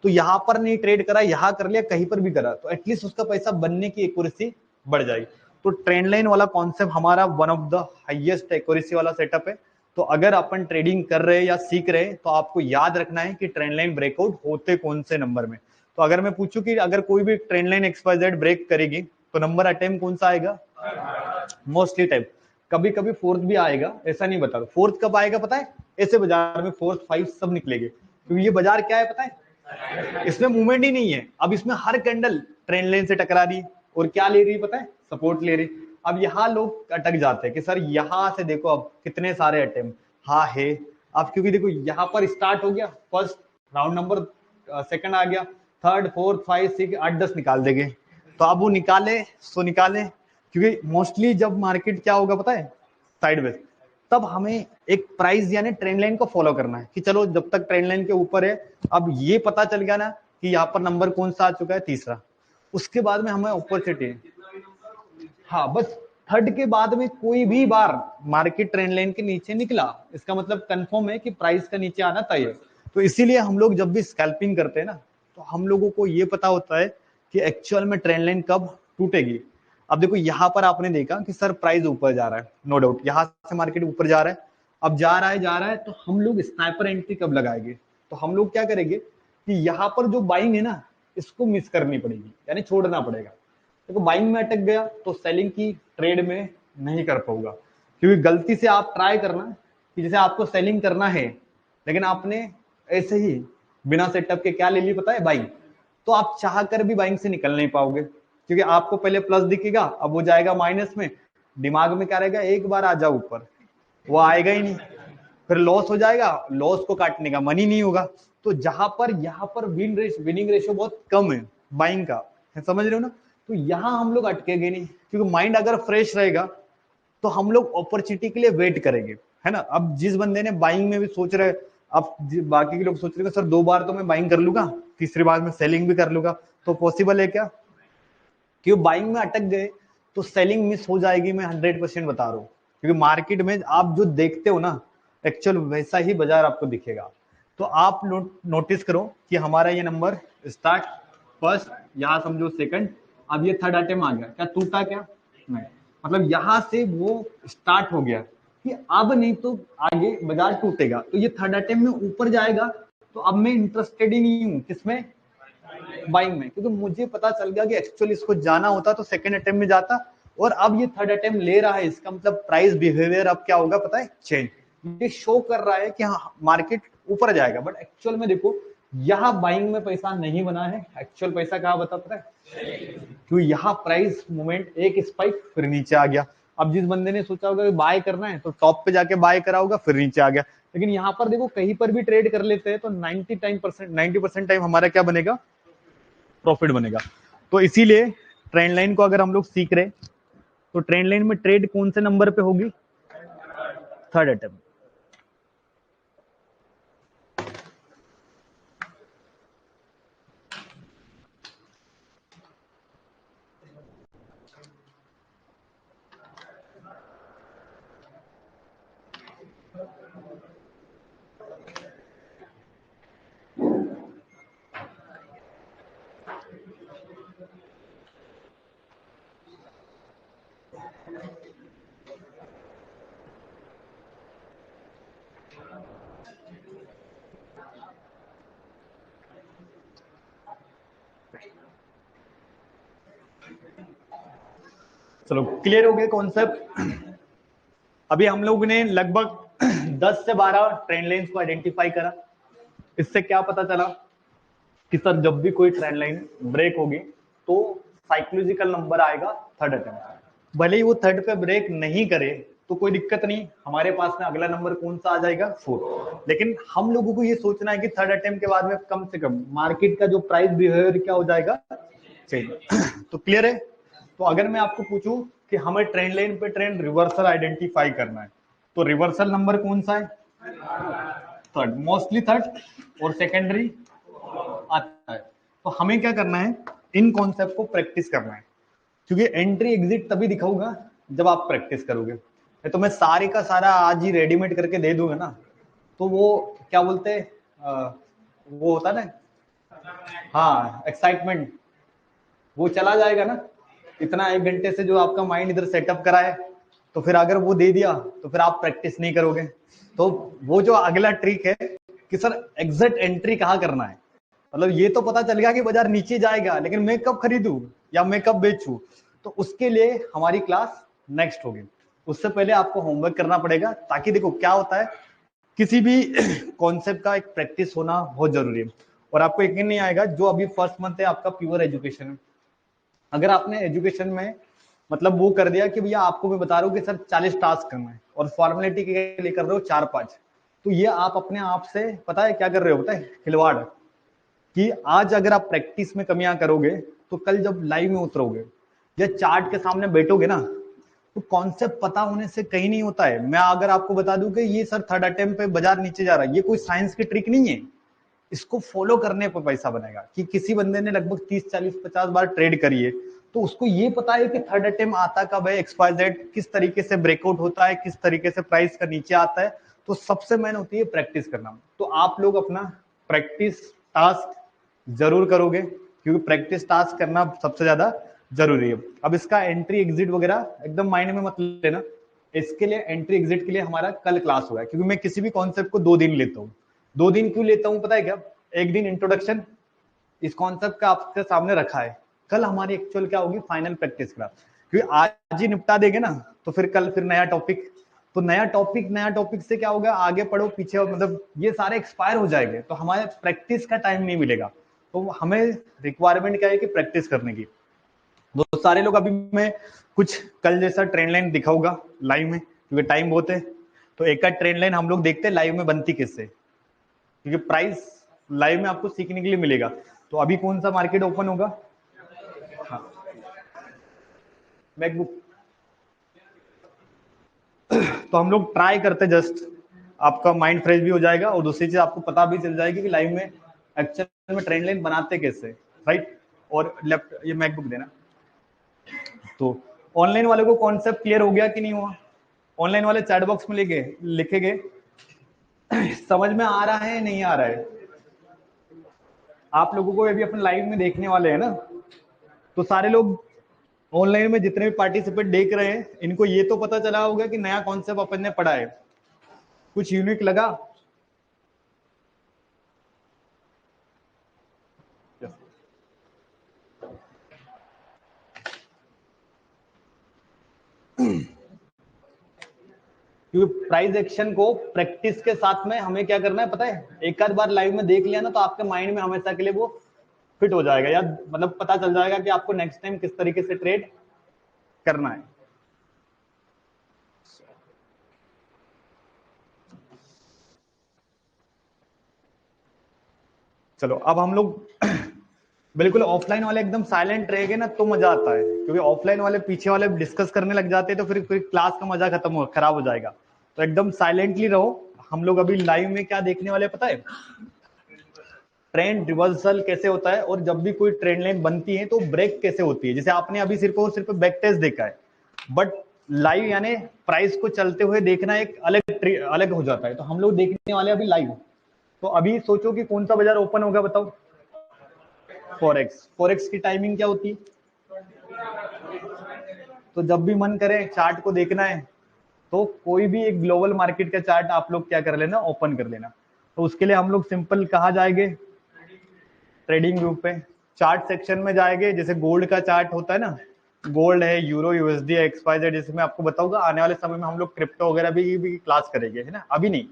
तो यहाँ पर नहीं ट्रेड करा, यहाँ कर लिया, कहीं पर भी करा, तो एटलीस्ट उसका पैसा बनने की एक्यूरेसी बढ़ जाएगी। तो ट्रेंड लाइन वाला कॉन्सेप्ट हमारा one of the highest accuracy वाला सेटअप है। तो अगर अपन ट्रेडिंग कर रहे हैं या सीख रहे हैं तो आपको याद रखना है कि ट्रेंड लाइन ब्रेकआउट होते कौन से नंबर में। तो अगर मैं पूछूं कि अगर कोई भी ट्रेंड लाइन XYZ ब्रेक करेगी तो नंबर अटेम्प्ट कौन सा आएगा, मोस्टली टाइप। कभी कभी फोर्थ भी आएगा, ऐसा नहीं बता, फोर्थ कब आएगा पता है, ऐसे बाजार में 4 5 सब निकलेंगे, क्योंकि ये बाजार क्या है पता है, इसमें मूवमेंट ही नहीं है। अब इसमें हर कैंडल ट्रेंड लाइन से टकरा रही और क्या ले रही पता है, सपोर्ट ले रही। अब यहाँ लोग अटक जाते हैं कि सर यहाँ से देखो अब कितने सारे अटेम्प्ट, हाँ है। अब क्योंकि देखो यहाँ पर स्टार्ट हो गया, फर्स्ट राउंड नंबर सेकंड आ गया, थर्ड फोर्थ 5 6 8 10 निकाल देंगे। तो अब वो निकाले सो निकाले, क्योंकि मोस्टली जब मार्केट क्या होगा पता है, साइडवेज, तब हमें एक प्राइस यानी ट्रेंड लाइन को फॉलो करना है कि चलो जब तक ट्रेंड लाइन के ऊपर है। अब ये पता चल गया ना कि यहाँ पर नंबर कौन सा आ चुका है, तीसरा। उसके बाद में हमें अपॉर्चुनिटी, हाँ बस थर्ड के बाद में कोई भी बार मार्केट ट्रेंड लाइन के नीचे निकला, इसका मतलब कंफर्म है कि प्राइस का नीचे आना तय है। तो इसीलिए हम लोग जब भी स्कैल्पिंग करते हैं ना, तो हम लोगों को ये पता होता है कि एक्चुअल में ट्रेंड लाइन कब टूटेगी। अब देखो यहाँ पर आपने देखा कि सर प्राइस ऊपर जा रहा है, नो डाउट यहाँ से मार्केट ऊपर जा रहा है, अब जा रहा है, तो हम लोग स्नाइपर एंट्री कब लगाएंगे? तो हम लोग क्या करेंगे कि यहाँ पर जो बाइंग है ना, इसको मिस करनी पड़ेगी, यानी छोड़ना पड़ेगा। देखो बाइंग में अटक गया तो सेलिंग की ट्रेड में नहीं कर पाऊंगा, क्योंकि गलती से आप ट्राई करना कि जैसे आपको सेलिंग करना है, लेकिन आपने ऐसे ही बिना सेटअप के क्या ले ली पता है, बाइंग, तो आप चाह कर भी बाइंग से निकल नहीं पाओगे, क्योंकि आपको पहले प्लस दिखेगा, अब वो जाएगा माइनस में, दिमाग में क्या रहेगा, एक बार आ जाओ ऊपर, वो आएगा ही नहीं, फिर लॉस हो जाएगा, लॉस को काटने का मन ही नहीं होगा। तो जहां पर यहाँ पर विनिंग रेशियो बहुत कम है बाइंग का, समझ रहे हो ना, तो यहाँ हम लोग अटकेंगे नहीं, क्योंकि माइंड अगर फ्रेश रहेगा तो हम लोग अपॉर्चुनिटी के लिए वेट करेंगे, है ना। अब जिस बंदे ने बाइंग में भी सोच रहे, अब बाकी के लोग सोच रहे हैं सर 2 बार तो मैं बाइंग कर लूंगा, तीसरी बार में सेलिंग भी कर लूंगा, तो पॉसिबल है क्या? क्यों बाइंग में अटक गए तो सेलिंग मिस हो जाएगी, मैं 100% बता रहा हूँ, क्योंकि मार्केट में आप जो देखते हो ना, एक्चुअल वैसा ही बाजार आपको दिखेगा। तो आप नोटिस करो कि हमारा ये नंबर स्टार्ट फर्स्ट, यहाँ समझो सेकंड, अब ये थर्ड अटेम्प्ट आ गया, क्या टूटा? क्या नहीं, मतलब यहाँ से वो स्टार्ट हो गया कि अब नहीं तो आगे बाजार टूटेगा, तो ये थर्ड अटेम्प्ट में ऊपर जाएगा, तो अब मैं इंटरेस्टेड ही नहीं हूँ किसमें, बाइंग में, क्योंकि मुझे पता चल गया कि एक्चुअली इसको जाना होता तो सेकंड अटेम्प्ट में जाता, और अब ये थर्ड अटेम्प्ट ले रहा है, इसका मतलब प्राइस बिहेवियर अब क्या होगा पता है, चेंज। ये शो कर रहा है कि हाँ मार्केट ऊपर जाएगा, बट एक्चुअल में देखो यहाँ बाइंग में पैसा नहीं बना है, एक्चुअल पैसा कहाँ बता पता है, क्योंकि यहाँ प्राइस मूवमेंट एक स्पाइक फिर नीचे आ गया। अब जिस बंदे ने सोचा होगा कि बाय करना है तो टॉप पे जाके बाय करा होगा, फिर नीचे आ गया, लेकिन यहाँ पर देखो कहीं पर भी ट्रेड कर लेते हैं तो 90% टाइम हमारा क्या बनेगा, प्रॉफिट बनेगा। तो इसीलिए ट्रेंड लाइन को अगर हम लोग सीख रहे, तो ट्रेंड लाइन में ट्रेड कौन से नंबर पे होगी, थर्ड अटेम्प्ट। चलो क्लियर हो गया कॉन्सेप्ट। अभी हम लोग ने लगभग 10 से 12 ट्रेंड लाइंस को आइडेंटिफाई करा। इससे क्या पता चला कि सर जब भी कोई ट्रेंड लाइन ब्रेक होगी तो साइकोलॉजिकल नंबर आएगा थर्ड अटेम्प्ट। भले ही वो थर्ड पे ब्रेक नहीं करे तो कोई दिक्कत नहीं, हमारे पास में अगला नंबर कौन सा आ जाएगा, 4। लेकिन हम लोगों को ये सोचना है कि थर्ड अटेम्प्ट के बाद में कम से कम मार्केट का जो प्राइस बिहेवियर क्या हो जाएगा, चेंज। तो क्लियर है। तो अगर मैं आपको पूछूं कि हमें ट्रेंड लाइन पे ट्रेंड रिवर्सल आइडेंटिफाई करना है, तो रिवर्सल नंबर कौन सा है, थर्ड, मोस्टली थर्ड, और सेकेंडरी आता है। तो हमें क्या करना है, इन कॉन्सेप्ट को प्रैक्टिस करना है, क्योंकि एंट्री एग्जिट तभी दिखाऊंगा जब आप प्रैक्टिस करोगे। तो मैं सारे का सारा आज ही रेडीमेड करके दे दूंगा ना, तो वो क्या बोलते हैं, वो होता ना, हाँ एक्साइटमेंट, वो चला जाएगा ना। इतना 1 घंटे से जो आपका माइंड इधर सेटअप करा है, तो फिर अगर वो दे दिया तो फिर आप प्रैक्टिस नहीं करोगे। तो वो जो अगला ट्रिक है कि सर एग्जिट एंट्री कहाँ करना है, मतलब ये तो पता चल गया कि बाजार नीचे जाएगा, लेकिन मैं कब खरीदूं या मैं कब बेचूं, तो उसके लिए हमारी क्लास नेक्स्ट होगी। उससे पहले आपको होमवर्क करना पड़ेगा, ताकि देखो क्या होता है, किसी भी कॉन्सेप्ट का एक प्रैक्टिस होना बहुत जरूरी है। और आपको यकीन नहीं आएगा, जो अभी फर्स्ट मंथ है आपका प्योर एजुकेशन है, अगर आपने एजुकेशन में मतलब वो कर दिया कि भैया आपको मैं बता रहा हूँ कि सर 40 टास्क करना है और फॉर्मेलिटी के लिए कर रहे हो 4-5, तो ये आप अपने आप से पता है क्या कर रहे हो, पता है खिलवाड़, कि आज अगर आप प्रैक्टिस में कमियां करोगे तो कल जब लाइव में उतरोगे या चार्ट के सामने बैठोगे ना, तो कॉन्सेप्ट पता होने से कहीं नहीं होता है। मैं अगर आपको बता दूं कि ये सर थर्ड अटेम्प्ट पे बाजार नीचे जा रहा है, ये कोई साइंस की ट्रिक नहीं है, इसको फॉलो करने पर पैसा बनेगा। कि किसी बंदे ने लगभग 30 40 50 बार ट्रेड करी है, तो उसको ये पता है कि थर्ड अटेम्प्ट आता कब है, एक्सपायर्ड किस तरीके से ब्रेकआउट होता है, किस तरीके से प्राइस का नीचे आता है। तो सबसे मेन होती है प्रैक्टिस करना। तो आप लोग अपना प्रैक्टिस टास्क जरूर करोगे, क्योंकि प्रैक्टिस टास्क करना सबसे ज्यादा जरूरी है। अब इसका एंट्री एग्जिट वगैरह एकदम माइंड में मत लेना, इसके लिए एंट्री एग्जिट के लिए हमारा कल क्लास होगा, क्योंकि मैं किसी भी कॉन्सेप्ट को 2 दिन लेता हूँ। 2 दिन क्यों लेता हूँ पता है क्या? एक दिन इंट्रोडक्शन इस कॉन्सेप्ट का आपके सामने रखा है, कल हमारी एक्चुअल क्या होगी, फाइनल प्रैक्टिस क्लास। क्योंकि आज ही निपटा देंगे ना, तो फिर कल फिर नया टॉपिक, तो नया टॉपिक से क्या होगा, आगे पढ़ो पीछे, मतलब ये सारे एक्सपायर हो जाएंगे, तो हमारे प्रैक्टिस का टाइम नहीं मिलेगा। तो हमें रिक्वायरमेंट क्या है कि प्रैक्टिस करने की। तो सारे लोग, अभी मैं कुछ कल जैसा ट्रेंड लाइन दिखाऊंगा लाइव में, क्योंकि टाइम बहुत है। तो एक का ट्रेंड लाइन हम लोग देखते हैं लाइव में बनती किससे, क्योंकि प्राइस लाइव में आपको सीखने के लिए मिलेगा। तो अभी कौन सा मार्केट ओपन होगा? हाँ, मैकबुक। तो हम लोग ट्राई करते, जस्ट आपका माइंड फ्रेश भी हो जाएगा, और दूसरी चीज आपको पता भी चल जाएगी कि लाइव में एक्चुअल में ट्रेंड लाइन बनाते कैसे, राइट। और लेफ्ट ये मैकबुक देना। तो ऑनलाइन वाले को कॉन्सेप्ट क्लियर हो गया कि नहीं हुआ? ऑनलाइन वाले चैट बॉक्स में लिखेंगे समझ में आ रहा है नहीं आ रहा है? आप लोगों को अभी अपन लाइव में देखने वाले हैं ना, तो सारे लोग ऑनलाइन में जितने भी पार्टिसिपेट देख रहे हैं, इनको ये तो पता चला होगा कि नया कॉन्सेप्ट अपन ने पढ़ा है, कुछ यूनिक लगा? क्योंकि प्राइस एक्शन को प्रैक्टिस के साथ में हमें क्या करना है पता है, एक आध बार लाइव में देख लिया ना, तो आपके माइंड में हमेशा के लिए वो फिट हो जाएगा, या मतलब पता चल जाएगा कि आपको नेक्स्ट टाइम किस तरीके से ट्रेड करना है। चलो अब हम लोग बिल्कुल ऑफलाइन वाले एकदम साइलेंट रहेंगे ना, तो मजा आता है, क्योंकि ऑफलाइन वाले पीछे वाले डिस्कस करने लग जाते हैं, तो फिर क्लास का मजा खराब हो जाएगा। तो एकदम साइलेंटली रहो। हम लोग अभी लाइव में क्या देखने वाले पता है, ट्रेंड रिवर्सल कैसे होता है, और जब भी कोई ट्रेंड लाइन बनती है तो ब्रेक कैसे होती है। जैसे आपने अभी सिर्फ और सिर्फ बैक टेस्ट देखा है, बट लाइव यानी प्राइस को चलते हुए देखना एक अलग अलग हो जाता है। तो हम लोग देखने वाले अभी लाइव। तो अभी सोचो कि कौन सा बाजार ओपन होगा, बताओ? फॉरेक्स की टाइमिंग क्या होती है? तो जब भी मन करे चार्ट को देखना है, तो कोई भी एक ग्लोबल मार्केट का चार्ट आप लोग क्या कर लेना, ओपन कर लेना। तो उसके लिए हम लोग सिंपल कहाँ जाएंगे, ट्रेडिंग व्यू पे चार्ट सेक्शन में जाएंगे। जैसे गोल्ड का चार्ट होता है ना, गोल्ड है, यूरो, यूएसडी, एक्सवाईजेड, जैसे मैं आपको बताऊंगा आने वाले समय में हम लोग क्रिप्टो वगैरह भी क्लास करेंगे, है ना। अभी नहीं,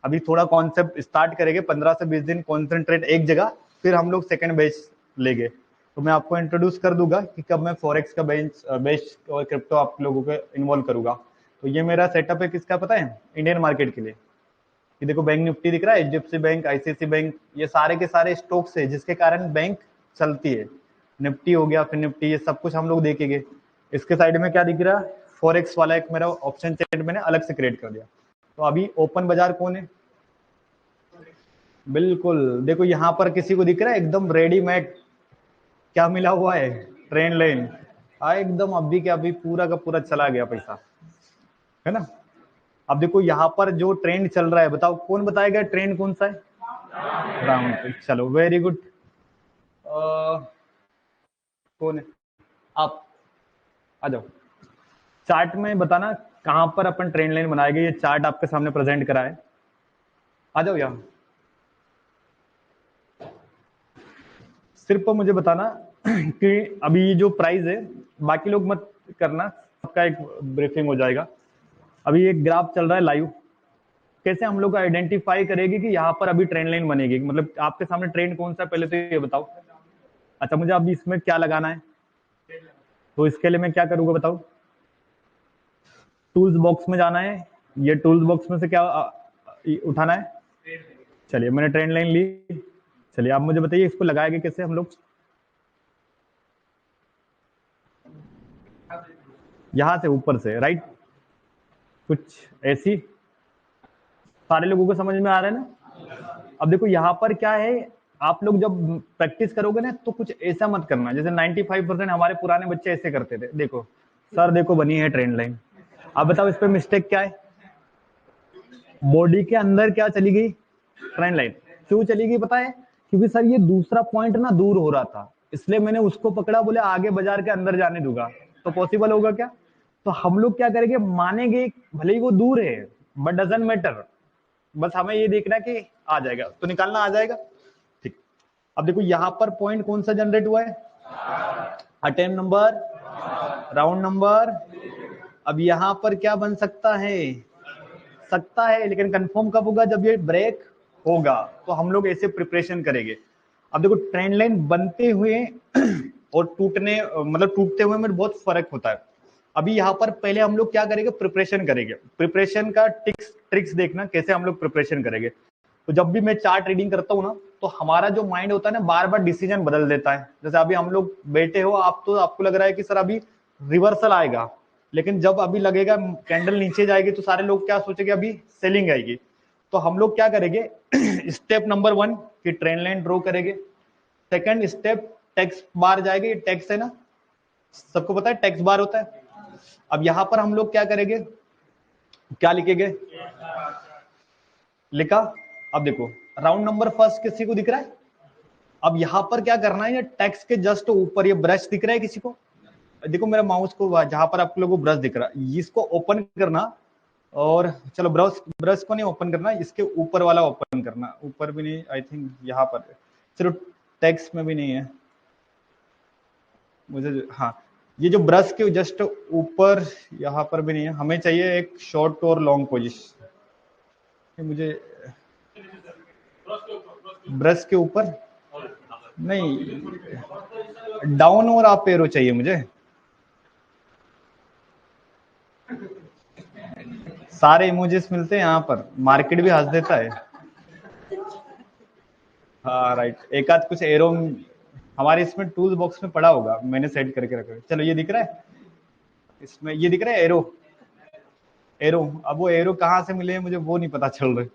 अभी थोड़ा कॉन्सेप्ट स्टार्ट करेंगे, 15 से 20 दिन कॉन्सेंट्रेट एक जगह, फिर हम लोग सेकंड बेच लेंगे। तो मैं आपको इंट्रोड्यूस कर दूंगा कि कब मैं फॉरेक्स का बेच और क्रिप्टो आप लोगों को इन्वॉल्व करूंगा। तो ये मेरा सेटअप है किसका पता है, इंडियन मार्केट के लिए। ये देखो बैंक निफ्टी दिख रहा है, एचडीएफसी बैंक, आईसीआईसी बैंक, ये सारे के सारे स्टॉक्स है जिसके कारण बैंक चलती है। निफ्टी हो गया, फिर निफ्टी, ये सब कुछ हम लोग देखेंगे। इसके साइड में क्या दिख रहा है, फॉरेक्स वाला एक मेरा ऑप्शन चैट मैंने अलग से क्रिएट कर दिया। तो अभी ओपन बाजार कौन है, बिल्कुल देखो यहाँ पर किसी को दिख रहा है एकदम रेडीमेड क्या मिला हुआ है, ट्रेंड लाइन। एकदम अभी के अभी पूरा का पूरा चला गया पैसा, है ना। अब देखो यहाँ पर जो ट्रेंड चल रहा है, बताओ कौन बताएगा ट्रेंड कौन सा है? राउंड पे, चलो वेरी गुड। कौन है? आप आ जाओ। चार्ट में बताना कहां पर अपन ट्रेंड लाइन बनाएंगे, ये चार्ट आपके सामने प्रेजेंट करा है। आ जाओ यहाँ, सिर्फ मुझे बताना कि अभी जो प्राइस है, बाकी लोग मत करना, सबका एक ब्रीफिंग हो जाएगा। अभी एक ग्राफ चल रहा है लाइव, कैसे हम लोग आइडेंटिफाई करेंगे कि यहाँ पर अभी ट्रेंड लाइन बनेगी, मतलब आपके सामने ट्रेंड कौन सा है पहले तो ये बताओ। अच्छा, मुझे अभी इसमें क्या लगाना है, तो इसके लिए मैं क्या करूंगा बताओ, टूल्स बॉक्स में जाना है। ये टूल्स बॉक्स में से क्या उठाना है? चलिए मैंने ट्रेंड लाइन ली। चलिए आप मुझे बताइए इसको लगाएंगे कैसे हम लोग, यहां से ऊपर से, राइट, कुछ ऐसी। सारे लोगों को समझ में आ रहा है ना? अब देखो यहाँ पर क्या है, आप लोग जब प्रैक्टिस करोगे ना तो कुछ ऐसा मत करना जैसे 95% हमारे पुराने बच्चे ऐसे करते थे। देखो सर, देखो बनी है ट्रेंड लाइन, अब बताओ इस पे मिस्टेक क्या है? बॉडी के अंदर क्या चली गई? Trend line. क्यों चली गई पता है? क्योंकि सर ये दूसरा पॉइंट ना दूर हो रहा था, इसलिए मैंने उसको पकड़ा, बोले आगे बाजार के अंदर जाने दूंगा। तो पॉसिबल होगा क्या? तो हम लोग क्या करेंगे, मानेंगे भले ही वो दूर है, बट डजंट मैटर, बस हमें ये देखना है कि आ जाएगा तो निकालना आ जाएगा। ठीक, अब देखो यहाँ पर पॉइंट कौन सा जनरेट हुआ है? Attempt number, round number. अब यहाँ पर क्या बन सकता है, लेकिन कंफर्म कब होगा? जब ये ब्रेक होगा। तो हम लोग ऐसे प्रिपरेशन करेंगे। अब देखो ट्रेंड लाइन बनते हुए और टूटने, मतलब टूटते हुए में बहुत फर्क होता है। अभी यहाँ पर पहले हम लोग क्या करेंगे, प्रिपरेशन करेंगे। प्रिपरेशन का ट्रिक्स देखना कैसे हम लोग प्रिपरेशन करेंगे। तो जब भी मैं चार्ट रीडिंग करता हूँ ना, तो हमारा जो माइंड होता है ना, बार बार डिसीजन बदल देता है। जैसे अभी हम लोग बैठे हो, आप तो आपको लग रहा है कि सर अभी रिवर्सल आएगा, लेकिन जब अभी लगेगा कैंडल नीचे जाएगी तो सारे लोग क्या सोचेंगे, अभी सेलिंग आएगी। तो हम लोग क्या करेंगे, स्टेप नंबर 1 कि ट्रेंड लाइन ड्रॉ करेंगे। सेकंड स्टेप, टेक्स्ट बार जाएगी। टेक्स्ट है ना, सबको पता है टेक्स्ट बार होता है। अब यहां पर हम लोग क्या करेंगे, क्या लिखेंगे, लिखा। अब देखो राउंड नंबर फर्स्ट किसी को दिख रहा है? अब यहां पर क्या करना है, ये टेक्स्ट के जस्ट ऊपर ये ब्रश दिख रहा है किसी को? देखो मेरा माउस को जहां पर आप लोगों को ब्रश दिख रहा है, इसको ओपन करना। और चलो ब्रश को नहीं ओपन करना, इसके ऊपर वाला ओपन करना। ऊपर भी नहीं, आई थिंक यहाँ पर, चलो टेक्स्ट में भी नहीं है मुझे। हाँ, ये जो ब्रश के जस्ट ऊपर यहाँ पर भी नहीं है, हमें चाहिए एक शॉर्ट और लॉन्ग पोजिशन। मुझे ब्रश के ऊपर नहीं, डाउन और अप एरो चाहिए मुझे। सारे इमोजीज मिलते हैं यहाँ पर, मार्केट भी हंस देता है। हाँ राइट, एक आध कुछ एरो हमारे इसमें टूल बॉक्स में पड़ा होगा, मैंने सेट करके रखा है। चलो ये दिख रहा है, इसमें ये दिख रहा है एरो। अब वो एरो कहाँ से मिले मुझे वो नहीं पता चल रहा।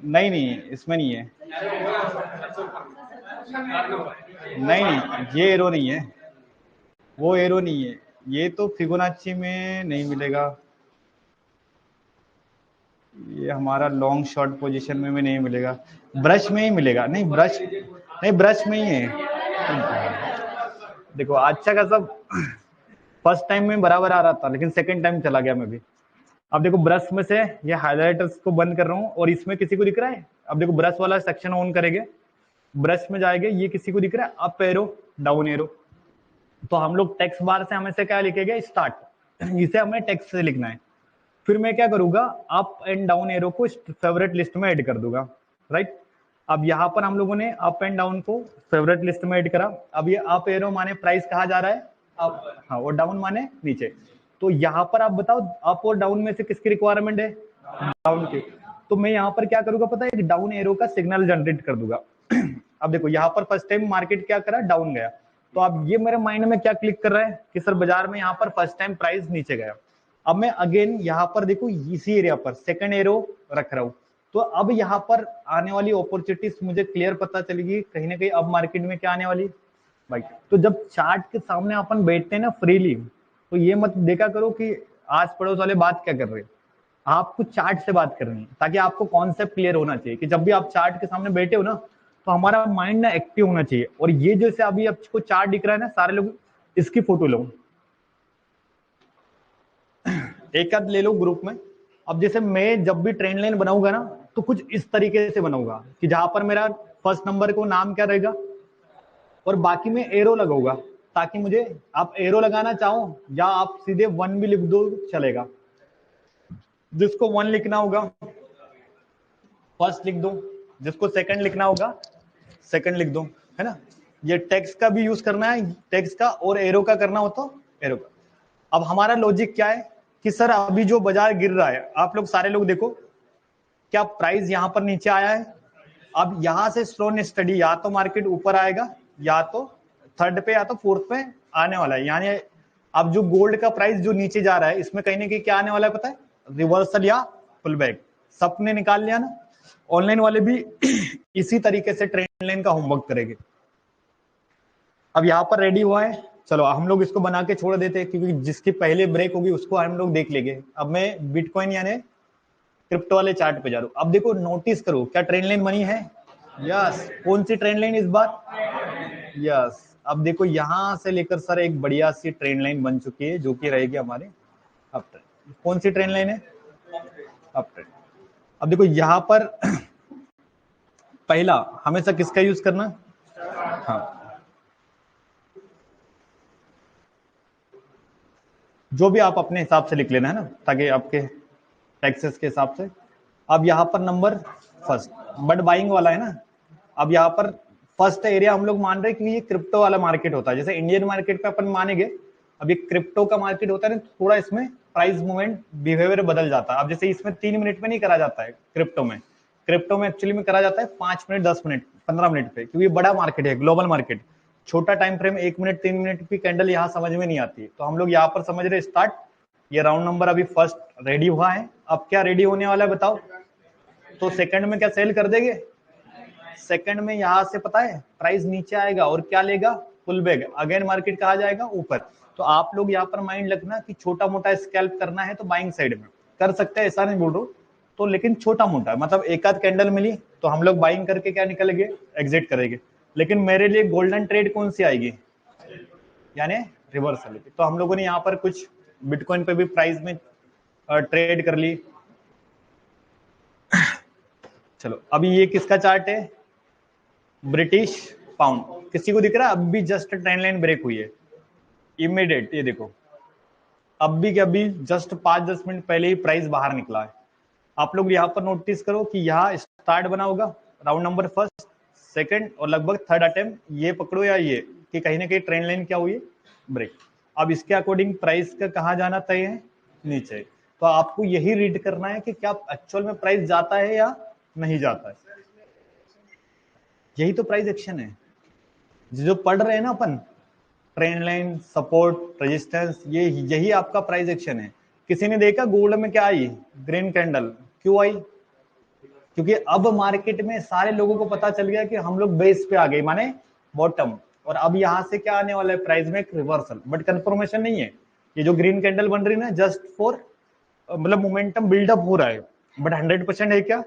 नहीं इसमें नहीं है, नहीं ये एरो नहीं है, वो एरो नहीं है। ये तो फिबोनाची में नहीं मिलेगा, ये हमारा लॉन्ग शॉर्ट पोजीशन में भी नहीं मिलेगा, ब्रश में ही मिलेगा। नहीं ब्रश में ही है। देखो अच्छा का सब फर्स्ट टाइम में बराबर आ रहा था, लेकिन सेकंड टाइम चला गया मैं भी। अब देखो ब्रश में से ये हाइलाइटर्स को बंद कर रहा हूँ, और इसमें किसी को दिख रहा है? अब देखो ब्रश वाला सेक्शन ऑन करेंगे, ब्रश में जाएंगे, ये किसी को दिख रहा है? Up arrow, down arrow. तो हम लोग टेक्स्ट बार से हमें से क्या लिखेंगे, स्टार्ट, इसे हमें टेक्स्ट से लिखना है। फिर मैं क्या करूंगा, अप एंड डाउन एरो को फेवरेट लिस्ट में ऐड कर दूंगा, राइट। अब यहाँ पर हम लोगों ने अप एंड डाउन को फेवरेट लिस्ट में ऐड करा। अब ये अप एरो माने प्राइस कहाँ जा रहा है, अप, हाँ, और डाउन माने नीचे। तो यहाँ पर आप बताओ अप और डाउन में से किसकी रिक्वायरमेंट है, डाउन की। तो मैं यहाँ पर क्या करूंगा पता है, एक डाउन एरो का सिग्नल जनरेट कर दूंगा। अब देखो यहाँ पर फर्स्ट टाइम मार्केट क्या करा, डाउन गया। तो अब ये मेरे माइंड में क्या क्लिक कर रहा है कि सर बाजार में यहाँ पर फर्स्ट टाइम प्राइस नीचे गया। अब मैं अगेन यहाँ पर देखो इसी एरिया पर सेकंड एरो रख रहा हूँ। तो अब यहाँ पर आने वाली अपॉर्चुनिटीज मुझे क्लियर पता चलेगी कहीं ना कहीं अब मार्केट में क्या आने वाली भाई। तो जब चार्ट के सामने अपन बैठते हैं ना फ्रीली, तो ये मत देखा करो कि आस पड़ोस वाले बात क्या कर रहे हैं, आपको चार्ट से बात करनी है, ताकि आपको कॉन्सेप्ट क्लियर होना चाहिए कि जब भी आप चार्ट के सामने बैठे हो ना, तो हमारा माइंड ना एक्टिव होना चाहिए। और ये जैसे अभी आपको चार्ट दिख रहा है ना, सारे लोग इसकी फोटो लो, एक आध ले लो ग्रुप में। अब जैसे मैं जब भी ट्रेंड लाइन बनाऊंगा ना, तो कुछ इस तरीके से बनाऊंगा कि जहां पर मेरा फर्स्ट नंबर को नाम क्या रहेगा, और बाकी में एरो लगाऊंगा, ताकि मुझे आप एरो लगाना चाहो या आप सीधे 1 भी लिख दो चलेगा। जिसको 1 लिखना होगा फर्स्ट लिख दो, जिसको सेकंड लिखना होगा सेकंड लिख दो, है ना। ये टेक्स्ट का भी यूज करना है, टेक्स्ट का, और एरो का करना हो तो एरो का। अब हमारा लॉजिक क्या है कि सर अभी जो बाजार गिर रहा है, आप लोग सारे लोग देखो क्या प्राइस यहां पर नीचे आया है। अब यहां से स्लो स्टडी, या तो मार्केट ऊपर आएगा, या तो थर्ड पे या तो फोर्थ पे आने वाला है। यानी अब जो गोल्ड का प्राइस जो नीचे जा रहा है, इसमें कहीं ना कहीं क्या आने वाला है पता है, रिवर्सल या पुल बैक, सबने निकाल लिया ना। ऑनलाइन वाले भी इसी तरीके से ट्रेंड लाइन का होमवर्क करेंगे। अब यहाँ पर रेडी हुआ है, चलो हम लोग इसको बना के छोड़ देते हैं, क्योंकि जिसकी पहले ब्रेक होगी उसको हम लोग देख लेंगे। अब मैं बिटकॉइन यानी क्रिप्टो वाले चार्ट पे जा रहा हूँ। अब देखो नोटिस करो, क्या ट्रेंड लाइन बनी है? यस। कौन सी ट्रेंड लाइन इस बार? यस। अब देखो यहां से लेकर सर एक बढ़िया सी ट्रेंड लाइन बन चुकी है, जो कि रहेगी हमारे अप ट्रेंड। कौन सी ट्रेंड लाइन है? Up trend. अब देखो यहाँ पर पहला हमेशा किसका यूज करना? हाँ, जो भी आप अपने हिसाब से लिख लेना है ना, ताकि आपके टैक्सेस के हिसाब से। अब यहाँ पर नंबर फर्स्ट बट बाइंग वाला है ना। अब यहाँ पर फर्स्ट एरिया हम लोग मान रहे हैं कि ये क्रिप्टो वाला मार्केट होता है, जैसे इंडियन मार्केट पे अपन मानेंगे। अब ये क्रिप्टो का मार्केट होता है ना, थोड़ा इसमें प्राइस मूवमेंट बिहेवियर बदल जाता है। अब जैसे इसमें 3 मिनट में नहीं करा जाता है क्रिप्टो में एक्चुअली में करा जाता है 5 मिनट, 10 मिनट, 15 मिनट पे, क्योंकि बड़ा मार्केट है, ग्लोबल मार्केट। छोटा टाइम फ्रेम 1 मिनट, 3 मिनट की कैंडल यहाँ समझ में नहीं आती। तो हम लोग यहाँ पर समझ रहे स्टार्ट, ये राउंड नंबर अभी फर्स्ट रेडी हुआ है। अब क्या रेडी होने वाला है बताओ? तो सेकंड में क्या सेल कर देंगे? सेकंड में यहां से पता है प्राइस नीचे आएगा और क्या लेगा? पुल बैक, अगेन मार्केट कहा जाएगा ऊपर। तो आप लोग यहाँ पर माइंड रखना कि छोटा मोटा स्कैल्प करना है तो बाइंग साइड में कर सकते हैं, ऐसा नहीं बोल रहा तो, लेकिन छोटा मोटा मतलब एक आध कैंडल मिली तो हम लोग बाइंग करके क्या निकलेंगे? एग्जिट करेंगे। लेकिन मेरे लिए गोल्डन ट्रेड कौन सी आएगी? यानी रिवर्सल। तो हम लोगों ने यहाँ पर कुछ बिटकॉइन पे भी प्राइस में ट्रेड कर ली। चलो अभी ये किसका चार्ट है? British pound. किसी को दिख रहा है? अब भी जस्ट ट्रेंड लाइन ब्रेक हुई है इमीडिएट, ये देखो अब भी क्या, अभी जस्ट 5-10 मिनट पहले ही प्राइस बाहर निकला है। आप लोग यहाँ पर नोटिस करो कि यहाँ स्टार्ट बना होगा राउंड नंबर फर्स्ट, सेकंड और लगभग थर्ड अटेम्प्ट, ये पकड़ो या ये कि कहीं ना कहीं ट्रेंड लाइन क्या हुई है? ब्रेक। अब इसके अकॉर्डिंग प्राइस का कहाँ जाना तय है? नीचे। तो आपको यही रीड करना है कि क्या एक्चुअल में प्राइस जाता है या नहीं जाता है। यही तो प्राइस एक्शन है जो पढ़ रहे हैं ना अपन, ट्रेंड लाइन, सपोर्ट, रेजिस्टेंस, ये यही आपका प्राइस एक्शन है। किसी ने देखा गोल्ड में क्या आई? Green candle. क्यों आई? क्योंकि अब मार्केट में सारे लोगों को पता चल गया कि हम लोग बेस पे आ गए, माने बॉटम, और अब यहां से क्या आने वाला है? प्राइस में एक रिवर्सल, बट कंफर्मेशन नहीं है। ये जो ग्रीन कैंडल बन रही है ना, जस्ट फॉर मतलब मोमेंटम बिल्डअप हो रहा है, बट 100% है क्या?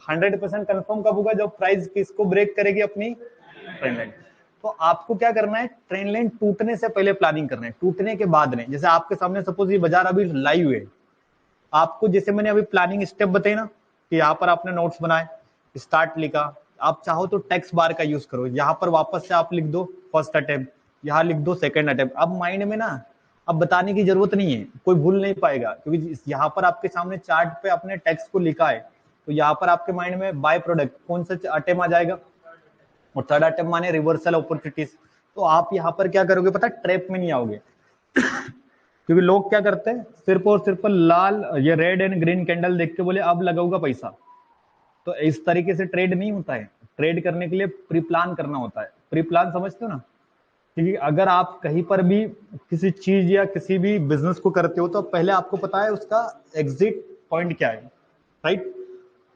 100% कंफर्म कब होगा? जब प्राइस किसको ब्रेक करेगी? अपनी ट्रेंड लाइन। तो आपको क्या करना है? ट्रेंड लाइन टूटने से पहले प्लानिंग करना है, टूटने के बाद नहीं। जैसे आपके सामने सपोज ये बाजार अभी लाइव है, आपको जैसे मैंने अभी प्लानिंग स्टेप बताए ना कि यहाँ पर आपने नोट्स बनाए, स्टार्ट लिखा, आप चाहो तो टेक्स्ट बार का यूज करो, यहाँ पर वापस से आप लिख दो फर्स्ट अटेम्प्ट, यहाँ लिख दो सेकंड अटेम्प्ट। अब माइंड में ना अब बताने की जरूरत नहीं है, कोई भूल नहीं पाएगा, क्योंकि यहाँ पर आपके सामने चार्ट पे अपने टेक्स्ट को लिखा है। तो यहाँ पर आपके माइंड में बाय प्रोडक्ट कौन सा अटेम्प्ट आ जाएगा? और थर्ड अटेम्प्ट माने रिवर्सल अपॉर्चुनिटीज। तो आप यहाँ पर क्या करोगे पता? ट्रैप में नहीं आओगे। क्योंकि लोग क्या करते हैं, सिर्फ और सिर्फ लाल ये रेड एंड ग्रीन कैंडल देख के बोले अब लगाऊंगा पैसा। तो इस तरीके से ट्रेड नहीं होता है। ट्रेड करने के लिए प्री प्लान करना होता है। प्री प्लान समझते हो ना? क्योंकि अगर आप कहीं पर भी किसी चीज या किसी भी बिजनेस को करते हो तो पहले आपको पता है उसका एग्जिट पॉइंट क्या है, राइट?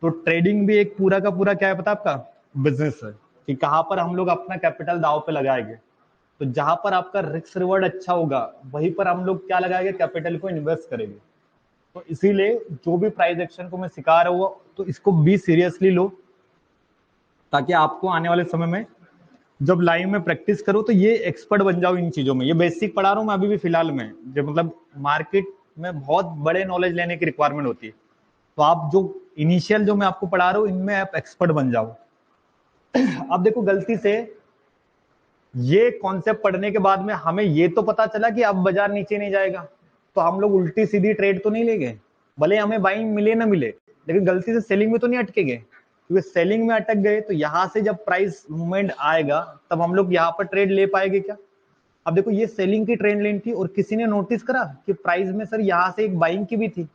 तो ट्रेडिंग भी एक पूरा का पूरा क्या है पता आपका? बिजनेस है कि कहां पर हम लोग अपना कैपिटल दाव पे लगाएंगे। तो जहां पर आपका रिस्क रिवॉर्ड अच्छा होगा वहीं पर हम लोग क्या लगाएंगे? कैपिटल को इन्वेस्ट करेंगे। तो इसीलिए जो भी प्राइस एक्शन को मैं सिखा रहा हूँ तो इसको भी सीरियसली लो, ताकि आपको आने वाले समय में जब लाइव में प्रैक्टिस करो तो ये एक्सपर्ट बन जाओ इन चीजों में। ये बेसिक पढ़ा रहा हूँ मैं अभी भी फिलहाल में, जब मतलब मार्केट में बहुत बड़े नॉलेज लेने की रिक्वायरमेंट होती है। तो आप जो इनिशियल जो मैं आपको पढ़ा रहा हूँ इनमें आप एक्सपर्ट बन जाओ। अब देखो गलती से ये कॉन्सेप्ट पढ़ने के बाद में हमें ये तो पता चला कि अब बाजार नीचे नहीं जाएगा, तो हम लोग उल्टी सीधी ट्रेड तो नहीं लेंगे, भले हमें बाइंग मिले ना मिले, लेकिन गलती से सेलिंग में तो नहीं अटकेंगे। क्योंकि सेलिंग में अटक गए तो यहां से जब प्राइस मूवमेंट आएगा तब हम लोग यहाँ पर ट्रेड ले पाएंगे क्या? अब देखो ये सेलिंग की ट्रेंड लाइन थी और किसी ने नोटिस करा कि प्राइस में सर यहाँ से एक बाइंग की भी थी।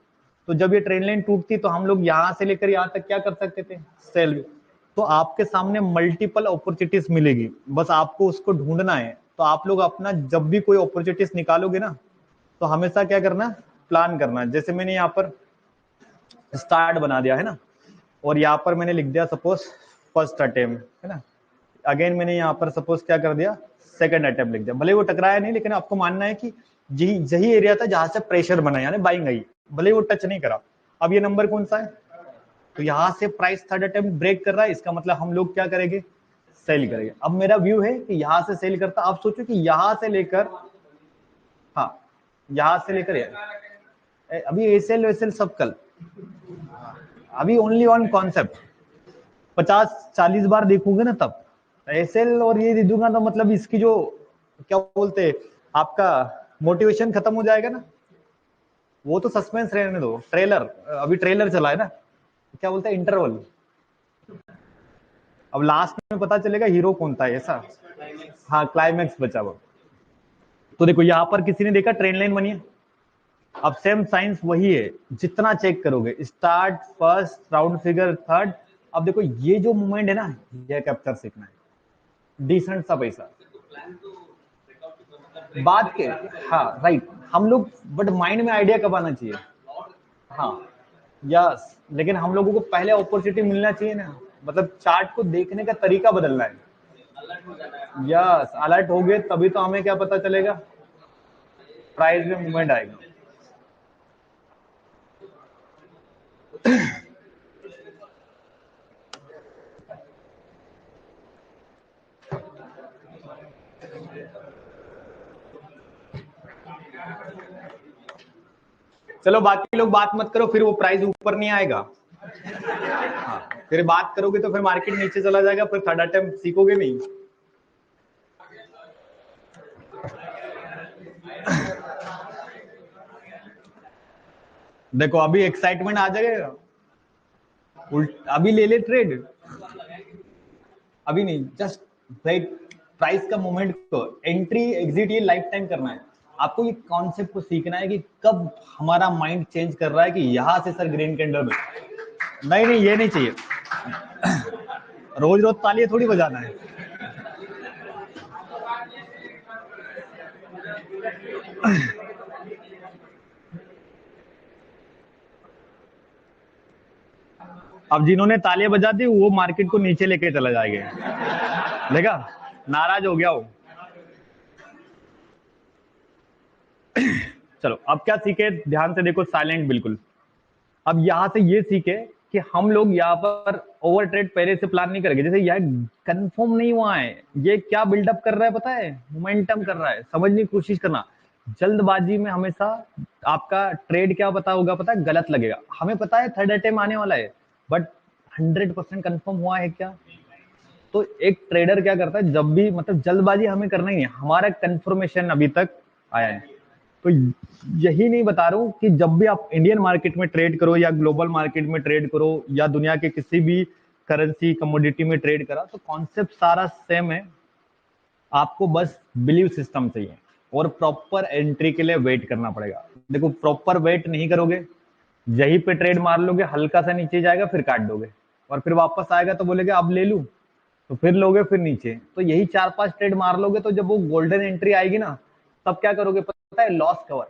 तो जब ये ट्रेंड लाइन टूटती तो हम लोग यहाँ से लेकर यहाँ तक क्या कर सकते थे? सेल। तो आपके सामने मल्टीपल अपॉर्चुनिटीज मिलेगी, बस आपको उसको ढूंढना है। तो आप लोग अपना जब भी कोई अपॉर्चुनिटीज निकालोगे ना तो हमेशा क्या करना? प्लान करना। जैसे मैंने यहाँ पर स्टार्ट बना दिया है ना, और यहाँ पर मैंने लिख दिया सपोज फर्स्ट अटेम्प्ट है ना, अगेन मैंने यहाँ पर सपोज क्या कर दिया सेकंड अटेम्प्ट लिख दिया, भले वो टकराया नहीं लेकिन आपको मानना है कि यही एरिया था जहां से प्रेशर बना यानी बाइंग आई, भले वो टच नहीं करा। अब ये नंबर कौन सा है, तो यहाँ से प्राइस थर्ड अटेम्प्ट ब्रेक कर रहा है, इसका मतलब हम लोग क्या करेंगे, सेल करेंगे। अब मेरा व्यू है कि यहाँ से सेल करता, आप सोचो कि यहाँ से लेकर, हाँ यहाँ से लेकर अभी एसेल वेसेल सब कल, अभी ओनली ऑन कॉन्सेप्ट 50-40 बार देखोगे ना तब एसेल और ये दे दूंगा, तो मतलब इसकी जो क्या बोलते आपका मोटिवेशन खत्म हो जाएगा ना, वो तो सस्पेंस रहने दो, ट्रेलर अभी ट्रेलर चला है ना, क्या बोलते हैं इंटरवल, अब लास्ट में पता चलेगा हीरो कौन था ऐसा, हाँ क्लाइमैक्स बचा वो। तो देखो यहाँ पर किसी ने देखा ट्रेन लाइन बनी है, अब सेम साइंस वही है, जितना चेक करोगे start first round figure third, अब देखो ये जो मूवमेंट है ना ये कैप्चर सीखना है, डिसेंट सा पैसा बात के, हाँ राइट, हम लोग बट माइंड में आइडिया कब आना चाहिए, हाँ यस, लेकिन हम लोगों को पहले अपॉर्चुनिटी मिलना चाहिए ना, मतलब चार्ट को देखने का तरीका बदलना है, यस अलर्ट हो गए तभी तो हमें क्या पता चलेगा, प्राइस में मूवमेंट आएगा। चलो बाकी लोग बात मत करो, फिर वो प्राइस ऊपर नहीं आएगा, हाँ, फिर बात करोगे तो फिर मार्केट नीचे चला जाएगा, फिर थर्ड अटेम्प्ट सीखोगे नहीं। देखो अभी एक्साइटमेंट आ जाएगा, अभी ले ले ट्रेड, अभी नहीं, जस्ट वेट, प्राइस का मूवमेंट को एंट्री एग्जिट ये लाइफ टाइम करना है, आपको ये कॉन्सेप्ट को सीखना है कि कब हमारा माइंड चेंज कर रहा है कि यहां से सर ग्रीन कैंडल में, नहीं नहीं ये नहीं चाहिए, रोज रोज तालियां थोड़ी बजाना है। अब जिन्होंने तालियां बजा दी वो मार्केट को नीचे लेके चला जाएगा, देखा नाराज हो गया वो। चलो अब क्या सीखे, ध्यान से देखो, साइलेंट बिल्कुल। अब यहां से ये सीखे कि हम लोग यहाँ पर ओवर ट्रेड पहले से प्लान नहीं करेंगे, जैसे यह कंफर्म नहीं हुआ है, ये क्या बिल्डअप कर रहा है पता है, मोमेंटम कर रहा है, समझने की कोशिश करना। जल्दबाजी में हमेशा आपका ट्रेड क्या पता होगा, पता है गलत लगेगा, हमें पता है थर्ड अटेम्प्ट आने वाला है, बट 100% कंफर्म हुआ है क्या, तो एक ट्रेडर क्या करता है जब भी, मतलब जल्दबाजी हमें करना ही है, हमारा कंफर्मेशन अभी तक आया है, तो यही नहीं बता रहा हूं कि जब भी आप इंडियन मार्केट में ट्रेड करो या ग्लोबल मार्केट में ट्रेड करो या दुनिया के किसी भी करेंसी कमोडिटी में ट्रेड करा, तो कॉन्सेप्ट सारा सेम है, आपको बस बिलीव सिस्टम चाहिए और प्रॉपर एंट्री के लिए वेट करना पड़ेगा। देखो प्रॉपर वेट नहीं करोगे, यहीं पे ट्रेड मार लोगे, हल्का सा नीचे जाएगा फिर काट दोगे, और फिर वापस आएगा तो बोलेगे अब ले लूं, तो फिर लोगे फिर नीचे, तो यही 4-5 ट्रेड मार लोगे, तो जब वो गोल्डन एंट्री आएगी ना तब क्या करोगे पता है, लॉस कवर,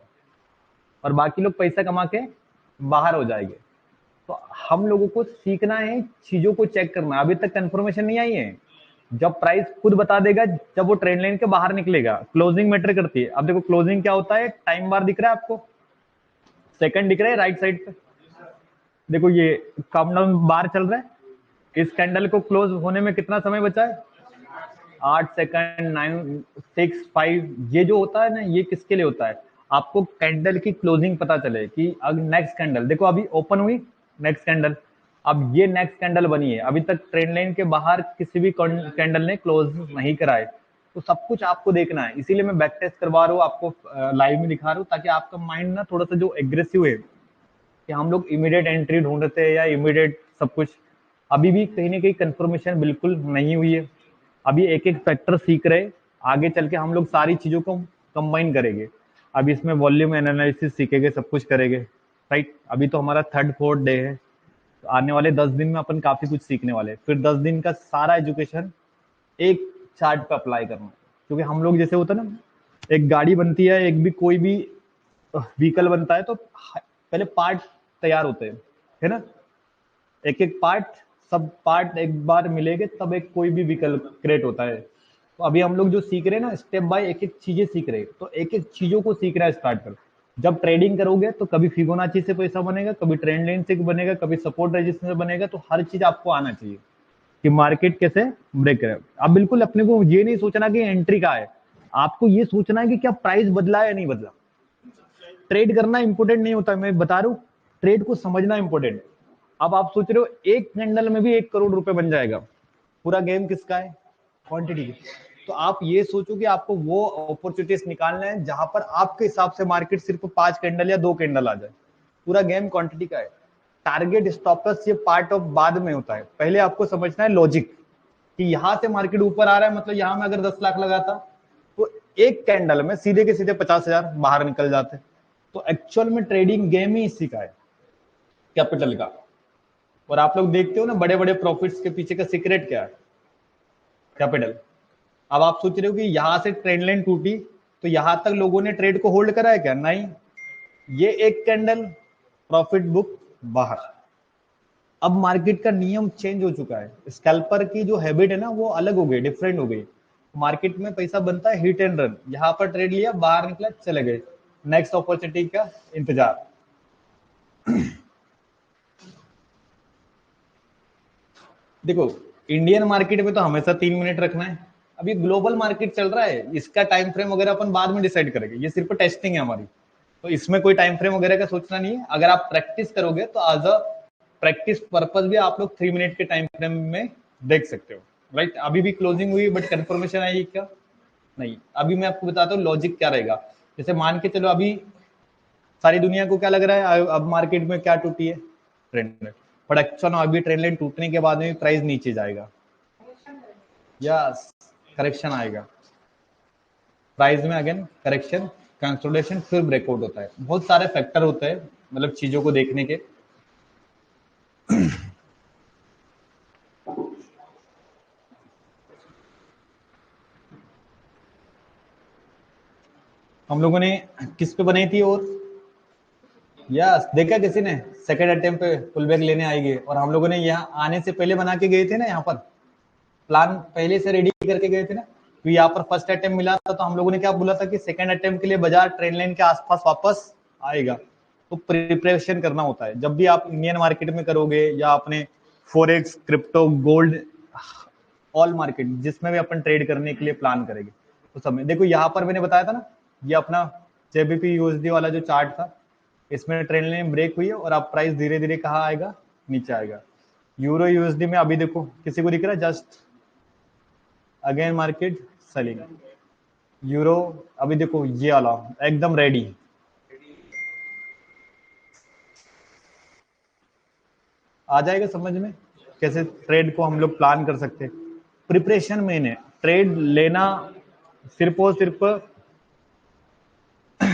और बाकी लोग पैसा कमा के बाहर हो जाएंगे। तो हम लोगों को सीखना है, चीजों को चेक करना, अभी तक कंफर्मेशन नहीं आई है, जब प्राइस खुद बता देगा, जब वो ट्रेंड लाइन के बाहर निकलेगा, क्लोजिंग मैटर करती है। अब देखो क्लोजिंग क्या होता है, टाइम बार दिख रहा है आपको, सेकंड दिख रहा है राइट साइड पे, देखो ये काउंटडाउन बार चल रहा है, इस कैंडल को क्लोज होने में कितना समय बचा है, 8 सेकंड, 9, 6, 5, ये जो होता है ना ये किसके लिए होता है, आपको कैंडल की क्लोजिंग पता चले कि अब नेक्स्ट कैंडल, देखो अभी ओपन हुई नेक्स्ट कैंडल, अब ये नेक्स्ट कैंडल बनी है, अभी तक ट्रेंड लाइन के बाहर किसी भी कैंडल ने क्लोज नहीं कराए, तो सब कुछ आपको देखना है, इसीलिए मैं बैक टेस्ट करवा रहा हूँ आपको, लाइव में दिखा रहा हूँ, ताकि आपका माइंड ना थोड़ा सा जो एग्रेसिव है कि हम लोग इमीडिएट एंट्री ढूंढते हैं या इमीडिएट सब कुछ, अभी भी कहीं ना कहीं कंफर्मेशन बिल्कुल नहीं हुई है, अभी एक एक फैक्टर सीख रहे, आगे चल के हम लोग सारी चीजों को कंबाइन करेंगे, अभी इसमें वॉल्यूम एनालिसिस सीखेंगे, सब कुछ करेंगे, राइट। अभी तो हमारा 3rd-4th डे है, तो आने वाले 10 दिन में अपन काफी कुछ सीखने वाले हैं, फिर 10 दिन का सारा एजुकेशन एक चार्ट पे अप्लाई करना, क्योंकि हम लोग जैसे होता है ना, एक गाड़ी बनती है, एक भी कोई भी व्हीकल बनता है, तो पहले पार्ट तैयार होते हैं, है ना, एक एक पार्ट, सब पार्ट एक बार मिलेंगे तब एक कोई भी विकल्प क्रिएट होता है। तो अभी हम लोग जो सीख रहे हैं ना, स्टेप बाय एक एक चीजें सीख रहे हैं, तो एक एक चीजों को सीखना स्टार्ट करो। जब ट्रेडिंग करोगे तो कभी फिबोनाची से पैसा बनेगा, कभी ट्रेंड लाइन से बनेगा, कभी सपोर्ट रेजिस्टेंस से बनेगा, तो हर चीज आपको आना चाहिए कि मार्केट कैसे ब्रेक करे। अब बिल्कुल अपने को ये नहीं सोचना कि एंट्री का है, आपको ये सोचना है कि क्या प्राइस बदला है या नहीं बदला। ट्रेड करना इंपोर्टेंट नहीं होता, मैं बता रहा हूँ, ट्रेड को समझना इंपोर्टेंट। अब आप सोच रहे हो एक कैंडल में भी 1 करोड़ रुपए बन जाएगा, पूरा गेम किसका है, क्वांटिटी की। तो आप ये सोचो कि आपको वो अपॉर्चुनिटीज निकालना है जहां पर आपके हिसाब से मार्केट सिर्फ 5 कैंडल या 2 कैंडल आ जाए, पूरा गेम क्वांटिटी का है। टारगेट स्टॉप लॉस ये पार्ट ऑफ बाद में होता है, पहले आपको समझना है लॉजिक कि यहां से मार्केट ऊपर आ रहा है, मतलब यहां में अगर 10 लाख लगाता तो एक कैंडल में सीधे के सीधे 50,000 बाहर निकल जाते। तो एक्चुअल में ट्रेडिंग गेम ही इसी का है, कैपिटल का। और आप लोग देखते हो ना बड़े बड़े प्रॉफिट्स के पीछे का सीक्रेट क्या है, कैपिटल। अब आप सोच रहे हो कि यहां से ट्रेंड लाइन टूटी तो यहां तक लोगों ने ट्रेड को होल्ड करा है क्या, नहीं, ये एक कैंडल प्रॉफिट बुक बाहर। अब मार्केट का नियम चेंज हो चुका है, स्कैल्पर की जो हैबिट है ना वो अलग हो गई, डिफरेंट हो गई। मार्केट में पैसा बनता है हिट एंड रन, यहां पर ट्रेड लिया, बाहर निकला, चले गए, नेक्स्ट अपॉर्चुनिटी का इंतजार। देखो इंडियन मार्केट में तो हमेशा 3 मिनट रखना है, अभी ग्लोबल मार्केट चल रहा है, इसका टाइम फ्रेम वगैरह अपन बाद में डिसाइड करेंगे, ये सिर्फ टेस्टिंग है हमारी, तो इसमें कोई टाइम फ्रेम वगैरह का सोचना नहीं है। अगर आप प्रैक्टिस करोगे तो एज अ प्रैक्टिस पर्पज भी आप लोग 3 मिनट के टाइम फ्रेम में देख सकते हो, राइट। अभी भी क्लोजिंग हुई बट कंफर्मेशन आई क्या, नहीं। अभी मैं आपको बताता हूँ लॉजिक क्या रहेगा। जैसे मान के चलो अभी सारी दुनिया को क्या लग रहा है, अब मार्केट में क्या टूटी है, ट्रेंड लाइन, बट एक्चुअल में अभी ट्रेंड लाइन टूटने के बाद में प्राइस नीचे जाएगा, यस, करेक्शन आएगा, प्राइस में अगेन करेक्शन, कंसोलिडेशन, फिर ब्रेकआउट होता है। बहुत सारे फैक्टर होते हैं मतलब चीजों को देखने के। हम लोगों ने किस पे बनाई थी, और यस देखा किसी ने, सेकंड अटेम्प्ट पे पुल बैक लेने आएगी, और हम लोगों ने यहाँ आने से पहले बना के गए थे ना, यहाँ पर प्लान पहले से रेडी करके गए थे ना। तो यहाँ पर फर्स्ट अटेम्प्ट मिला था तो हम लोगों ने क्या बोला था कि सेकंड अटेम्प्ट के लिए बाजार ट्रेंड लाइन के आसपास वापस आएगा। तो प्रिपरेशन करना होता है जब भी आप इंडियन मार्केट में करोगे या अपने forex, crypto, gold, all market जिसमें भी अपन ट्रेड करने के लिए प्लान करेंगे तो सब में देखो, यहाँ पर मैंने बताया था ना, ये अपना जेबीपी यूएसडी वाला जो चार्ट था, इसमें ट्रेंड लाइन ब्रेक हुई है और अब प्राइस धीरे धीरे कहाँ आएगा, नीचे आएगा। यूरो यूएसडी में अभी देखो किसी को दिख रहा है, just again market selling. Euro अभी देखो ये वाला एकदम रेडी, आ जाएगा समझ में कैसे ट्रेड को हम लोग प्लान कर सकते हैं। प्रिपरेशन मेन है, ट्रेड लेना सिर्फ और सिर्फ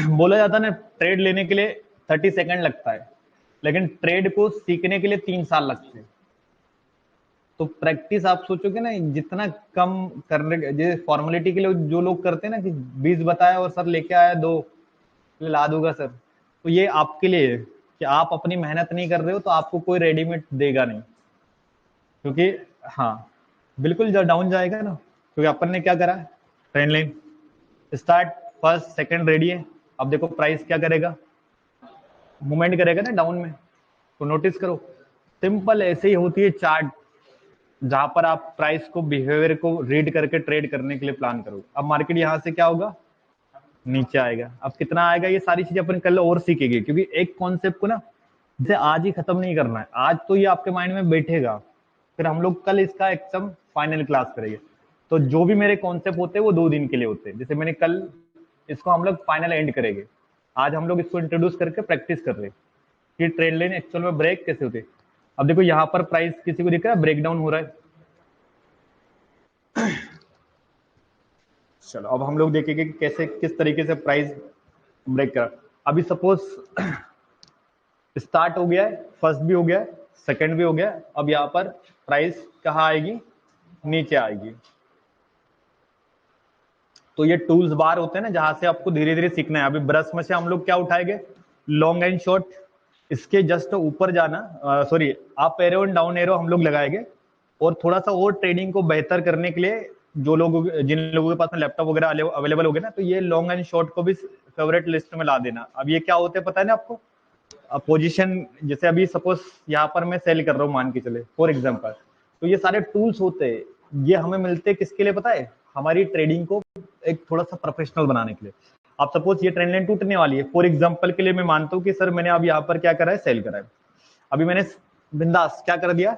बोला जाता है ना, ट्रेड लेने के लिए 30 सेकंड लगता है, लेकिन ट्रेड को सीखने के लिए 3 साल लगते हैं। तो प्रैक्टिस आप सोचोगे ना, जितना कम करने, जैसे फॉर्मेलिटी के लिए जो लोग करते हैं ना कि 20 बताया और सर लेके आया 2 ला दूंगा सर, तो ये आपके लिए है कि आप अपनी मेहनत नहीं कर रहे हो तो आपको कोई रेडीमेड देगा नहीं, क्योंकि हाँ बिल्कुल जब डाउन जाएगा ना, क्योंकि अपन ने क्या करा, trend line start, first second ready है, अब देखो प्राइस क्या करेगा, मूवमेंट करेगा ना डाउन में, तो नोटिस करो सिंपल ऐसे ही होती है चार्ट, जहां पर आप प्राइस को, बिहेवियर को रीड करके ट्रेड करने के लिए प्लान करो। अब मार्केट यहां से क्या होगा, नीचे आएगा, अब कितना आएगा, ये सारी चीजें अपन कल और सीखेंगे, क्योंकि एक कॉन्सेप्ट को ना जैसे आज ही खत्म नहीं करना है, आज तो ये आपके माइंड में बैठेगा, फिर हम लोग कल इसका एकदम फाइनल क्लास करेंगे। तो जो भी मेरे कॉन्सेप्ट होते हैं वो 2 दिन के लिए होते हैं, जैसे मैंने कल इसको हम लोग फाइनल एंड करेंगे, आज हम लोग इसको इंट्रोड्यूस करके प्रैक्टिस कर रहे हैं कि ट्रेड लाइन एक्चुअल में ब्रेक कैसे होते हैं। अब देखो यहाँ पर प्राइस किसी को दिख रहा है ब्रेक डाउन हो रहा है, चलो अब हम लोग देखेंगे कि कैसे किस तरीके से प्राइस ब्रेक करा। अभी सपोज स्टार्ट हो गया है, फर्स्ट भी हो गया है, सेकंड भी हो गया है, अब यहाँ पर प्राइस कहाँ आएगी, नीचे आएगी। तो ये टूल्स बार होते हैं ना, जहां से आपको धीरे धीरे सीखना है। अभी ब्रश में से हम लोग क्या उठाएंगे, लॉन्ग एंड शॉर्ट इसके जस्ट ऊपर जाना, sorry up arrow and down arrow हम लोग लगाएंगे, और थोड़ा सा और ट्रेडिंग को बेहतर करने के लिए जो लोगों जिन लोगों के पास में लैपटॉप वगैरह अवेलेबल हो गए ना, तो ये लॉन्ग एंड शॉर्ट को भी फेवरेट लिस्ट में ला देना। अब ये क्या होते हैं पता है ना आपको, पोजीशन जैसे अभी सपोज यहाँ पर मैं सेल कर रहा हूँ मान के चले फॉर एग्जांपल, तो ये सारे टूल्स होते हैं, ये हमें मिलते हैं किसके लिए पता है, हमारी ट्रेडिंग को एक थोड़ा सा प्रोफेशनल बनाने के लिए। आप सपोज ये ट्रेंड लाइन टूटने वाली है, फॉर एग्जांपल के लिए मैं मानता हूँ कि सर मैंने अब यहाँ पर क्या करा है, सेल करा है, अभी मैंने बिंदास क्या कर दिया,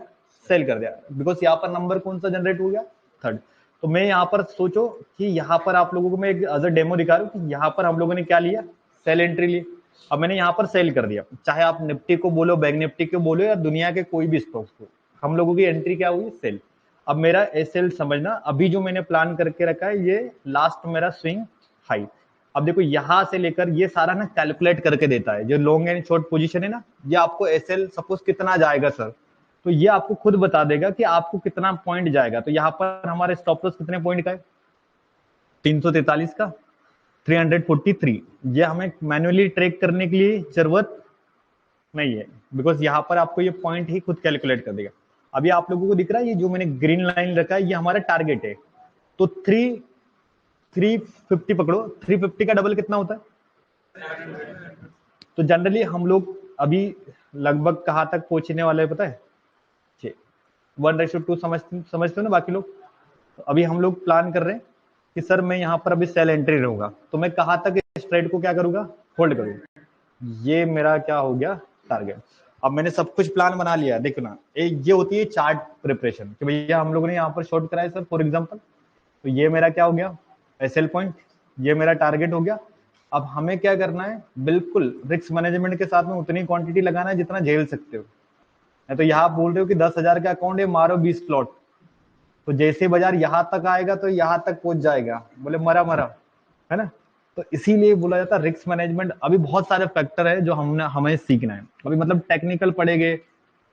सेल कर दिया, बिकॉज यहाँ पर नंबर कौन सा जनरेट हो गया, थर्ड। तो मैं यहाँ पर सोचो कि यहाँ पर आप लोगों को मैं एक एज अ डेमो दिखा रहा हूँ कि यहाँ पर हम लोगों ने क्या लिया, सेल एंट्री ली। अब मैंने यहाँ पर सेल कर दिया, चाहे आप निफ्टी को बोलो, बैंक निफ्टी को बोलो, या दुनिया के कोई भी स्टॉक्स को, हम लोगों की एंट्री क्या हुई, सेल। अब मेरा एसएल समझना, अभी जो मैंने प्लान करके रखा है ये लास्ट मेरा स्विंग हाई। अब देखो यहां से लेकर ये सारा ना कैलकुलेट करके देता है, जो लॉन्ग एंड शॉर्ट पोजीशन है ना, ये आपको एसएल सपोज कितना जाएगा सर, तो ये आपको खुद बता देगा कि आपको कितना पॉइंट जाएगा। तो यहाँ पर हमारे स्टॉप लॉस कितने पॉइंट का है, 343 का, 343। ये हमें मैन्युअली ट्रैक करने के लिए जरूरत नहीं है, बिकॉज यहाँ पर आपको ये पॉइंट ही खुद कैलकुलेट कर देगा। अभी आप लोगों को दिख रहा है ये जो मैंने ग्रीन लाइन रखा है, ये हमारा टारगेट है। तो 350 पकड़ो, 350 का डबल कितना होता है, तो जनरली हम लोग अभी लगभग कहाँ तक पहुंचने वाले हैं पता है, 1:2 समझते हो ना बाकी लोग। तो अभी हम लोग प्लान कर रहे हैं कि सर मैं यहाँ पर अभी सेल एंट्री रहूंगा, तो मैं कहाँ तक इस ट्रेड को क्या करूंगा, होल्ड करूंगा। ये मेरा क्या हो गया, टारगेट। अब मैंने सब कुछ प्लान बना लिया, देखना ये होती है चार्ट प्रिपरेशन, कि भैया हम लोगों ने यहाँ पर शॉर्ट कराया सर फॉर एग्जांपल, तो ये मेरा क्या हो गया, एसएल पॉइंट, ये मेरा टारगेट हो गया। अब हमें क्या करना है, बिल्कुल रिस्क मैनेजमेंट के साथ में उतनी क्वांटिटी लगाना है जितना झेल सकते हो। तो यहाँ बोल रहे हो कि 10,000 का अकाउंट है, मारो 20 प्लॉट, तो जैसे बाजार यहाँ तक आएगा तो यहाँ तक पहुंच जाएगा, बोले मरा मरा, है ना। तो इसीलिए बोला जाता है रिस्क मैनेजमेंट। अभी बहुत सारे फैक्टर है जो हमें सीखना है। अभी मतलब टेक्निकल पढ़ेंगे,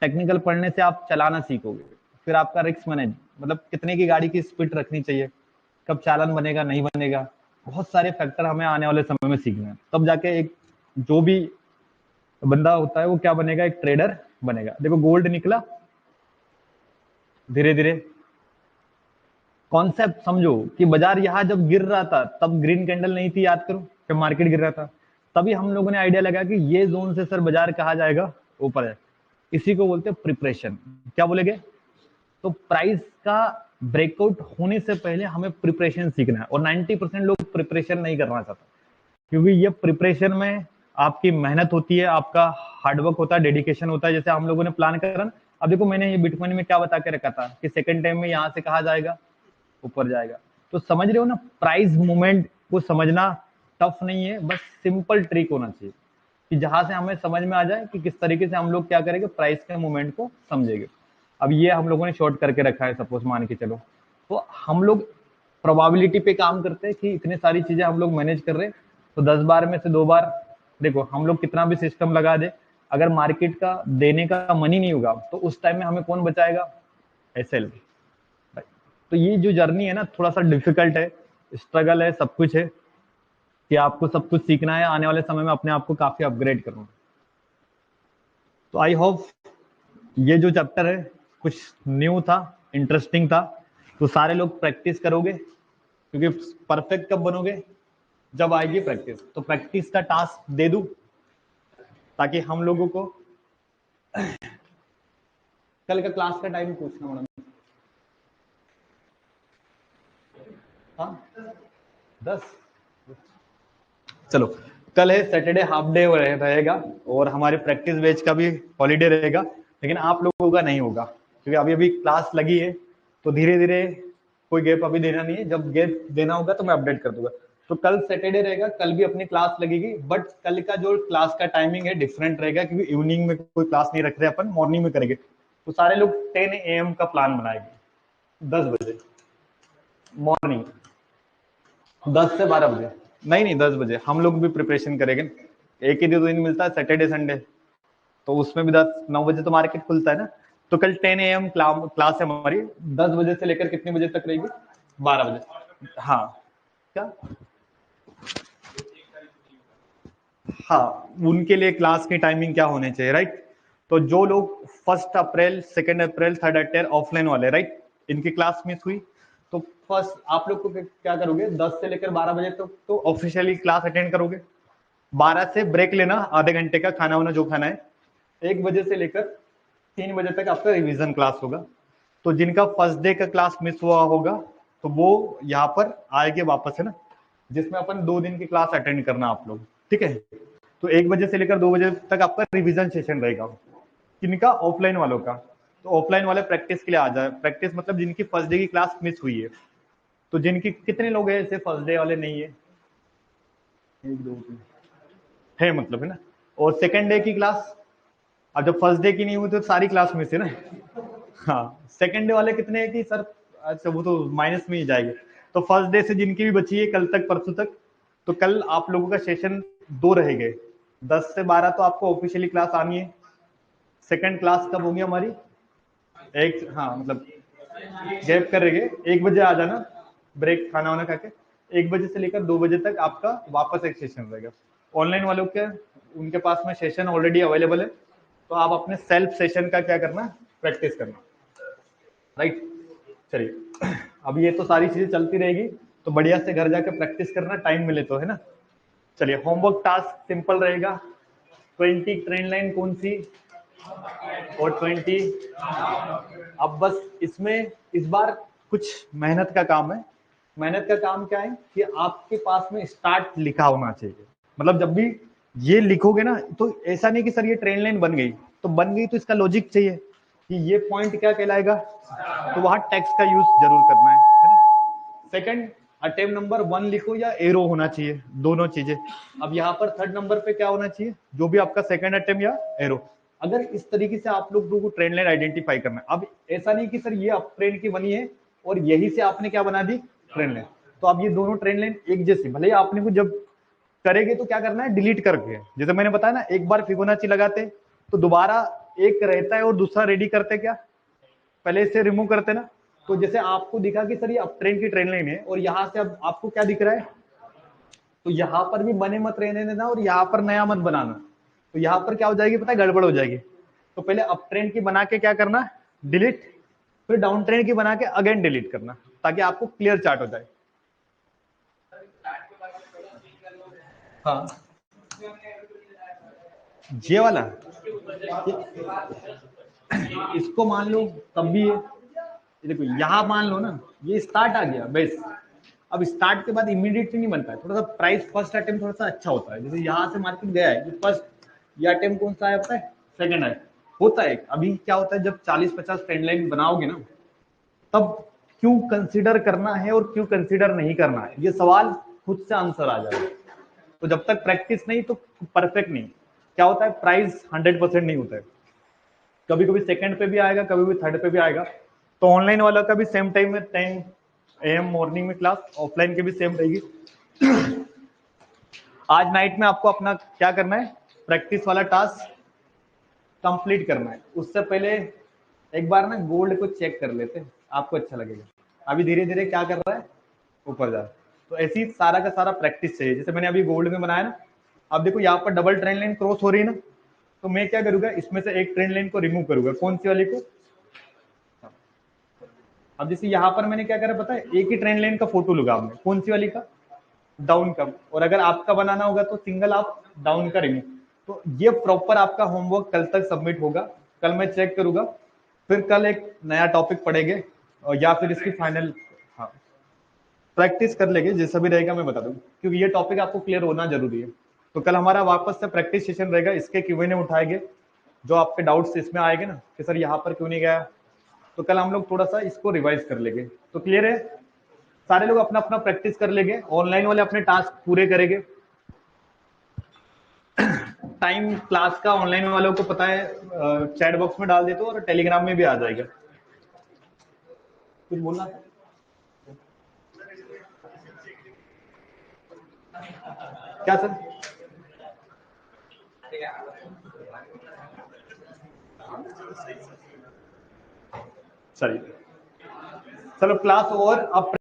टेक्निकल पढ़ने से आप चलाना सीखोगे, फिर आपका रिस्क मैनेज मतलब कितने की गाड़ी की स्पीड रखनी चाहिए, कब चालान बनेगा नहीं बनेगा, बहुत सारे फैक्टर हमें आने वाले समय में सीखना है। तब जाके एक जो भी बंदा होता है वो क्या बनेगा, एक ट्रेडर बनेगा। देखो गोल्ड निकला धीरे धीरे, कॉन्सेप्ट समझो कि बाजार यहाँ जब गिर रहा था तब ग्रीन कैंडल नहीं थी, याद करो जब मार्केट गिर रहा था, तभी हम लोगों ने आइडिया लगा कि ये जोन से सर बाजार कहा जाएगा, ऊपर है। इसी को बोलते हैं प्रिपरेशन। क्या बोलेगे, तो प्राइस का ब्रेकआउट होने से पहले हमें प्रिपरेशन सीखना है, और 90% लोग प्रिपरेशन नहीं करना चाहते, क्योंकि ये प्रिपरेशन में आपकी मेहनत होती है, आपका हार्डवर्क होता है, डेडिकेशन होता है। जैसे हम लोगों ने प्लान करा ना, अब देखो मैंने ये बिटकॉइन में क्या बता के रखा था कि सेकंड टाइम में यहाँ से कहा जाएगा, ऊपर जाएगा। तो समझ रहे हो ना, प्राइस मूवमेंट को समझना टफ नहीं है, बस सिंपल ट्रिक होना चाहिए कि जहां से हमें समझ में आ जाए कि किस तरीके से हम लोग क्या करेंगे, प्राइस के मूवमेंट को समझेंगे। अब ये हम लोगों ने शॉर्ट करके रखा है, सपोज मान के चलो, तो हम लोग प्रोबेबिलिटी पे काम करते हैं कि इतनी सारी चीजें हम लोग मैनेज कर रहे हैं, तो 10 बार में से 2 बार देखो हम लोग कितना भी सिस्टम लगा दे, अगर मार्केट का देने का मन ही नहीं होगा तो उस टाइम में हमें कौन बचाएगा, एसएल। तो ये जो जर्नी है ना, थोड़ा सा डिफिकल्ट है, स्ट्रगल है, सब कुछ है, कि आपको सब कुछ सीखना है, आने वाले समय में अपने आप को काफी अपग्रेड करना। तो आई होप ये जो चैप्टर है कुछ न्यू था, इंटरेस्टिंग था, तो सारे लोग प्रैक्टिस करोगे, क्योंकि परफेक्ट कब बनोगे, जब आएगी प्रैक्टिस। तो प्रैक्टिस का टास्क दे दूं ताकि हम लोगों को कल का क्लास का टाइम पूछना मैडम। हाँ 10, चलो कल है सैटरडे, हाफ डे रहेगा, और हमारे प्रैक्टिस बैच का भी हॉलीडे रहेगा, लेकिन आप लोगों का नहीं होगा, क्योंकि अभी अभी क्लास लगी है, तो धीरे धीरे कोई गैप अभी देना नहीं है, जब गैप देना होगा तो मैं अपडेट कर दूंगा। तो कल सैटरडे रहेगा, कल भी अपनी क्लास लगेगी, बट कल का जो क्लास का टाइमिंग है डिफरेंट रहेगा, क्योंकि इवनिंग में कोई क्लास नहीं रख रहे अपन, मॉर्निंग में करेंगे। तो सारे लोग 10 AM का प्लान बनाएंगे, 10 बजे मॉर्निंग, 10 से 12 बजे, नहीं 10 बजे हम लोग भी प्रिपरेशन करेंगे। एक ही दिन मिलता है सैटरडे संडे, तो उसमें भी 9 बजे तो मार्केट खुलता है ना। तो कल 10 AM क्लास है हमारी, 10 बजे से लेकर कितने बजे तक रहेगी, 12 बजे। हाँ क्या, हाँ, उनके लिए क्लास की टाइमिंग क्या होनी चाहिए, राइट। तो जो लोग 1 अप्रैल 2 अप्रैल 3 अप्रैल ऑफलाइन वाले, राइट, इनकी क्लास मिस हुई, तो फर्स्ट आप लोग को क्या करोगे, 10 से लेकर 12 बजे तक तो ऑफिशियली क्लास अटेंड करोगे। 12 से ब्रेक लेना, आधे घंटे का खाना वाना जो खाना है। 1 बजे से लेकर 3 बजे तक आपका रिवीजन क्लास होगा। तो जिनका फर्स्ट डे का क्लास मिस हुआ होगा तो वो यहाँ पर आएंगे वापस, है ना, जिसमें अपन 2 दिन की क्लास अटेंड करना आप लोग, ठीक है। तो 1 बजे से लेकर 2 बजे तक आपका रिवीजन सेशन रहेगा। किनका? ऑफलाइन वालों का। तो ऑफलाइन वाले प्रैक्टिस के लिए आ जाए। प्रैक्टिस मतलब जिनकी फर्स्ट डे की क्लास मिस हुई है। तो जिनकी कितने लोग हैं ऐसे फर्स्ट डे वाले नहीं है? 1 2 3 है, मतलब, है ना। और सेकंड डे की क्लास, अब जब फर्स्ट डे की नहीं हुई तो सारी क्लास मिस है ना। हाँ, सेकंड डे वाले कितने हैं कि सर, अच्छा वो तो माइनस में ही जाएंगे। तो फर्स्ट डे से जिनकी भी बची है कल तक परसों तक, तो कल आप लोगों का सेशन 2 रहेंगे। 10 से 12 तो आपको ऑफिशियली क्लास आनी है। सेकंड क्लास कब होगी हमारी? एक, हाँ मतलब गैप करेंगे, 1 बजे आ जाना, ब्रेक खाना वाना खा के। 1 बजे से लेकर 2 बजे तक आपका वापस एक सेशन रहेगा। ऑनलाइन वालों के उनके पास में सेशन ऑलरेडी अवेलेबल है, तो आप अपने सेल्फ सेशन का क्या करना, प्रैक्टिस करना, राइट। चलिए, अब ये तो सारी चीजें चलती रहेगी, तो बढ़िया से घर जाकर प्रैक्टिस करना, टाइम मिले तो, है ना। चलिए, होमवर्क टास्क सिंपल रहेगा। 20 ट्रेन लाइन कौन सी और 20, अब बस इसमें इस बार कुछ मेहनत का काम है। मेहनत का काम क्या है कि आपके पास में स्टार्ट लिखा होना चाहिए। मतलब जब भी ये लिखोगे ना, तो ऐसा नहीं कि सर ये ट्रेन लाइन बन गई, तो बन गई तो इसका लॉजिक चाहिए कि ये पॉइंट क्या कहलाएगा, तो वहां टेक्स्ट का यूज जरूर करना है ना। सेकंड, अटेम्प्ट नंबर 1 लिखो या एरो होना चाहिए, दोनों चीजें। अब यहाँ पर थर्ड नंबर पे क्या होना चाहिए, जो भी आपका सेकंड अटेम्प्ट या एरो। अगर इस तरीके से आप लोगों को ट्रेन लाइन आइडेंटिफाई करना है। अब ऐसा नहीं कि सर ये अप ट्रेन की बनी है और यही से आपने क्या बना दी, ट्रेन लाइन। तो अब ये दोनों ट्रेन लाइन एक जैसी, भले ही आपने को जब करेंगे तो क्या करना है, डिलीट करके, जैसे मैंने बताया ना, एक बार फिबोनाची लगाते तो दोबारा एक रहता है और दूसरा रेडी करते, क्या पहले से रिमूव करते ना। तो जैसे आपको दिखा कि सर ये अप ट्रेन की ट्रेन लाइन है, और यहाँ से अब आपको क्या दिख रहा है, तो यहाँ पर भी बने मत रहने देना और यहाँ पर नया मत बनाना। तो यहाँ पर क्या हो जाएगी पता है, गड़बड़ हो जाएगी। तो पहले अप ट्रेन की बना के क्या करना, डिलीट, फिर डाउन ट्रेन की बना के अगेन डिलीट करना, ताकि आपको क्लियर चार्ट हो जाए। हाँ, ये वाला, इसको मान लो तब भी है। देखो यहाँ मान लो ना, ये स्टार्ट आ गया बेस। अब स्टार्ट के बाद इमीडिएटली नहीं बनता है, थोड़ा सा प्राइस फर्स्ट अटेम्प्ट थोड़ा सा अच्छा होता है। जैसे यहाँ से मार्केट गया है, ये फर्स्ट, ये अटेम्प्ट कौन सा आया पता है, सेकंड है, होता है। अभी क्या होता है, जब 40-50 ट्रेंड लाइन बनाओगे ना, तब क्यों कंसीडर करना है और क्यों कंसीडर नहीं करना है, ये सवाल खुद से आंसर आ जाएगा। तो जब तक प्रैक्टिस नहीं तो परफेक्ट नहीं। क्या होता है, प्राइस 100% नहीं होता है, कभी कभी सेकंड पे भी आएगा, कभी भी थर्ड पे भी आएगा। तो ऑनलाइन वाला का भी सेम टाइम में 10 AM मॉर्निंग में क्लास, ऑफलाइन की भी सेम रहेगी। आज नाइट में आपको अपना क्या करना है, प्रैक्टिस वाला टास्क कंप्लीट करना है। उससे पहले एक बार ना गोल्ड को चेक कर लेते हैं, आपको अच्छा लगेगा। अभी धीरे धीरे क्या कर रहा है, ऊपर जा रहा है। तो ऐसे ही सारा का सारा प्रैक्टिस चाहिए। जैसे मैंने अभी गोल्ड में बनाया ना, अब देखो यहाँ पर डबल ट्रेन लाइन क्रॉस हो रही है ना, तो मैं क्या करूंगा, इसमें से एक ट्रेन लाइन को रिमूव करूंगा। कौन सी वाली को? अब जैसे यहाँ पर मैंने क्या करा पता है, एक ही ट्रेन लाइन का फोटो लूंगा आपने, कौन सी वाली का, डाउन का। और अगर आपका बनाना होगा तो सिंगल आप डाउन का रिमूव। तो ये प्रॉपर आपका होमवर्क कल तक सबमिट होगा, कल मैं चेक करूंगा, फिर कल एक नया टॉपिक पढ़ेंगे, और या फिर इसकी फाइनल, हाँ, प्रैक्टिस कर लेंगे, जैसा भी रहेगा मैं बता दूंगा, क्योंकि ये टॉपिक आपको क्लियर होना जरूरी है। तो कल हमारा वापस से प्रैक्टिस सेशन रहेगा, इसके Q&A उठाएंगे, जो आपके डाउट्स इसमें आएंगे ना कि सर यहाँ पर क्यों नहीं गया, तो कल हम लोग थोड़ा सा इसको रिवाइज कर लेंगे। तो क्लियर है, सारे लोग अपना अपना प्रैक्टिस कर लेंगे, ऑनलाइन वाले अपने टास्क पूरे करेंगे। टाइम क्लास का ऑनलाइन वालों को पता है, चैट बॉक्स में डाल देते हो और टेलीग्राम में भी आ जाएगा। कुछ बोलना था? क्या सर? चलिए, चलो क्लास और अब